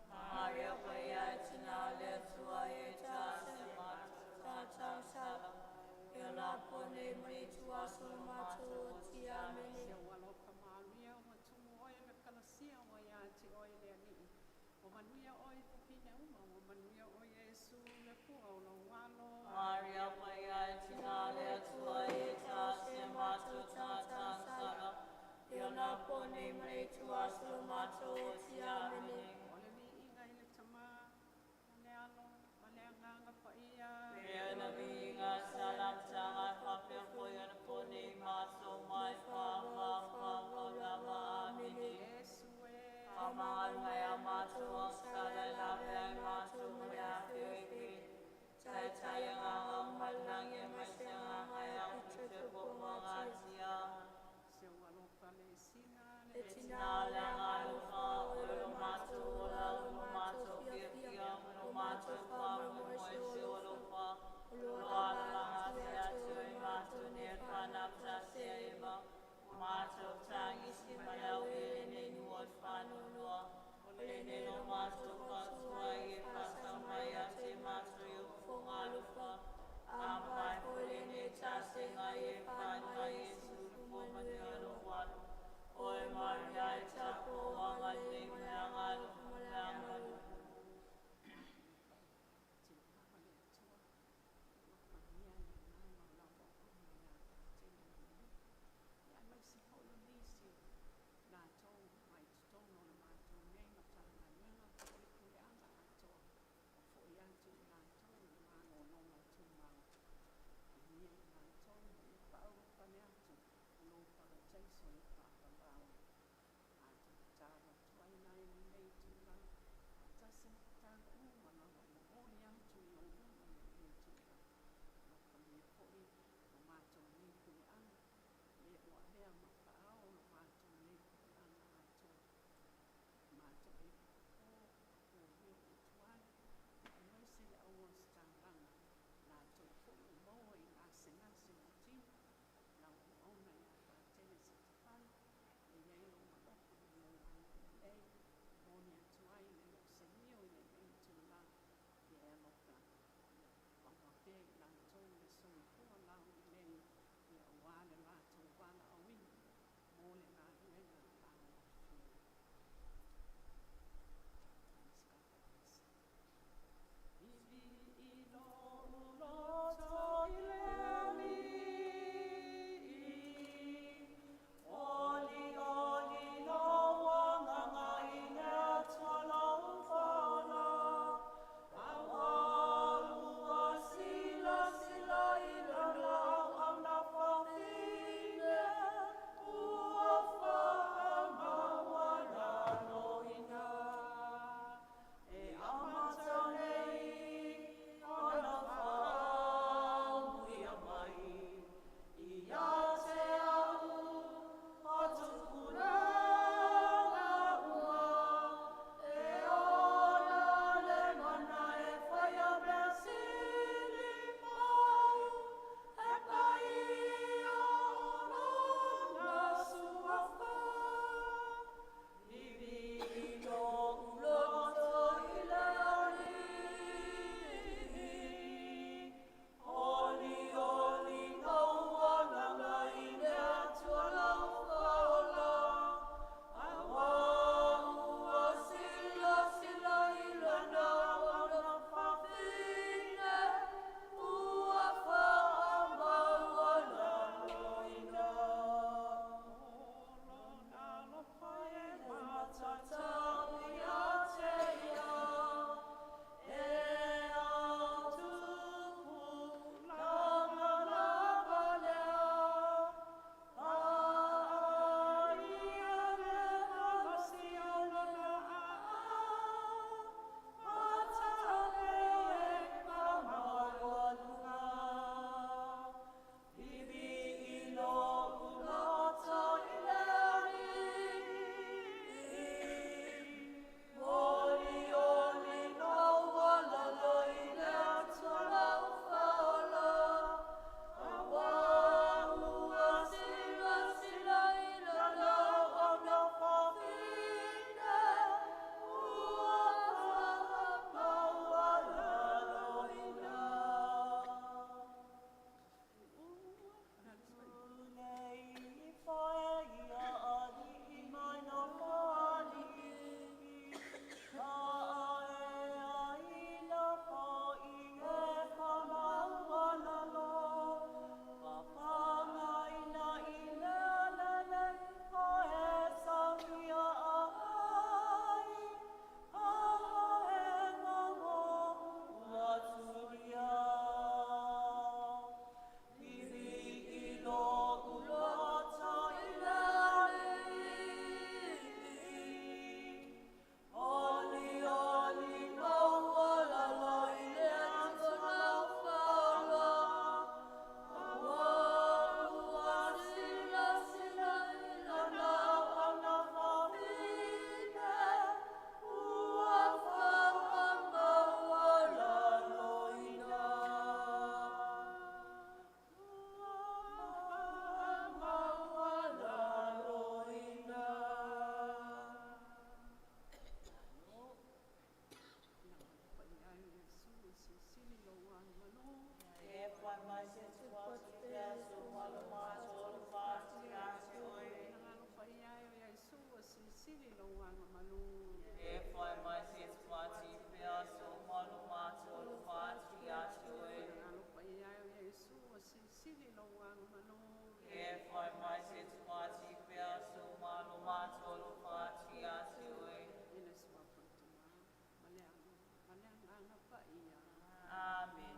Maria Paya Tinalia tua ita se matu tata sala. Yona pone me tua salamato tiamene. Yesu le pua o lo walo. Maria Paya Tina le tua e ta se matu tata sala. Iona pone mai tua solo mato ti amene. Ole mi inga ile tama. Mane alo, mane anganga pa ia. Iona mi inga salam tanga papia poya pone maso mai fama fama lama amene. Yesu e. Amangan mai amatu sala la mai matu mai afi. Chai chai ang malang ya masyang ang putse po mga siya. Se walo pale sina. Tinalang alufa, ulumatu, ulumatu, pia, ulumatu, pamumoy, ulufa, ulualang asya, chuy, matu, nirpanap sa siya, matu, tangis, malawi, ninuot, panunua, ulinin, umatu, pasway, pasamaya, si matu, yufong alufa, ampay, ulinin, tasing, ayipan, ayisul, pumanyaluwan, Oi Maria Chapo Wangaling Langal Langal sili lo wanga malu. E whai mai se tuati pia so malu mātua lu whātri atu e. Alo pa ia o Yesu o sili lo wanga malu. E whai mai se tuati pia so malu mātua lu whātri atu e. Ina swa putuma. Maleanga anga pa ia. Amen.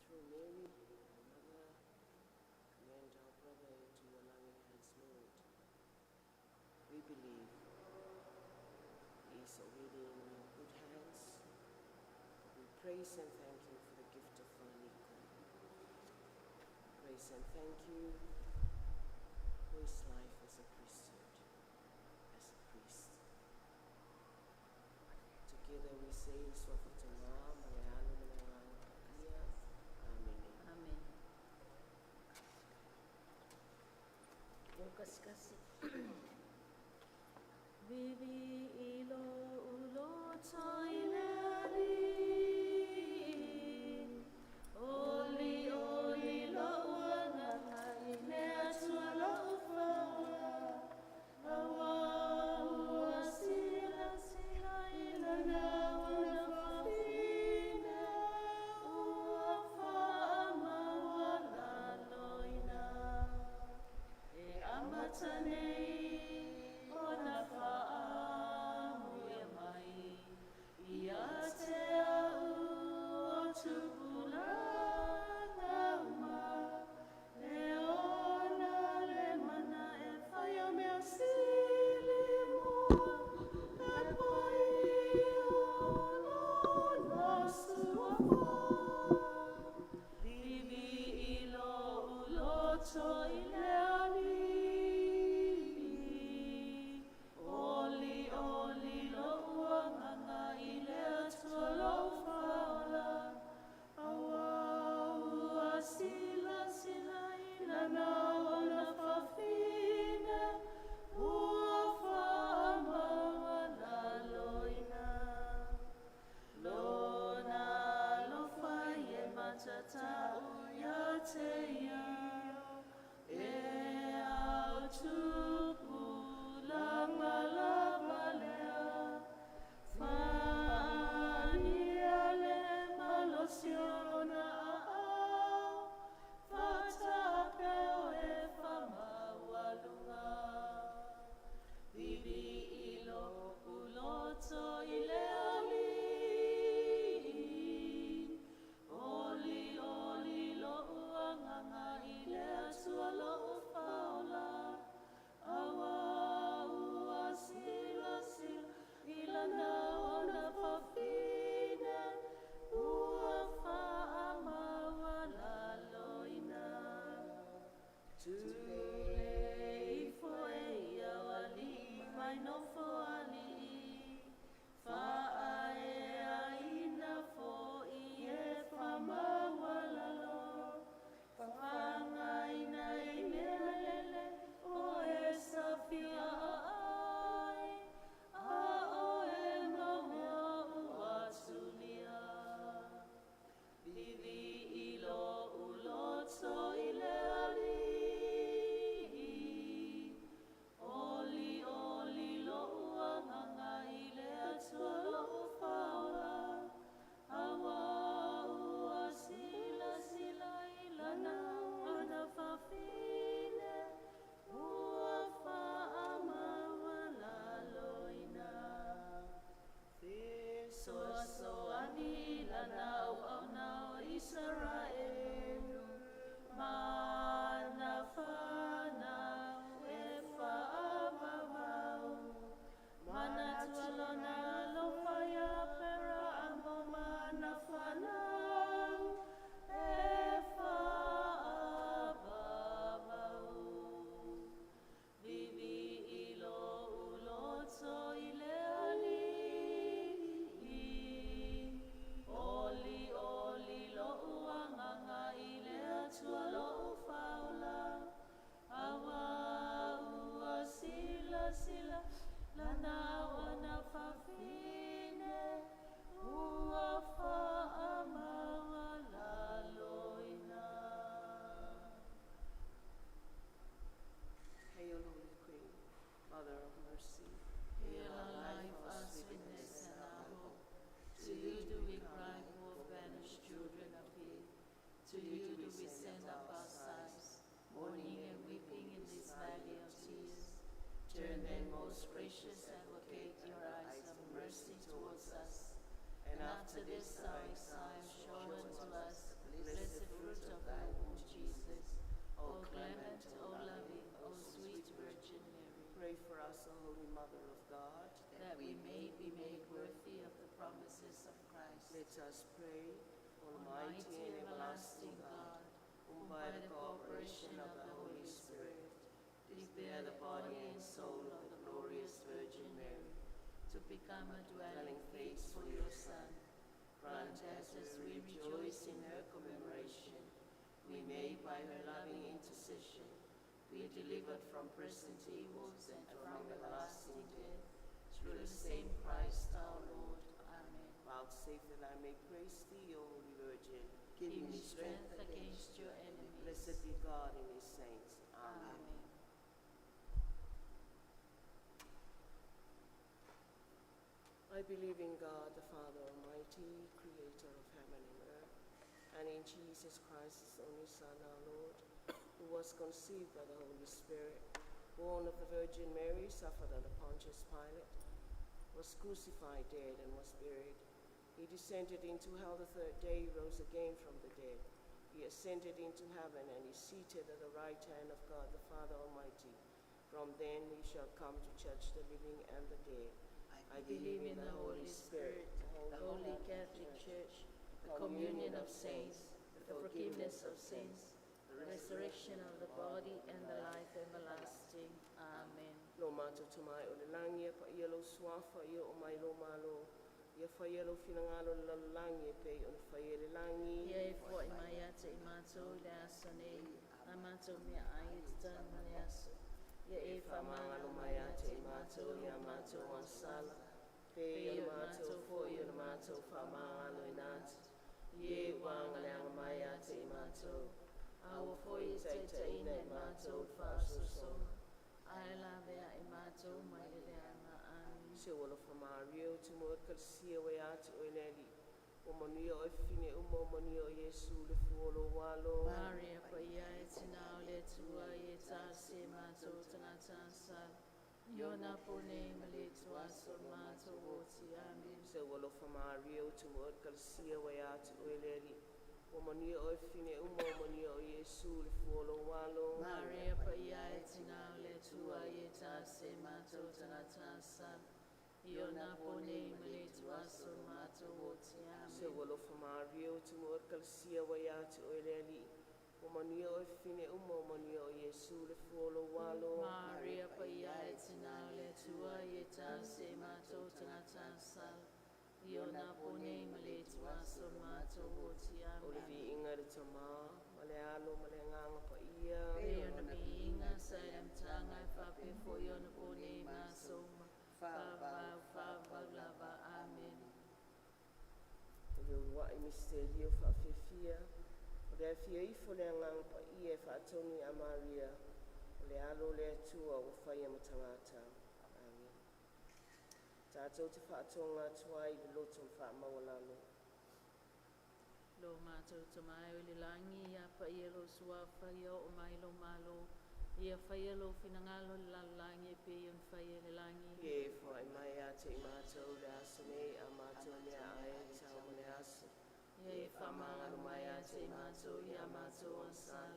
Through Mary, our mother, commend our brother into your loving hands, Lord. We believe he is already in your good hands. We praise and thank you for the gift of Faniko. Praise and thank you for his life as a priesthood, as a priest. Together we say, Swafatama, Malayanu, Malayanu, Kakaya. Amen. Amen. Yung kasi. Bibi ilo ulo toineri. Oli oli lo wana ine atwala ufawa. Awa ua sila sila ilana wana fafina. Ua fama wala loina. E amatanei ona faa. Turn then, most gracious advocate, your eyes of mercy towards us, and after this our exile, show unto us the blessed fruit of thy womb, Jesus. O clement, O loving, O sweet Virgin Mary, pray for us, O Holy Mother of God, that we may be made worthy of the promises of Christ. Let us pray. Almighty and everlasting God, whom by the cooperation of the Holy Spirit did bear the body and soul of the glorious Virgin Mary, to become a dwelling place for your Son, grant us as we rejoice in her commemoration, we may by her loving intercession be delivered from present evils and from everlasting death, through the same Christ our Lord. Amen. Vouchsafe that I may praise thee, O Holy Virgin. Give me strength against your enemies. Blessed be God and his saints. Amen. I believe in God, the Father Almighty, creator of heaven and earth, and in Jesus Christ, his only Son, our Lord, who was conceived by the Holy Spirit, born of the Virgin Mary, suffered under Pontius Pilate, was crucified, dead, and was buried. He descended into hell the third day, rose again from the dead. He ascended into heaven, and is seated at the right hand of God, the Father Almighty. From then he shall come to judge the living and the dead. I believe in the Holy Spirit, the Holy Catholic Church, the communion of saints, the forgiveness of sins, the resurrection of the body, and the life everlasting. Amen. Lo mato tumai o le langi pa ia lo suafa ia o mai lo malo. Ia whaia lo finangalo le langi pe o le whaia le langi. Ia e fo i mai ate i mato le aso nei, a mato mea ai te tana le aso. Ia e whamanga lo mai ate i mato ia mato wansala. Pe ia mato fo ia mato whamanga lo inati. Ie wanga le anga mai ate i mato. Awa fo i taita ina i mato whaso soma. Ai la vea i mato mai le anga ami. Se wala whamario tu mo kalsia we ate o ineli. O monia o fine umo monia o Yesu le fuolo walo. Maria pa ia e tinao le tua i ta se mato tangata sal. Iona pone male tua sol mato woti amin. Se wala whamario tu mo kalsia we ate o ineli. O monia o fine umo monia o Yesu le fuolo walo. Maria pa ia e tinao le tua i ta se mato tangata sal. Iona pone male tua sol mato woti amin. Se wala whamario tu mo kalsia we ate o ineli. O monia o fine umo monia o Yesu le fuolo walo. Maria pa ia e tinao le tua i ta se mato tangata sal. Iona pone male tua sol mato woti amin. O le vi inga le tama, male alo male nganga pa ia. Iona mi inga sa em tanga e whape fo iona pone masoma. Fava lava amen. O le ua i misterio whawhewhia. O le awhia i fo le ngang pa ia e whaatoni a Maria. O le alo le atua o whaia matangata. Amen. Tātou te whaatonga tuai le loto whaamawalalo. Lo mātou tamai o le langi ia pa ia lo suafa ia o mai lo malo. Ia whaia lo finangalo le lalangi e pe ion whaia le langi. Ie whai mai a te mātou le aso nei a mātou mea ae tau mo le aso. Ie whamangalo mai a te mātou ia mātou ansal.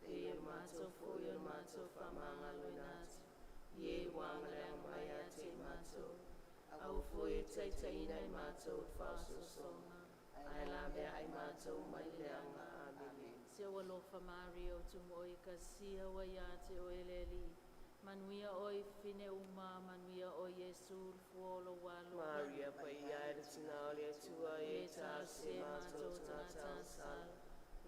Pe ion mātou fo ion mātou whamangalo inati. Ie wangale mai a te mātou. Au fo i taitaina i mātou whaso songa. Ai la mea ai mātou mai le anga amen. Se walofa Mario tu moi ka sia wa ya te o eleli. Manuia oi fine uma manuia o Yesu fuolo walo. Maria pa ia e tina le tua e ta se mato tata sal.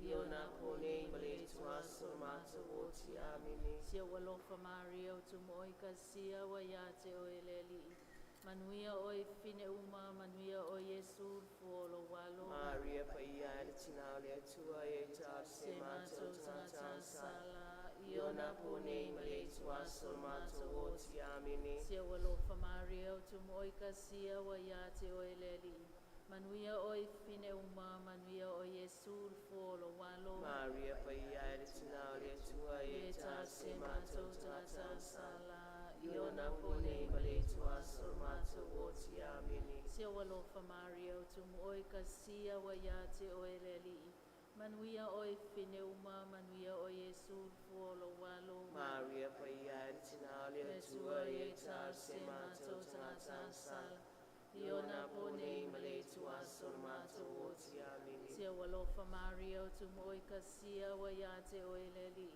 Iona pone male tua so mato woti amini. Se walofa Mario tu moi ka sia wa ya te o eleli. Manuia oi fine uma manuia o Yesu fuolo walo. Maria pa ia e tina le tua e ta se mato tata sala. Iona pone male tua so mato woti amini. Se walofa Maria tu moi ka sia wa ya te o eleli. Manuia oi fine uma manuia o Yesu fuolo walo. Maria pa ia e tina le tua e ta se mato tata sala. Iona pone male tua sormato oti amini. Sia walofa Mario tu oi kasia wayate o eleli. Manuia oi fine uma manuia o Yesu fuolo walo. Maria paia tinalia tua eta semato tanatan sala. Iona pone male tua sormato oti amini. Sia walofa Mario tu oi kasia wayate o eleli.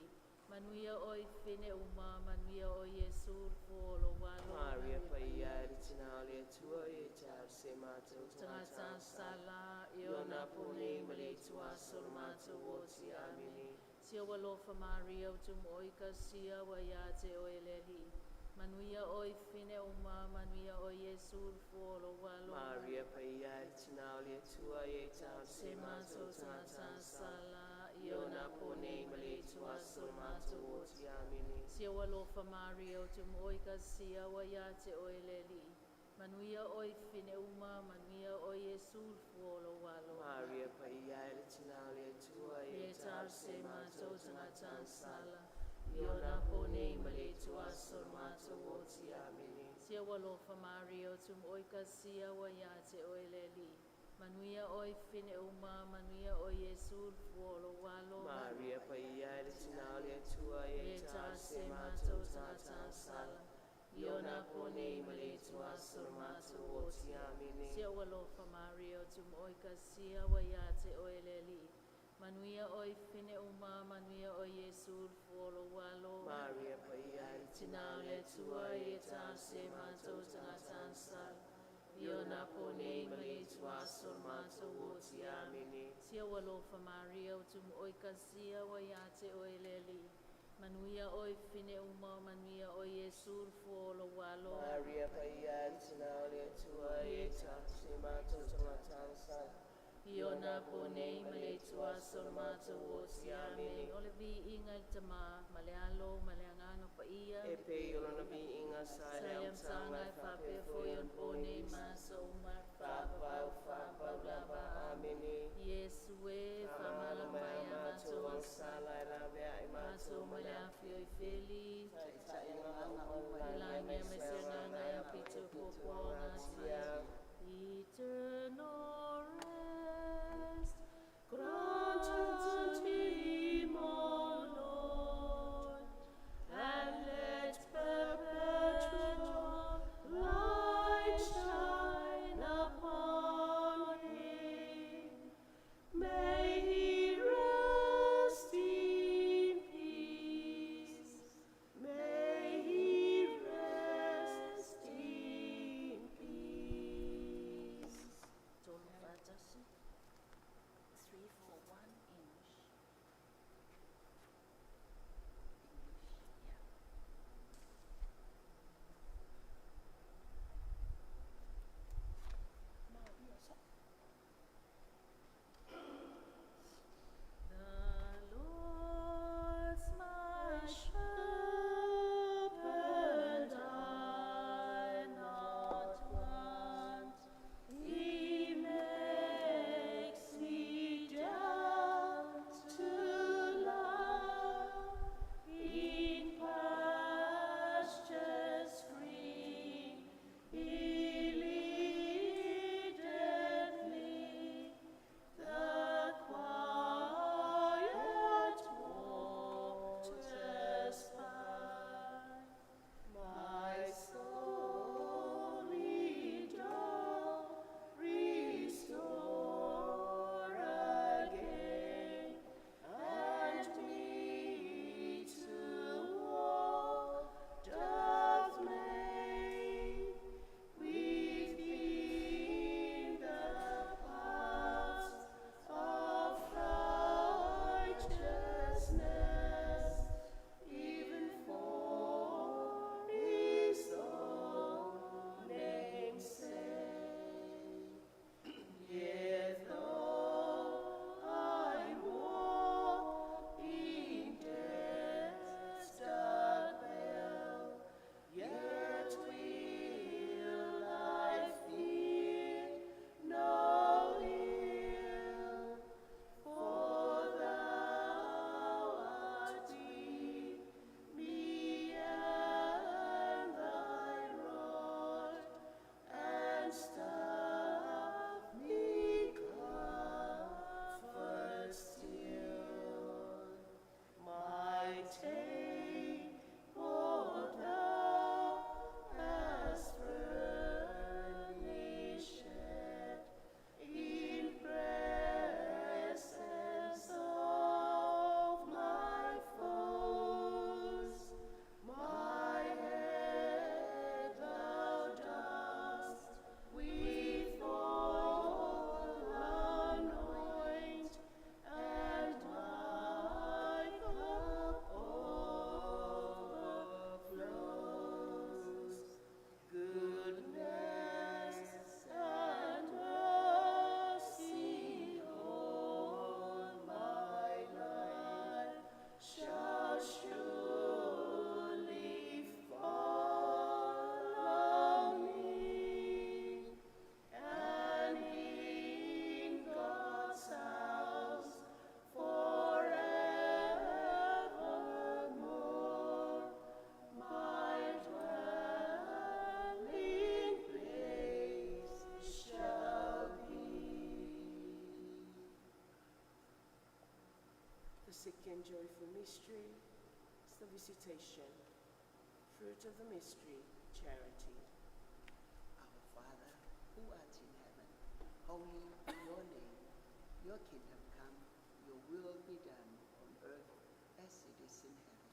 Manuia oi fine uma manuia o Yesu fuolo walo. Maria paia tinalia tua eta semato Tanatan sala. Iona pone male tua sormato oti amini. Sia walofa Mario tu oi kasia wayate o eleli. Manuia oi fine uma manuia o Yesu fuolo walo. Maria paia tinalia tua eta semato tanatan sala. Iona pone male tua sormato oti amini. Sia walofa Mario tu oi kasia wayate o eleli. Manuia oi fine uma manuia o Yesu fuolo walo. Maria paia tinalia tua eta semato tanatan sala. Iona pone male tua sormato oti amini. Sia walofa Mario tu oi kasia wayate o eleli. Manuia oi fine uma manuia o Yesu fuolo walo. Maria paia tinalia tua eta semato tanatan sala. Iona pone male tua sormato oti amini. Sia walofa Mario tu oi kasia wayate o eleli. Manuia oi fine uma manuia o Yesu fuolo walo. Maria paia tinalia tua eta semato tanatan sala. Iona pone male tua sormato oti amini. Sia walofa Mario tu oi kasia wayate o eleli. Manuia oi fine uma manuia o Yesu fuolo walo. Maria paia tinalia tua eta semato tanatan sala. Iona pone male tua sormato oti amini. Ole vi ingal tama malealo maleangano pa iya. E pe yolo na bi inga Sayam sangai fape foyon pone maso umar Papa Papa Blaba Amini. Yesue famala maya mato sala la bea mato malafio i feli. Ilanya mesenanga ya pito popona sia. Eternal rest grant unto him, O Lord, and let perpetual light shine upon him. May he rest in peace. May he rest in peace. second joyful mystery is the visitation. Fruit of the mystery, charity. Our Father, who art in heaven, holy be your name. Your kingdom come, your will be done on earth as it is in heaven.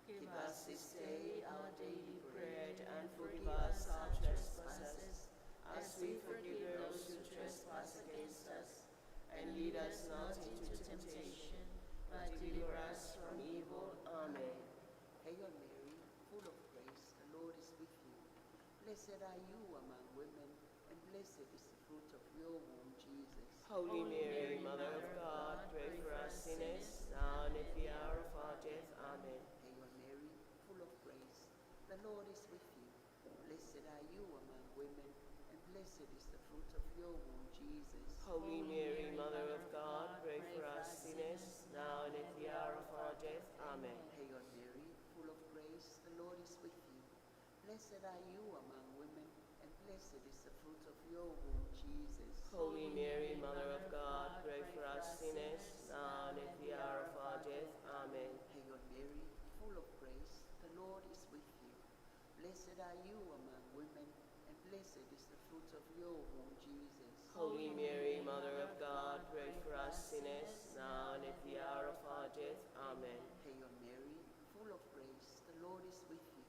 Give us this day our daily bread, and forgive us our trespasses, as we forgive those who trespass against us. And lead us not into temptation, but deliver us from evil. Amen. Hail Mary, full of grace, the Lord is with you. Blessed are you among women, and blessed is the fruit of your womb, Jesus. Holy Mary, Mother of God, pray for us sinners, now and at the hour of our death. Amen. Hail Mary, full of grace, the Lord is with you. Blessed are you among women, and blessed is the fruit of your womb, Jesus. Holy Mary, Mother of God, pray for us sinners, now and at the hour of our death. Amen. Hail Mary, full of grace, the Lord is with you. Blessed are you among women, and blessed is the fruit of your womb, Jesus. Holy Mary, Mother of God, pray for us sinners, now and at the hour of our death. Amen. Hail Mary, full of grace, the Lord is with you. Blessed are you among women, and blessed is the fruit of your womb, Jesus. Holy Mary, Mother of God, pray for us sinners, now and at the hour of our death. Amen. Hail Mary, full of grace, the Lord is with you.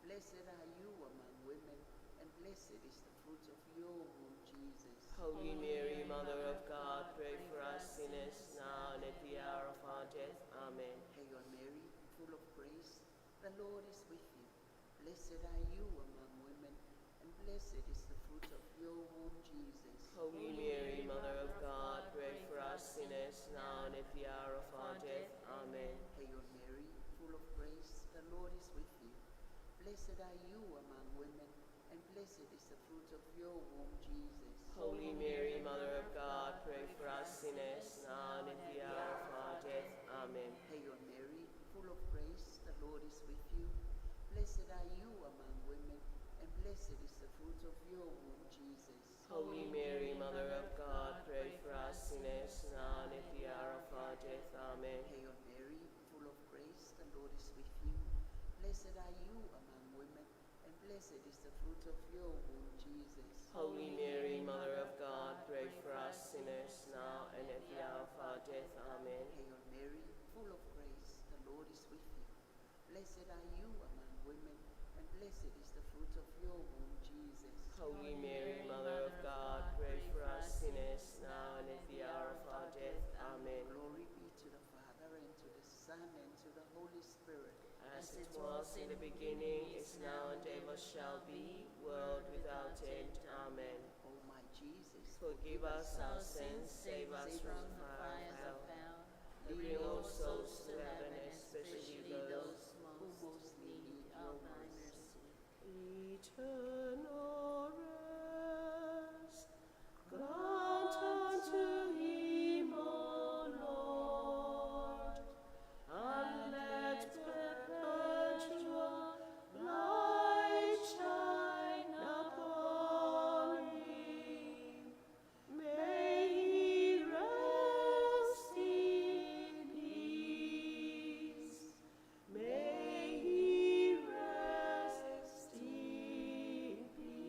Blessed are you among women, and blessed is the fruit of your womb, Jesus. Holy Mary, Mother of God, pray for us sinners, now and at the hour of our death. Amen. Hail Mary, full of grace, the Lord is with you. Blessed are you among women, and blessed is the fruit of your womb, Jesus. Holy Mary, Mother of God, pray for us sinners, now and at the hour of our death. Amen. Hail Mary, full of grace, the Lord is with you. Blessed are you among women, and blessed is the fruit of your womb, Jesus. Holy Mary, Mother of God, pray for us sinners, now and at the hour of our death. Amen. Hail Mary, full of grace, the Lord is with you. Blessed are you among women, and blessed is the fruit of your womb, Jesus. Holy Mary, Mother of God, pray for us sinners, now and at the hour of our death. Amen. Hail Mary, full of grace, the Lord is with you. Blessed are you among women, and blessed is the fruit of your womb, Jesus. Holy Mary, Mother of God, pray for us sinners, now and at the hour of our death. Amen. Hail Mary, full of grace, the Lord is with you. Blessed are you among women, and blessed is the fruit of your womb, Jesus. Holy Mary, Mother of God, pray for us sinners, now and at the hour of our death. Amen. Glory be to the Father, and to the Son, and to the Holy Spirit. As it was in the beginning, is now, and ever shall be, world without end. Amen. O my Jesus, Forgive us our sins, save us from the fire of hell. Lead all souls to heaven, especially those who most need of thy mercy. Eternal rest, grant unto him, O Lord, and let perpetual light shine upon him. May he rest in peace. May he rest in peace.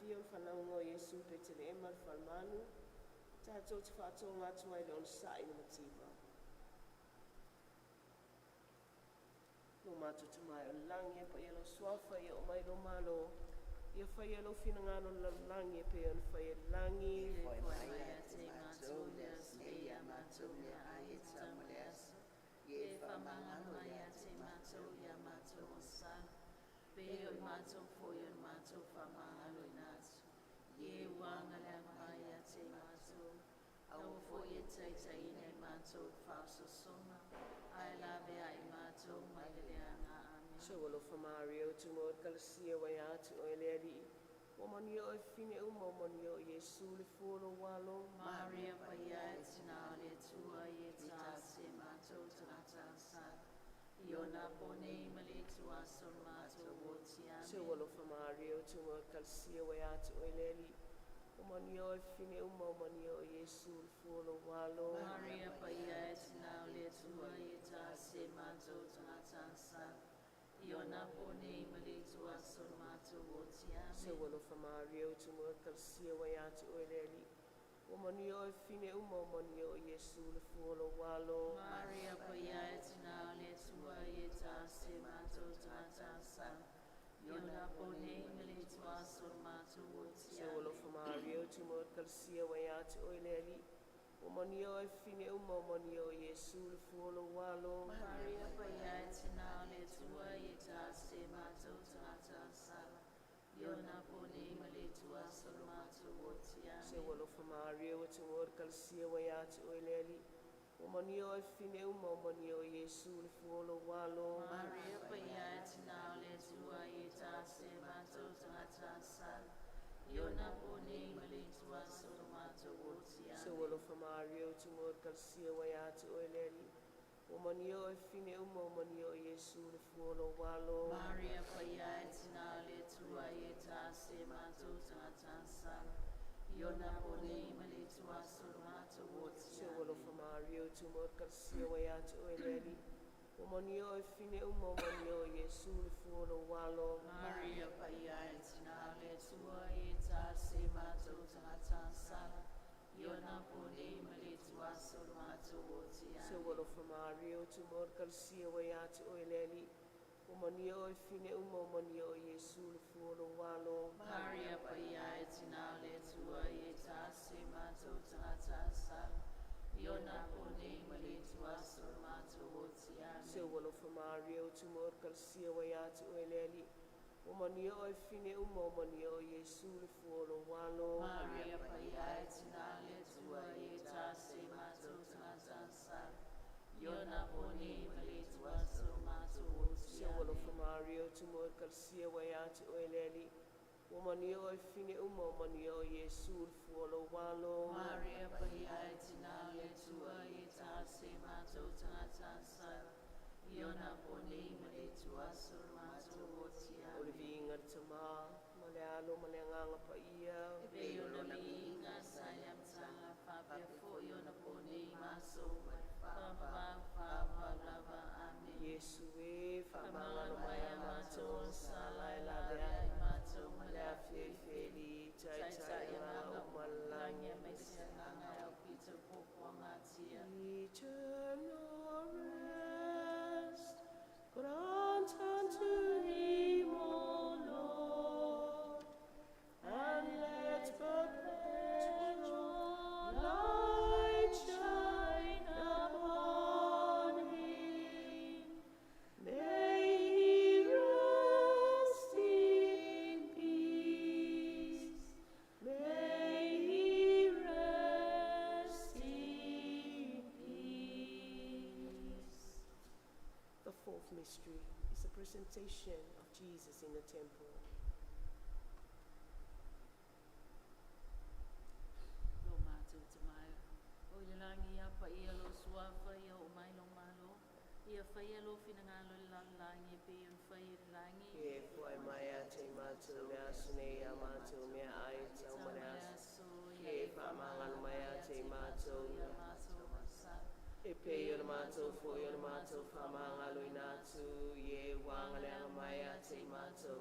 fia o whanaunga o Iesu pe te le ema le whalmanu. Tātou te whātou ngā tuai le on sa ina matiwa. Lo mātou te mai o langi e pa ia lo suafa ia o mai lo malo. Ia whai e lo whina ngā no langi e pe on whai e langi. E whai mai a te mātou lea sei a mātou lea ai e tamu lea sa. E whamanga mai a te mātou ia mātou o sa. Pe o mātou fwoi o mātou whamanga lo i nātu. Ie wanga lea mai a te mātou. Au fwoi e teita i nei mātou whauso songa. Ai lawe ai mātou mai le lea ngā ame. So walo whamario tu mo kalasia wai atu o ele ali. O mani o e whine uma o mani o Iesu le fōro walo. Maria paia e tina o le tua i e tā se mātou tangata sa. Iona pone i mali tua son mātou o tiame. So walo whamario tu mo kalasia wai atu o ele ali. O mani o e whine uma o mani o Iesu le fōro walo. Maria paia e tina o le tua i e tā se mātou tangata sa. Iona pone i mali tua son mātou o tiame. Se walo whamario tu mo kalasia wai atu o ele ali. O mani o e whine uma o mani o Iesu le fōro walo. Maria paia e tina o le tua i e tā se mātou tangata sa. Iona pone i mali tua son mātou o tiame. Se walo whamario tu mo kalasia wai atu o ele ali. O mani o e whine uma o mani o Iesu le fōro walo. Maria paia e tina o le tua i e tā se mātou tangata sa. Iona pone i mali tua son mātou o tiame. Se walo whamario tu mo kalasia wai atu o ele ali. O mani o e whine uma o mani o Iesu le fōro walo. Maria paia e tina o le tua i e tā se mātou tangata sa. Iona pone i mali tua son mātou o tiame. Se walo whamario tu mo kalasia wai atu o ele ali. O mani o e whine uma o mani o Iesu le fōro walo. Maria paia e tina o le tua i e tā se mātou tangata sa. Iona pone i mali tua son mātou o Se tiame. walo whamario tu mo kalasia wai atu o ele ali. O mani o e whine uma o mani o Iesu le fōro walo. Maria paia e tina o le tua i e tā se mātou tangata sa. Iona pone i mali tua son mātou o tiame. Se walo whamario tu mo kalasia wai atu o ele ali. O mani o e whine uma o mani o Iesu le fōro walo. Maria paia e tina o le tua i e tā se mātou tangata sa. Iona pone i mali tua son mātou o tiame. Se walo whamario tu mo kalasia wai atu o ele ali. O mani o e whine uma o mani o Iesu le fōro walo. Maria paia e tina o le tua i e tā se mātou tangata sa. Iona pone i mali tua son mātou o Se walo tiame. whamario tu mo kalasia wai atu o ele ali. O mani o e whine uma o mani o Iesu le fōro walo. Maria paia e tina o le tua i e tā se mātou tangata sa. Iona pone i mali tua son mātou o O le tiame. vinga te tamā, ma le alo ma le anganga pa ia. E pe iona mi ngā saia mtanga whapea fo iona pone i maso mai whapa lava ame. Iesu e whamangano mai a mātou sala e e lawe lawe ai mātou ma le a whiwhiri, tai tai e ngā manga o malangi. langia me se nganga au pita popo ngatia. Eternal rest, grant unto him, O Lord, and let perpetual light shine upon him. May he rest in peace. May he rest in peace. The fourth mystery is the presentation of Jesus in the temple. Lo mātou te mai. O i langi a pa ia lo suafa ia o mai lo malo. Ia whai alo whina ngā lo langi pe ion whai i langi. E whai mai a te mātou le asu nei a mātou mea ai tau ma le asu. E whamangano mai a te mātou. Ia mātou masa. E pe o na mātou fo o na mātou whamangalo i nātu. E wanga le anga mai a te mātou.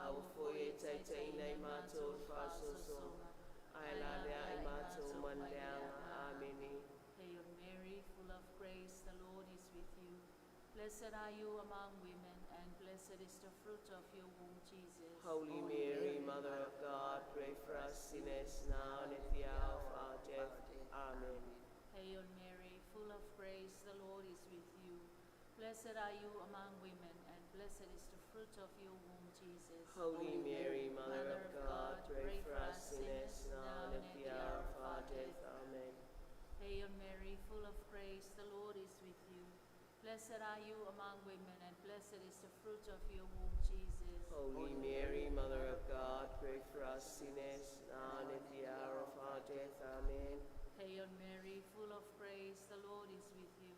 Au foie tai tai nei mātou whāsosonga. Ai la lea I mātou manleanga. Ameni. Hail Mary, full of grace, the Lord is with you. Blessed are you among women, and blessed is the fruit of your womb, Jesus. Holy Mary, Mother of God, pray for us sinners now and at the hour of our death. Amen. Hail Mary, full of grace, the Lord is with you. Blessed are you among women, and blessed is the fruit of your womb, Jesus. Holy Mary, Mother of God, pray for us sinners now and at the hour of our death. Amen. Hail Mary, full of grace, the Lord is with you. Blessed are you among women, and blessed is the fruit of your womb, Jesus. Holy Mary, Mother of God, pray for us sinners now and at the hour of our death. Amen. Hail Mary, full of grace, the Lord is with you.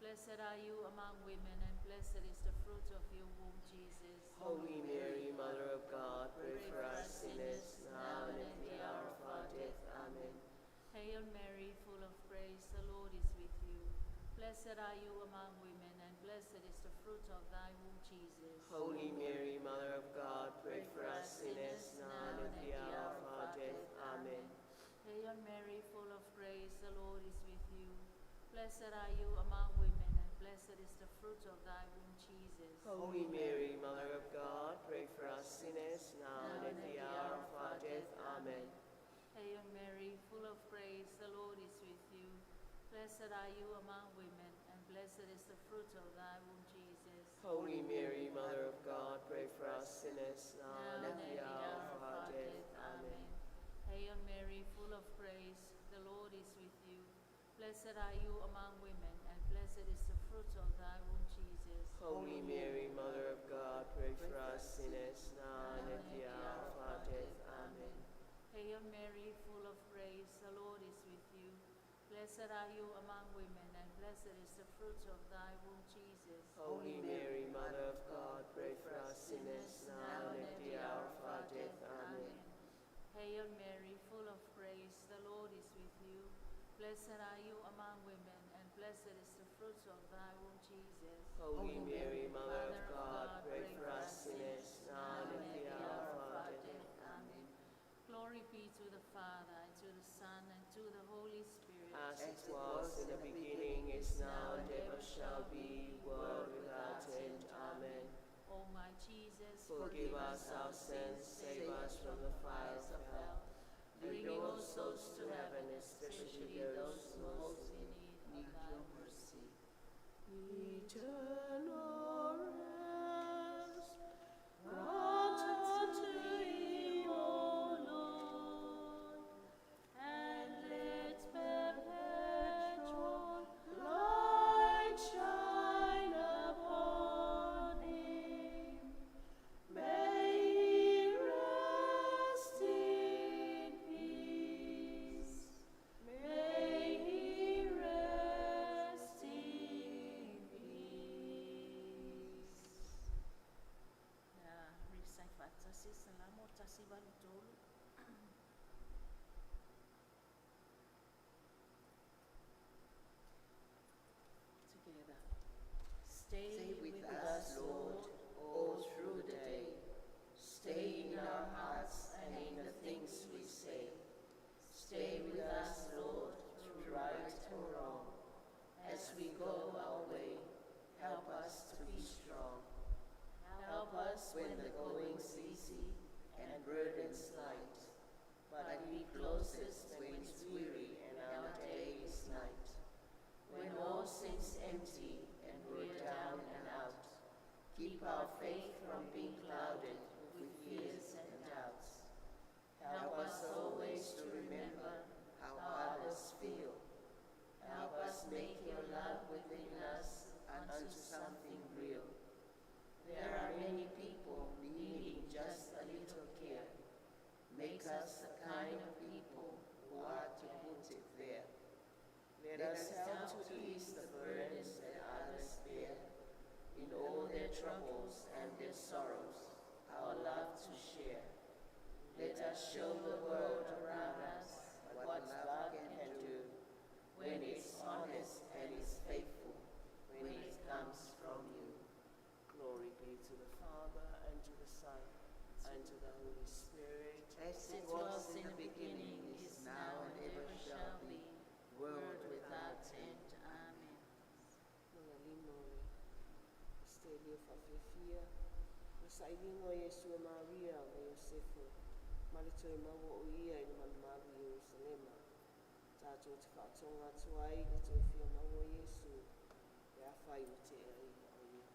Blessed are you among women, and blessed is the fruit of your womb, Jesus. Holy Mary, Mother of God, pray for us sinners now and at the hour of our death. Amen. Hail Mary, full of grace, the Lord is with you. Blessed are you among women, and blessed is the fruit of thy womb, Jesus. Holy Mary, Mother of God, pray for us sinners now and at the hour of our death. Amen. Hail Mary, full of grace, the Lord is with you. Blessed are you among women, and blessed is the fruit of thy womb, Jesus. Holy Mary, Mother of God, pray for us sinners now and at the hour of our death. Amen. Hail Mary, full of grace, the Lord is with you. Blessed are you among women, and blessed is the fruit of thy womb, Jesus. Holy Mary, Mother of God, pray for us sinners now and at the hour of our death. Amen. Hail Mary, full of grace, the Lord is with you. Blessed are you among women, and blessed is the fruit of thy womb, Jesus. Holy Mary, Mother of God, pray for us sinners now and at the hour of our death. Amen. Hail Mary, full of grace, the Lord is with you. Blessed are you among women, and blessed is the fruit of thy womb, Jesus. Holy Mary, Mother of God, pray for us sinners now and at the hour of our death. Amen. Hail Mary, full of grace, the Lord is with you. Blessed are you among women, and blessed is the fruit of thy womb, Jesus. Holy Mary, Mother of God, pray for us sinners now and at the hour of our death. Amen. Glory be to the Father, and to the Son, and to the Holy Spirit. As it was in the beginning, is now, and ever shall be, world without end. Amen. O my Jesus, forgive us our sins, save us from the fires of hell. Lead all souls to heaven, especially those most in need of thy mercy. Eternal rest, grant unto him, O Lord, and let perpetual light shine upon him. May he rest in peace. May he rest in peace. Risai fatasi salamo tasi balutolu. Together. Stay with us, Lord, all through the day. Stay in our hearts and in the things we say. Stay with us, Lord, through right and wrong. As we go our way, help us to be strong. Help us when the going's easy and burdens light, but be closest when it's weary and our day is night. When all seems empty and we're down and out, keep our faith from being clouded with fears and doubts. Help us always to remember how others feel. Help us make your love within us unto something real. There are many people needing just a little care. Make us the kind of people who are to put it there. Let us help to ease the burdens that others bear. In all their troubles and their sorrows, our love to share. Let us show the world around us what love can do, when it's honest and it's faithful, when it comes from you. Glory be to the Father, and to the Son, and to the Holy Spirit, As it was in the beginning, is now, and ever shall be, world without end. Amen. mga limori, Estelio Fafefia, masailingo Yesu Maria o Iosefo, malito e mawo o ia i malmalu Jerusalema, tātou te whaatonga tuai, na toi whia mawo Yesu, e a whai o te eri o ia.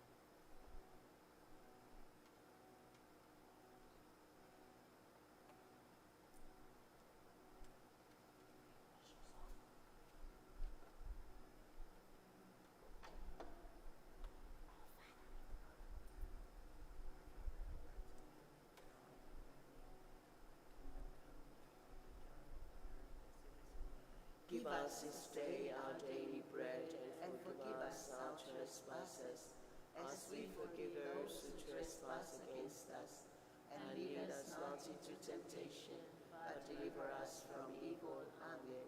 Give us this day our daily bread, and forgive us our trespasses, as we forgive those who trespass against us. And lead us not into temptation, but deliver us from evil. Amen.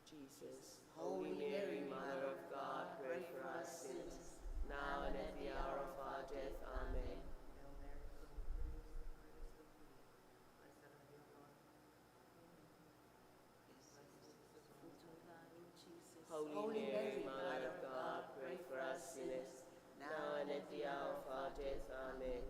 Jesus, Holy Mary, Mother of God, pray for us sinners, now and at the hour of our death. Amen. Holy Mary, Mother of God, pray for us sinners, now and at the hour of our death. Amen.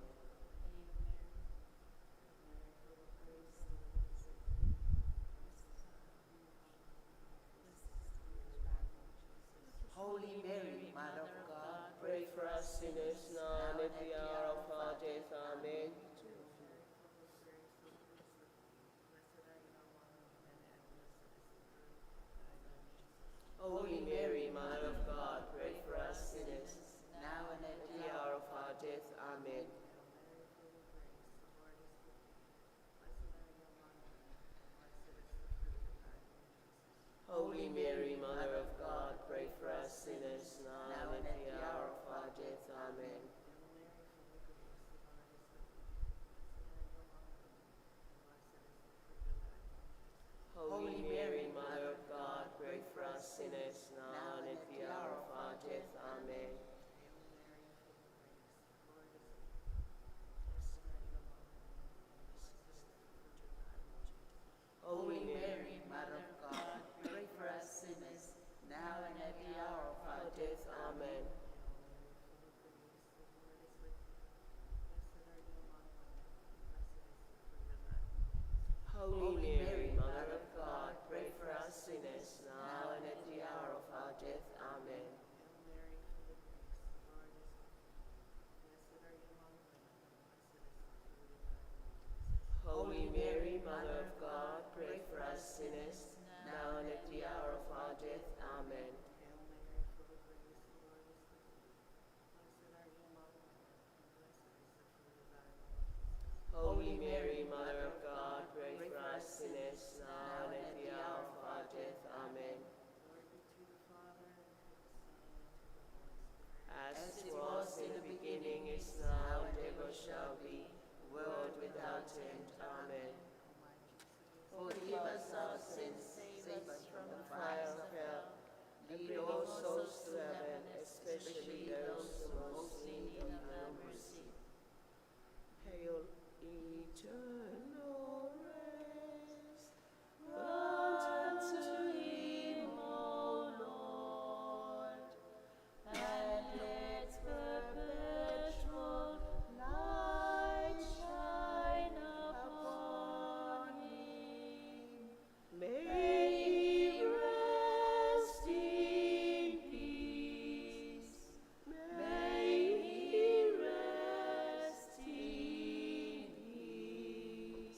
Holy Mary, Mother of God, Pray for us sinners, now and at the hour of our death. Amen. Holy Mary, Mother of God, pray for us sinners, now and at at the hour of our death. Amen. Holy Mary, Mother of God, pray for us sinners, now and at the hour of our death. Amen. Holy Mary, Mother of God, pray for us sinners, now and at the hour of our death. Amen. Holy Mary, Mother of God, pray for us sinners, now and at the hour of our death. Amen. Holy Mary, Mother of God, pray for us sinners, now and at the hour of our death. Amen. Holy Mary, Mother of God, pray for us sinners, now and at the hour of our death. Amen. Holy Mary, Mother of God, pray for us sinners, now and at the hour of our death. Amen. As it was in the beginning, is now, and ever shall be, world without end. Amen. Forgive us our sins, save us from the fires of hell. Lead all souls to heaven, especially those who most need of thy mercy. Hail, eternal rest, grant unto him, O Lord, and let perpetual light shine upon him. May he rest in peace. May he rest in peace.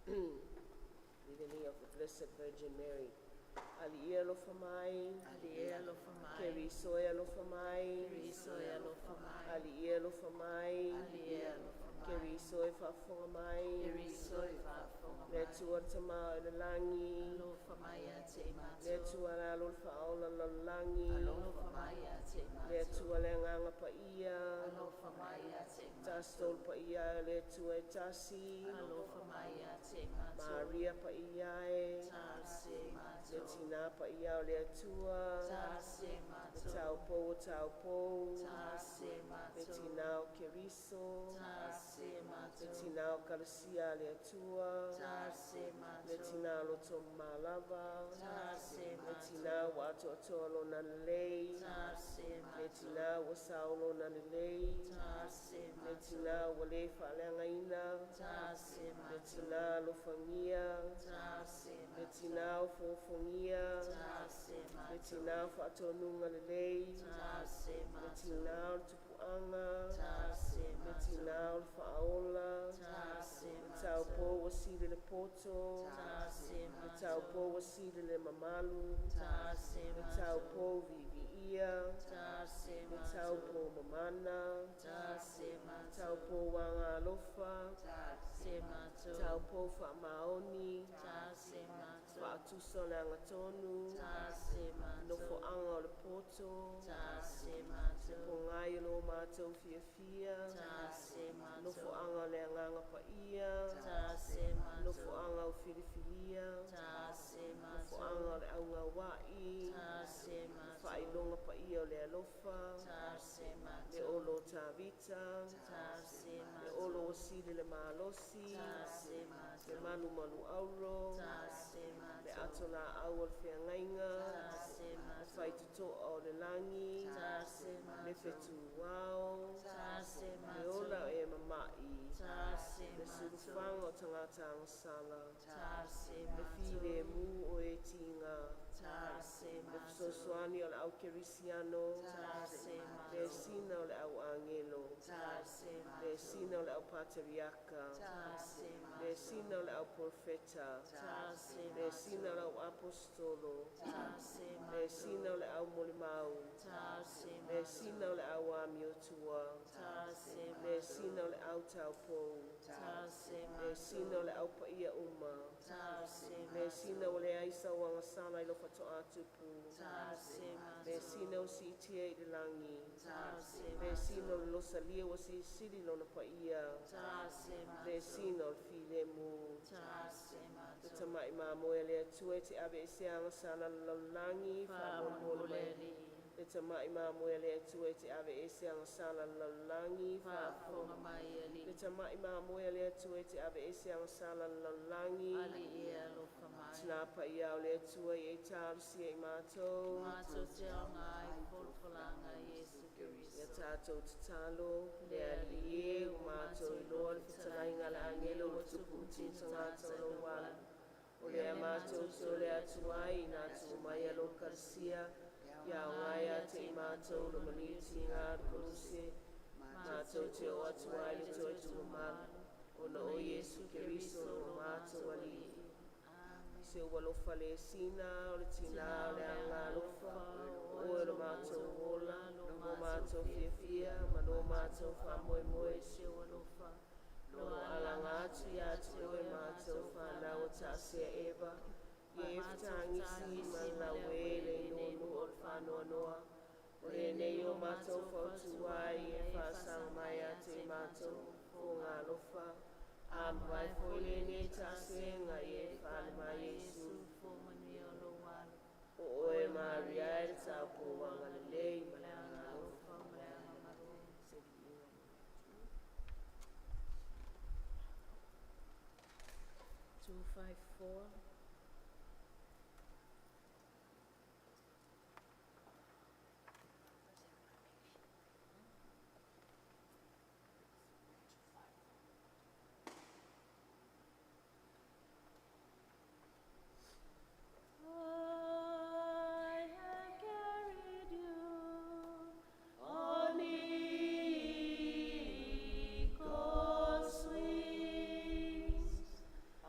Litany of the Blessed Virgin Mary. Alielo famai, Alielo famai, Kerisoelo famai, Kerisoelo famai, Alielo famai, Alielo famai, Kerisoi fafongamai, Kerisoi fafongamai, Le tua tama o le langi, Alo famai a te matua, Le tua la lol faola lo langi, Alo famai a te matua, Le tua le nganga pa ia, Alo famai a te matua, Tastol pa ia, Le tua e tasi, Alo famai a te matua, Maria pa ia e, Tase Le matua, tina pa ia o le tua, Tase Le matua, tau po, Tase Le matua, tina o keriso, Tase Le matua, tina o karasia le tua, Tase Le matua, tina o loto malava, Tase Le matua, tina o ato atolo na lei, Tase Le matua, tina o saulo na lei, Tase Le matua, tina o le whaaleanga ina, Tase Le matua, tina lo fangia, Tase Le matua, tina o fofongia, Tase Le matua, tina o whaatonunga le lei, Tase Le matua, tina o tupuanga, Tase Le matua, tina o whaola, Tase Le tau matua, po wa siri le poto, Tase Le tau matua, po wa siri le mamalu, Tase Le tau matua, po vivi ia, Tase Le tau matua, po mamana, Tase Le tau matua, po wanga alofa, Tase matua, tau po wha maoni, Tase matua, wha atuso le angatonu, Tase no fo matua, anga o le poto, Tase po matua, ngai lo mātou fia fia, Tase no fo matua, anga le anganga pa ia, Tase no fo matua, anga o filifilia, Tase no fo matua, anga o le aunga wai, Tase wha matua, ilonga pa ia o le alofa, Tase le matua, olo tāwita, Tase le matua, olo o sili le mālosi, Tase le matua, manu manu auro, Tase le matua, ato la au o le whia ngainga, Tase le matua, whai tuto o le langi, Tase le matua, whetu wao, Tase le ola matua, e mamai, Tase le matua, surufanga o tangata angasala, Tase le while matua, mu o e tinga, Tase le matua, fisosoani o le au kerisiano, Tase le matua, sina o le au angelo, Tase le matua, sina o le au pateriaka, Tase le matua, sina o le au profeta, Tase le sina o le matua, au apostolo, Tase le sina o le au molimau, Tase le sina o le au amiotua, Tase le sina o le au taupou, Tase le sina o le au paia uma, Tase le sina o le aisa o angasana i lo fato atupu, Tase le sina o si itia i le langi, Tase le sina o le losalia o si siri lona paia, Tase le sina o le filemu, Tase le tamai mamoe le atue te ave e se angasana lo langi, Whamoleli, le tamai mamoe le atue te ave e se angasana lo langi, Whafongamaieli, le tamai mamoe le atue te ave e se angasana lo langi, Ali ia lofamai, tina pa ia o le atue e tārusia i mātou, Mato te anga i polpolanga Yesu ia Kiriso, tātou te talo, le ali e o mātou i loa le whitarainga le angelo o tupu ti tangata lo wala. O le a mātou te o le atu ai, nā tu mai alo karsia, ia o ngai a te i mātou lo maniti ngā koruse, mātou te o atu ai le toi tu malu, o na o Yesu Kiriso o mātou ali. Se ua lofa le sina, o le tina o le anga lofa, o e lo mātou ola, o mātou fia fia, ma no mātou wha moe moe se ua lofa. Lo alanga atu ia te o e mātou whanau o tāsia ewa, i e whtangisi ma la wele i nonu o le whanau noa. O le nei o mātou whautu ai e whasang mai a te mātou o ngā lofa. A mai fwile ni tāsia ngā e whale mai Yesu. O oe Maria e tau po wanga le lei ma le anga lofa ma le anga maro. 254, I have carried you on eagle's wings. I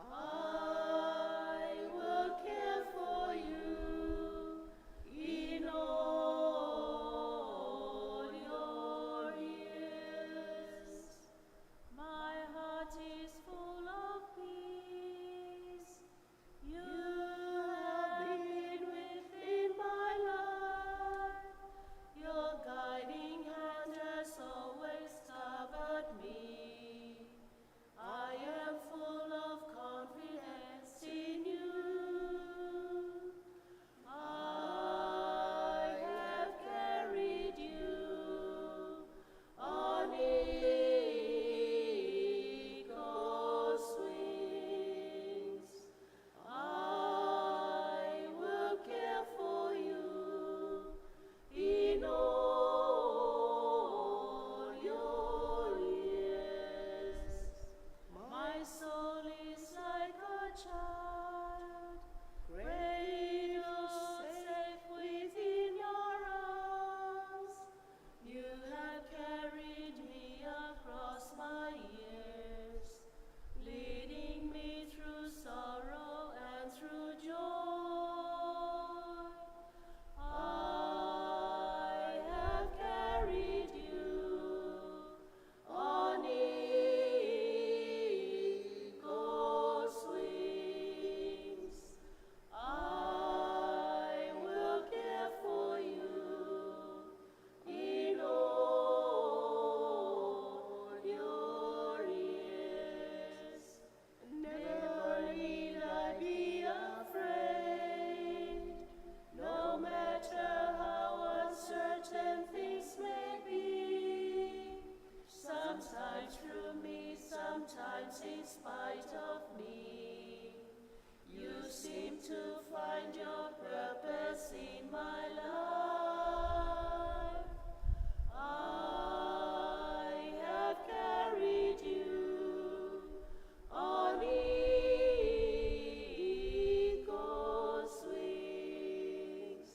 sometimes in spite of me. You seem to find your purpose in my life. I have carried you on eagle's wings.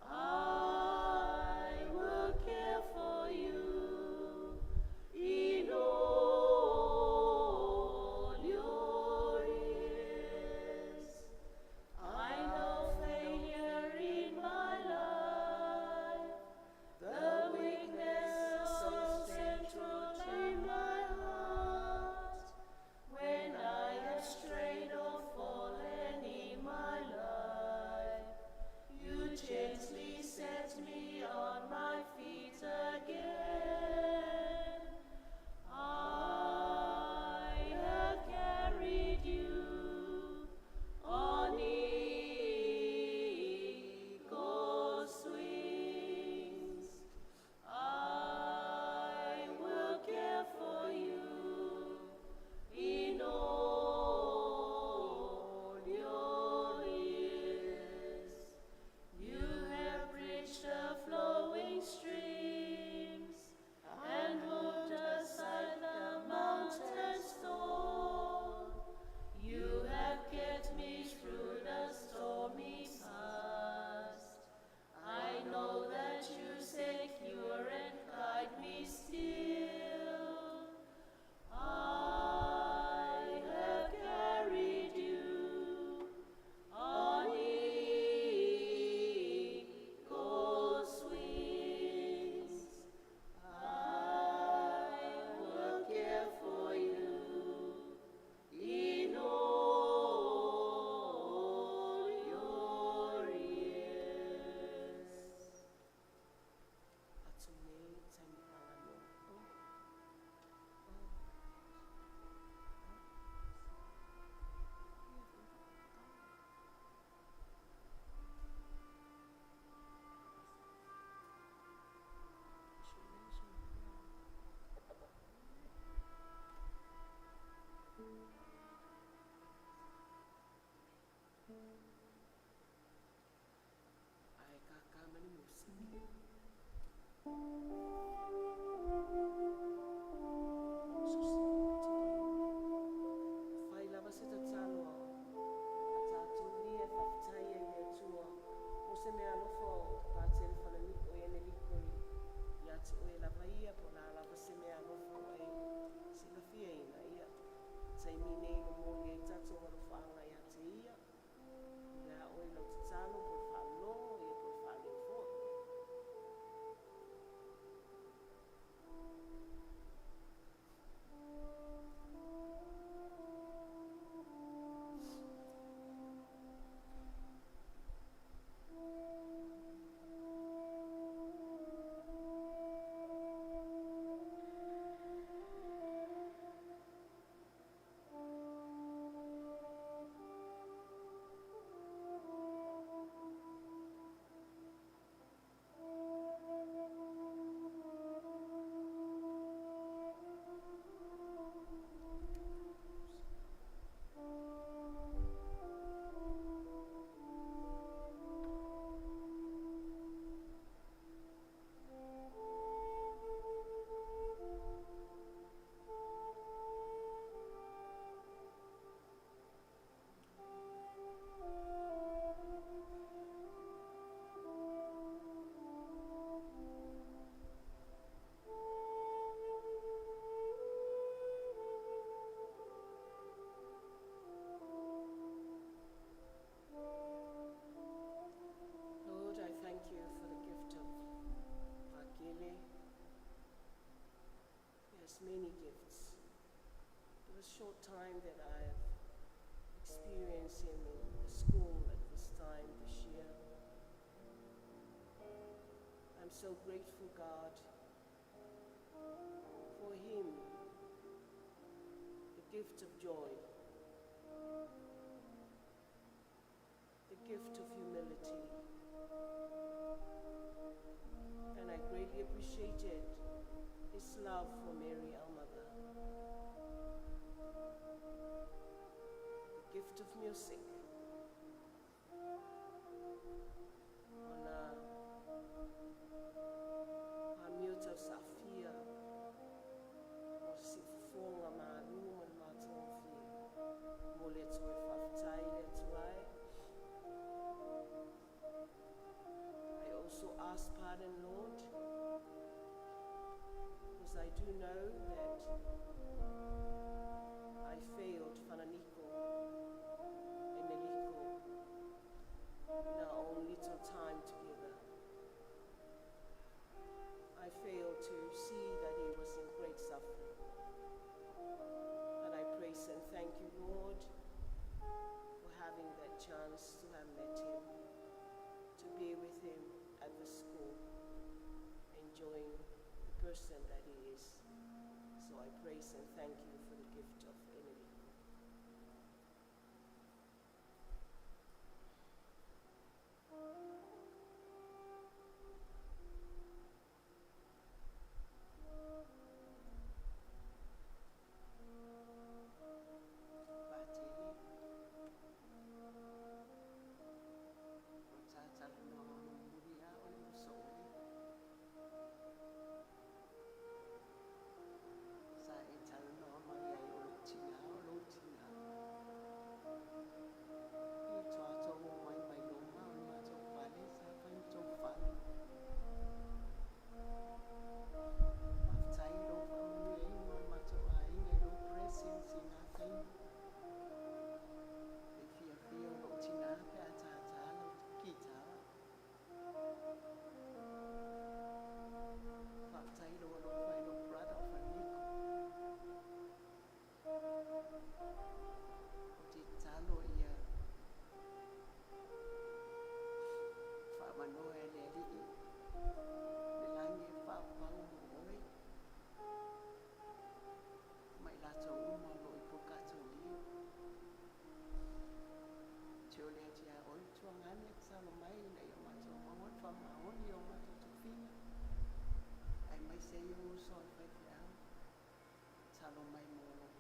I will care for you in all your years. I know failure in my life, the weakness so central in my heart. When I have strayed or fallen in my life, you gently set me on my feet again. I have carried you on eagle's wings. I will care for you in all your years. You have bridged the flowing streams and moved aside the mountain's storm. You have kept me through the stormy past. I know that you secure and guide me still. I have carried you on eagle's wings. I will care for you in all your years. Atunei tani alano. Ai kaka mani musi. Fai lava se tatalo. Atatu ni e fafitai e mea tua. O se mea nofo pa tele whananiko e ne likoi. Ia te oe lava ia po la lava se mea nofo e sila fia ina ia. Tai mine ino mōni e tato wano whaanga ia te ia. Ia oe lau te talo po whalo e po whalo fo. Lord, I thank you for the gift of Pakele. He has many gifts. For the short time that I've experienced him in the school at this time this year, I'm so grateful, God, for him, the gift of joy, the gift of humility. And I greatly appreciated his love for Mary, our mother. I do know that I failed Fananiko and Neliko in our own little time together. I failed to see that he was in great suffering. And I praise and thank you, Lord, for having that chance to have met him, to be with him at the school, enjoying the person that he is. So I praise and thank you for the gift of Emily.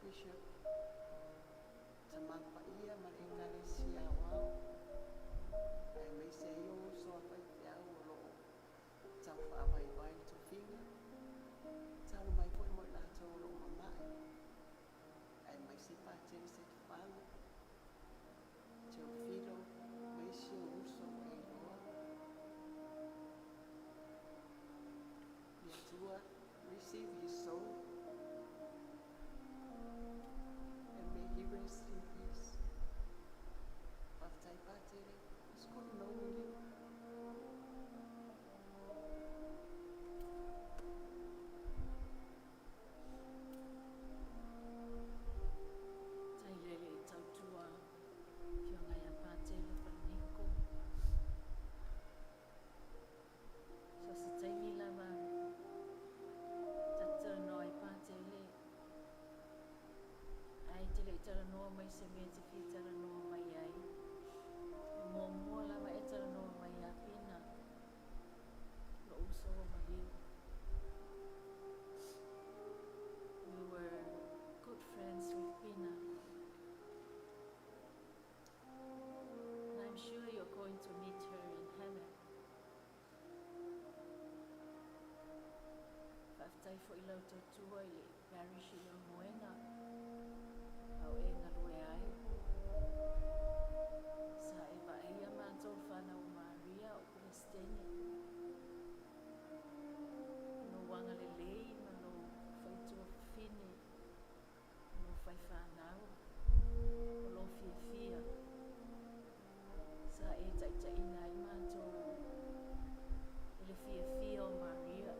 Bishop, Tamapa ia maringale sia wao, ai me se yo so pa ia lo, tau fa vai vai to finga, tau mai po mo la to lo mama, ai me se pa chen se falo, te filo, me se uso e lo, Yeshua receive his soul. Rest in peace. After I parted, it's good knowing you. Tailele tautua fionga ya patele Fananiko. So sa taimi lava tatano ai patele. Ai tele tala noa mai se mea te ki tala noa mai ai. Mo mua lava e tala noa mai a pina. Lo uso o mahiu. We were good friends with Pina. And I'm sure you're going to meet her in heaven. Whaftai fo i lau tautua i le parish i o Moena. Au e ngalue ai. Sa e wa e ia mātou whanau Maria o Palestine. No wanga le lei ma no whaitua whine. No whai whanau. O lo fia fia. Sa e taitaina i mātou. E le fia fia o Maria.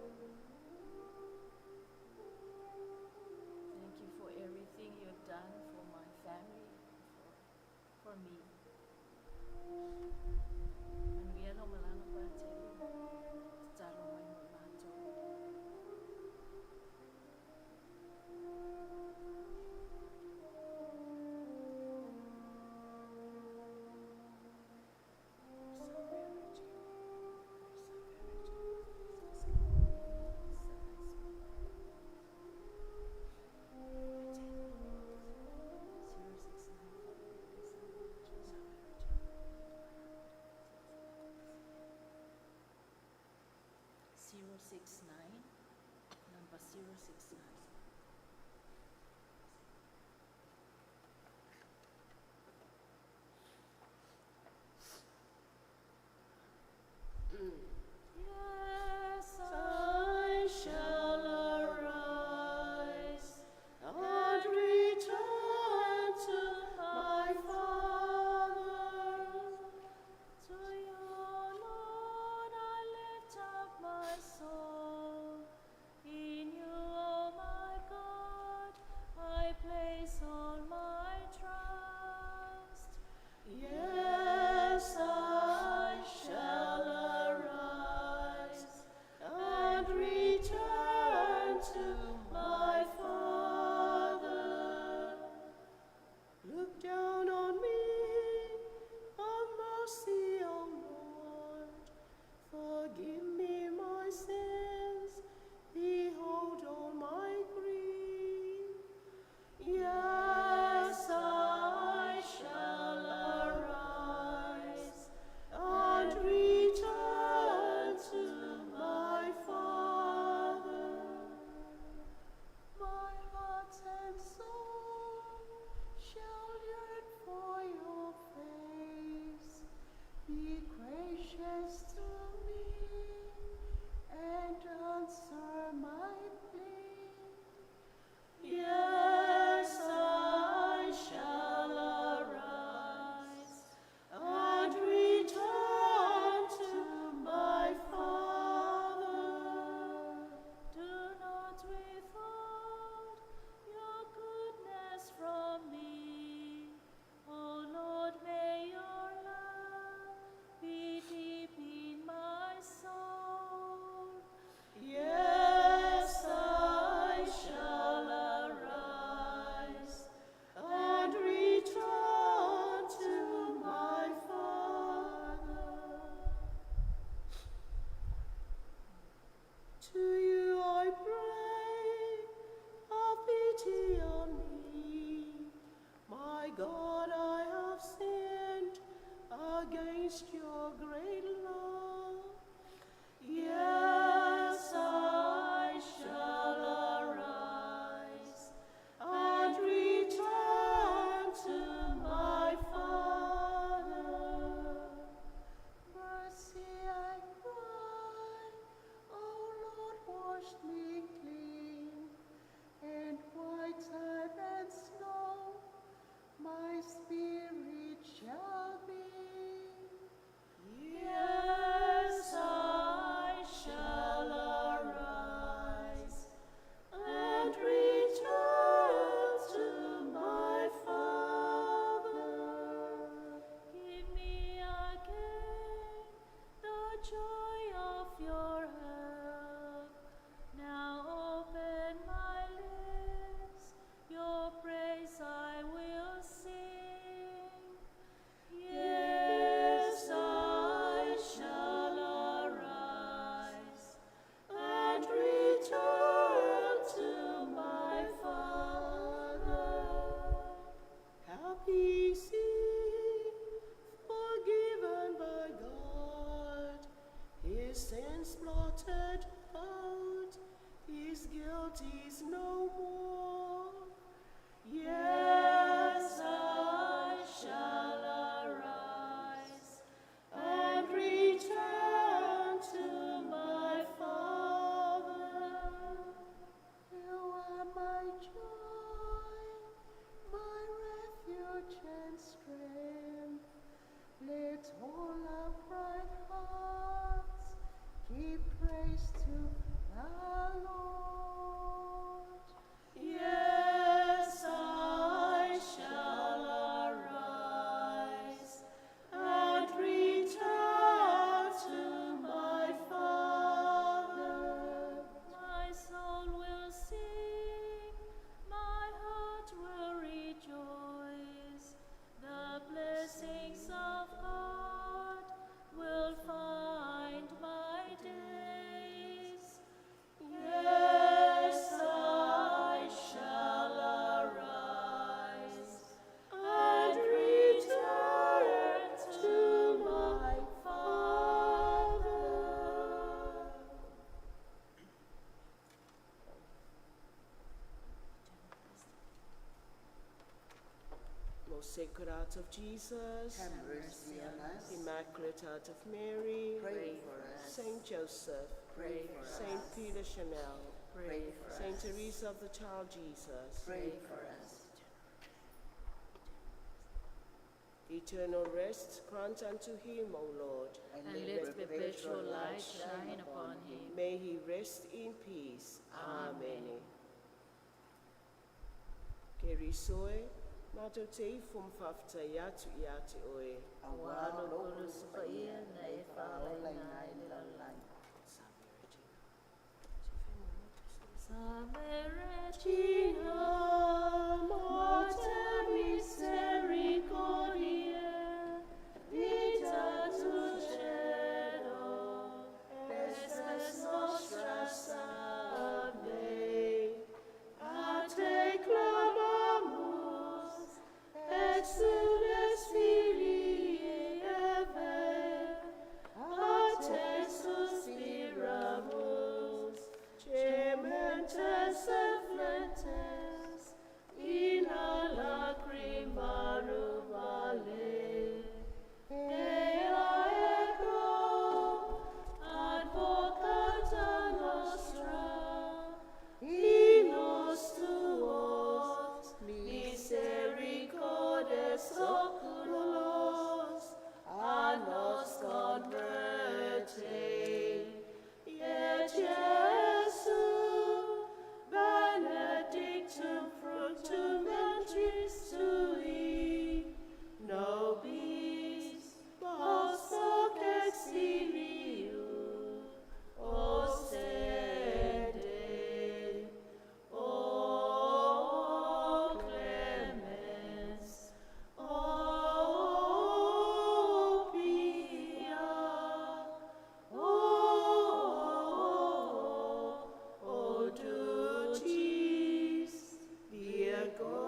Most Sacred Heart of Jesus, have mercy on us. Immaculate Heart of Mary, Pray for us. Saint Joseph, Pray for Saint us. Peter Chanel, Pray for Saint us. Teresa of the Child Jesus, Pray for us. Eternal rest grant unto him, O Lord. And let perpetual light shine upon him. May he rest in peace. Amen. Kerisoe, mato te fumfafta yatu yatu oe. Awano lolo supaia na e whaolai nai lalai. Salve Regina, Mater Misericordiae, Vita Tucero, Estes nostras salve, a te clamamus, exules Filii Eve, a te suspiramus, gementes afflentes, in a lacrima nubale, ea eco, advocata nostra, in nos tuos, misericordes oculos, a nos converte, et Jesu, benedictum fructum ventris tui, nobis post hoc exilium ostende, o clemens, o pia, o ducis Virgo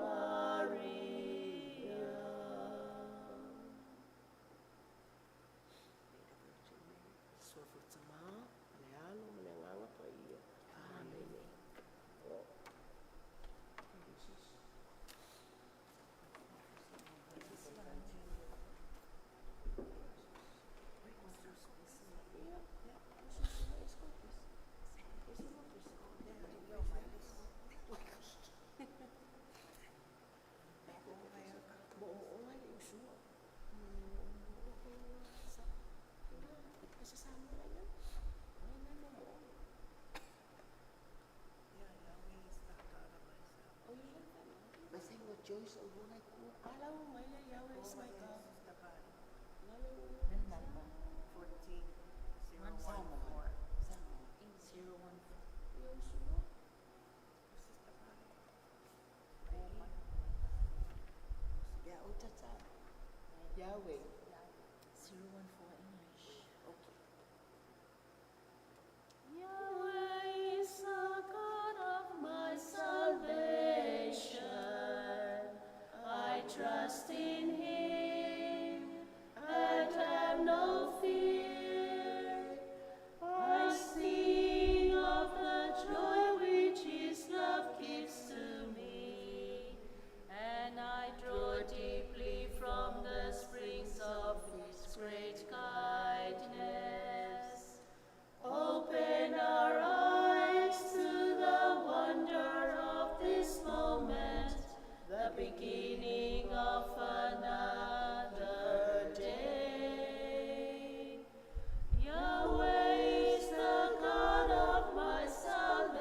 Maria. Sua forza ma, lealo, menanganga pa ia. Amen. Oh. Mas Senhor, Joyce, o vou naku. Alam mo, may Yahweh is my God. 014. Ya, utata. Yahweh. 014 English. Okay. Yahweh is the God of my salvation. I trust in him and have no fear. I sing of the joy which his love gives to me, and I draw deeply from the springs of his great kindness. Open our eyes to the wonder of this moment, the beginning of another day. Yahweh is the God of my salvation.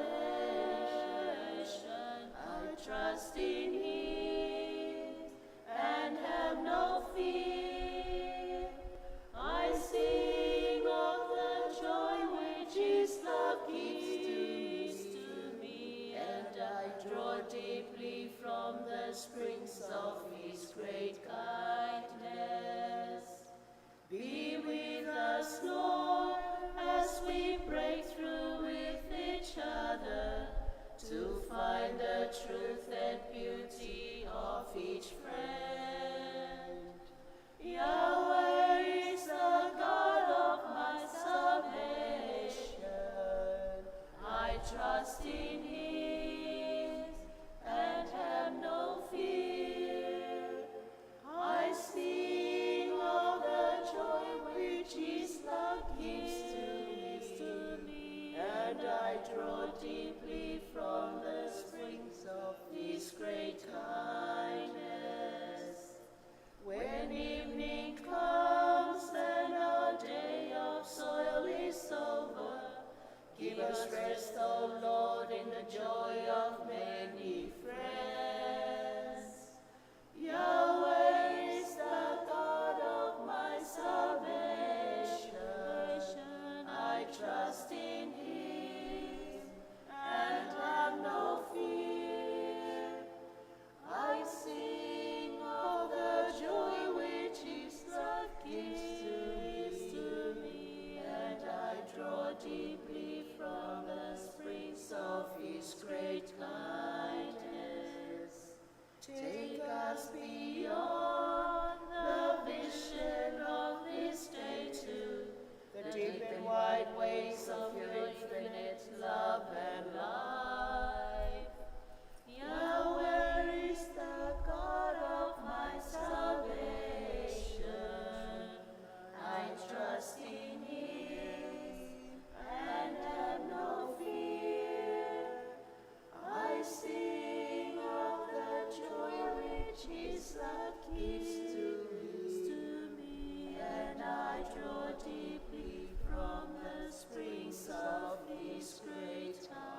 I trust in him and have no fear. I sing of the joy which his love gives to me, and I draw deeply from the springs of his great kindness. Be with us, Lord, as we break through with each other to find the truth and beauty of each friend. Yahweh is the God of my salvation. I trust in him and have no fear. which is the kiss to me, and I draw deeply from the springs of His great kindness.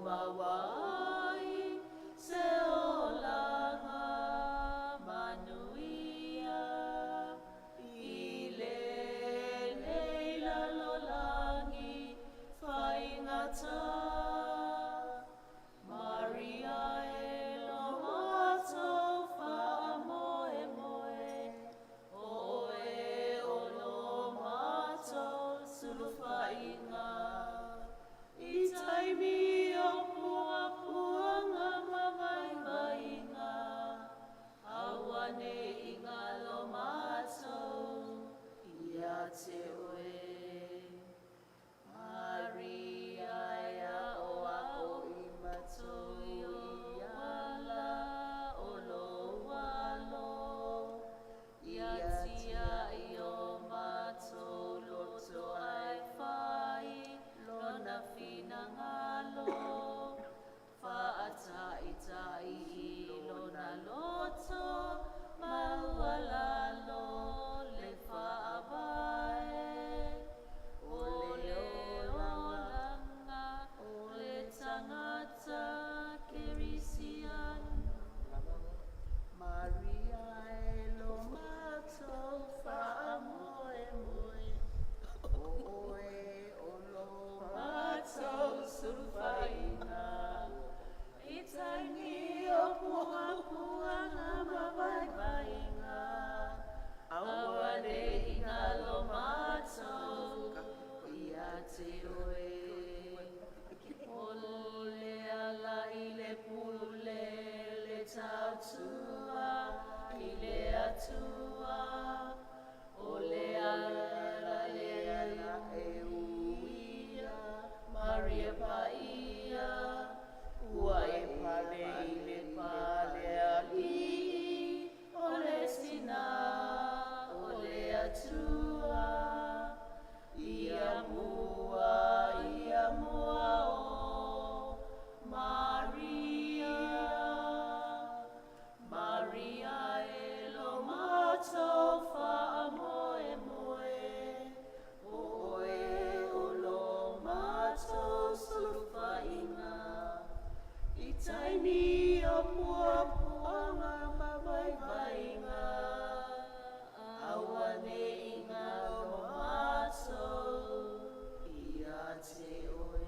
Mawai se o la inga. I taimi o puanga mawai inga. Awane inga lo mātou. Ia te oe. Maria ia o ako i matou i ala o lo walo. Ia tia i o matou loto ai whai lona whina ngalo. Whaatai i lona loto maua lalo le whaawae. O le olanga o le tangata kerisian. Maria e lo mātou whaamoe moe. Oe o lo mātou surfaina. I tangi o puanga mawaiwainga. Awane inga lo mātou. Ia te oe. O le ala i le pule le tautua i le atua. O le ala e uia Maria paia. Ua e pale i le pale ali. O le sina o le atua. Ia mua o Maria. Maria e lo mātou whaamoe moe. Oe o lo mātou suluwhainga. I taimi o puanga mawaiwainga. Awane inga lo mātou. Ia te oe.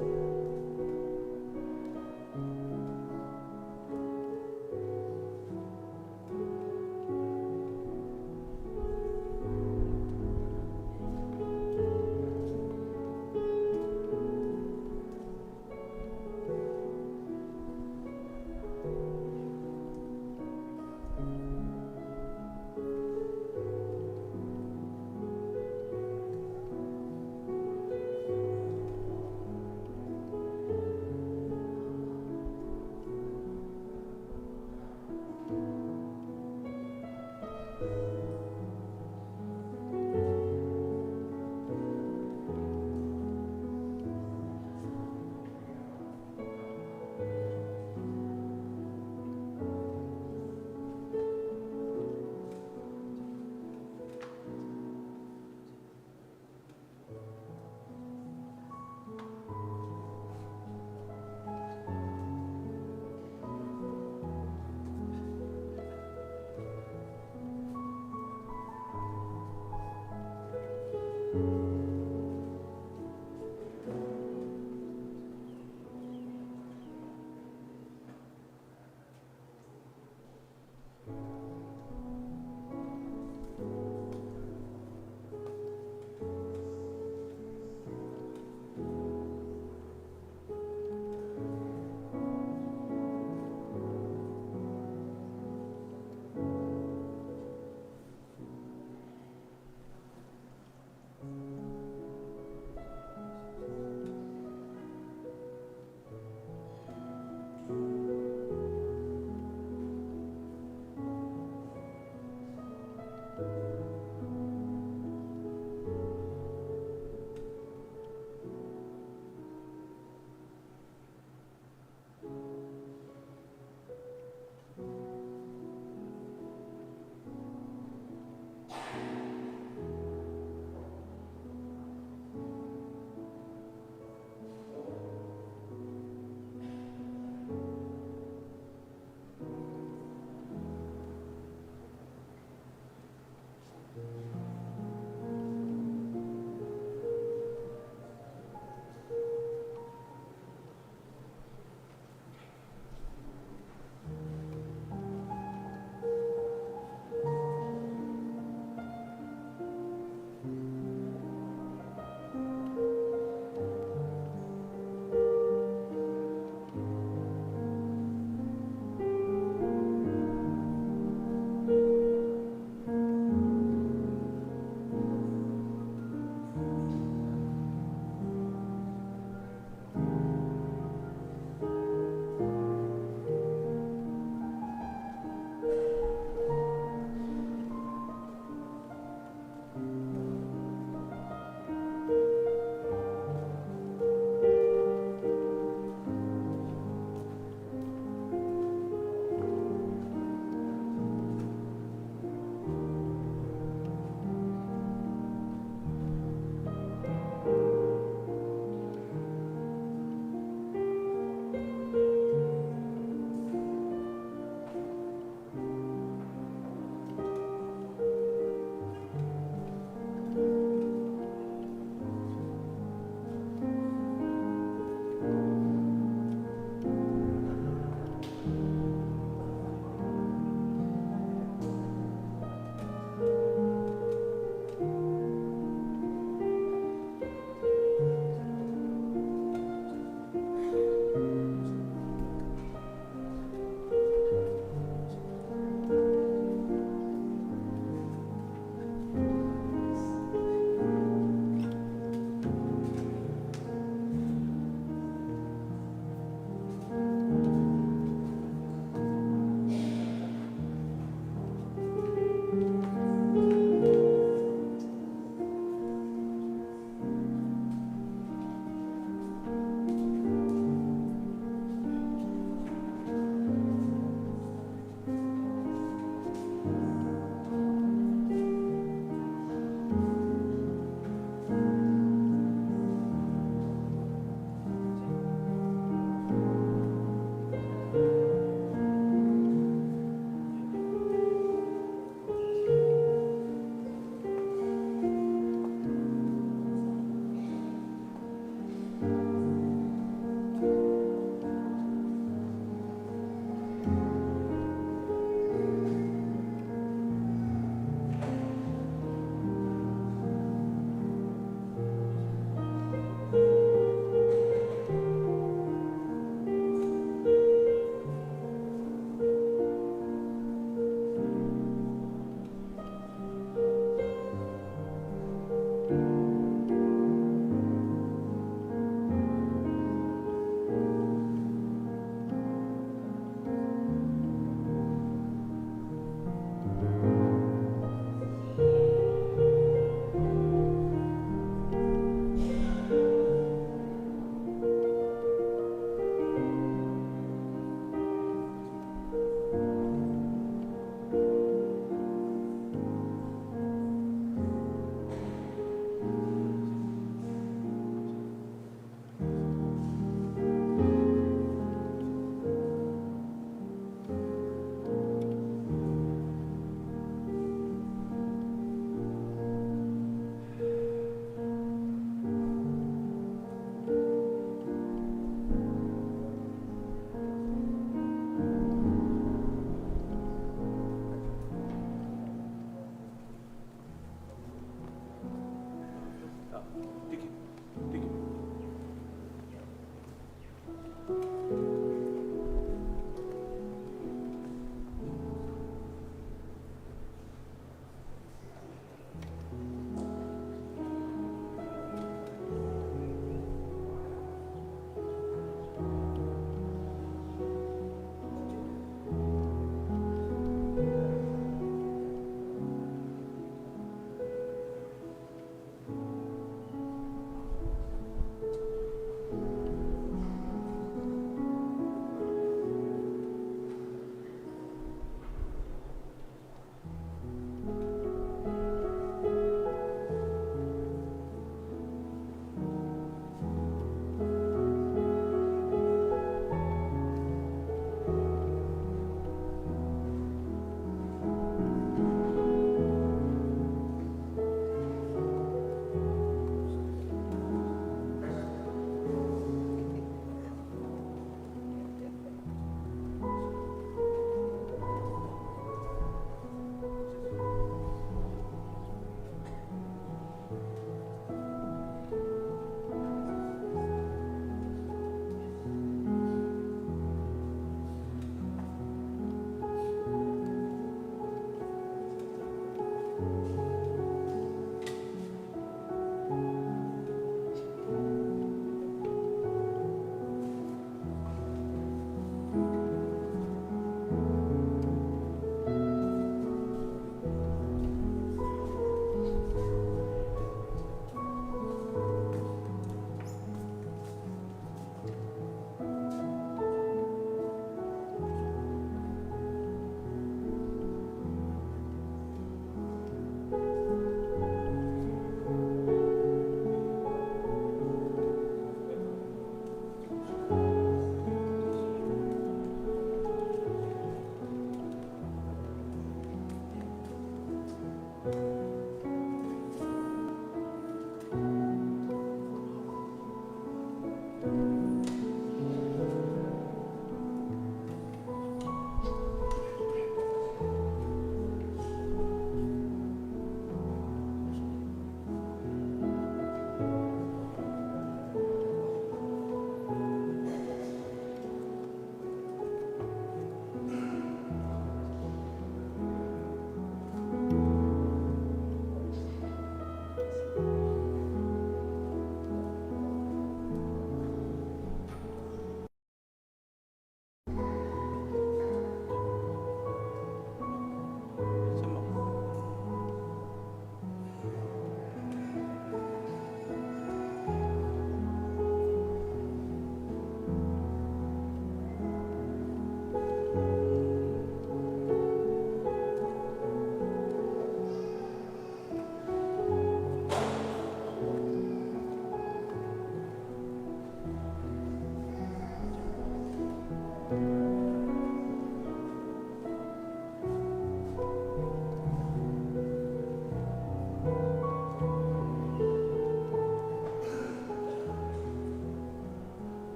Thank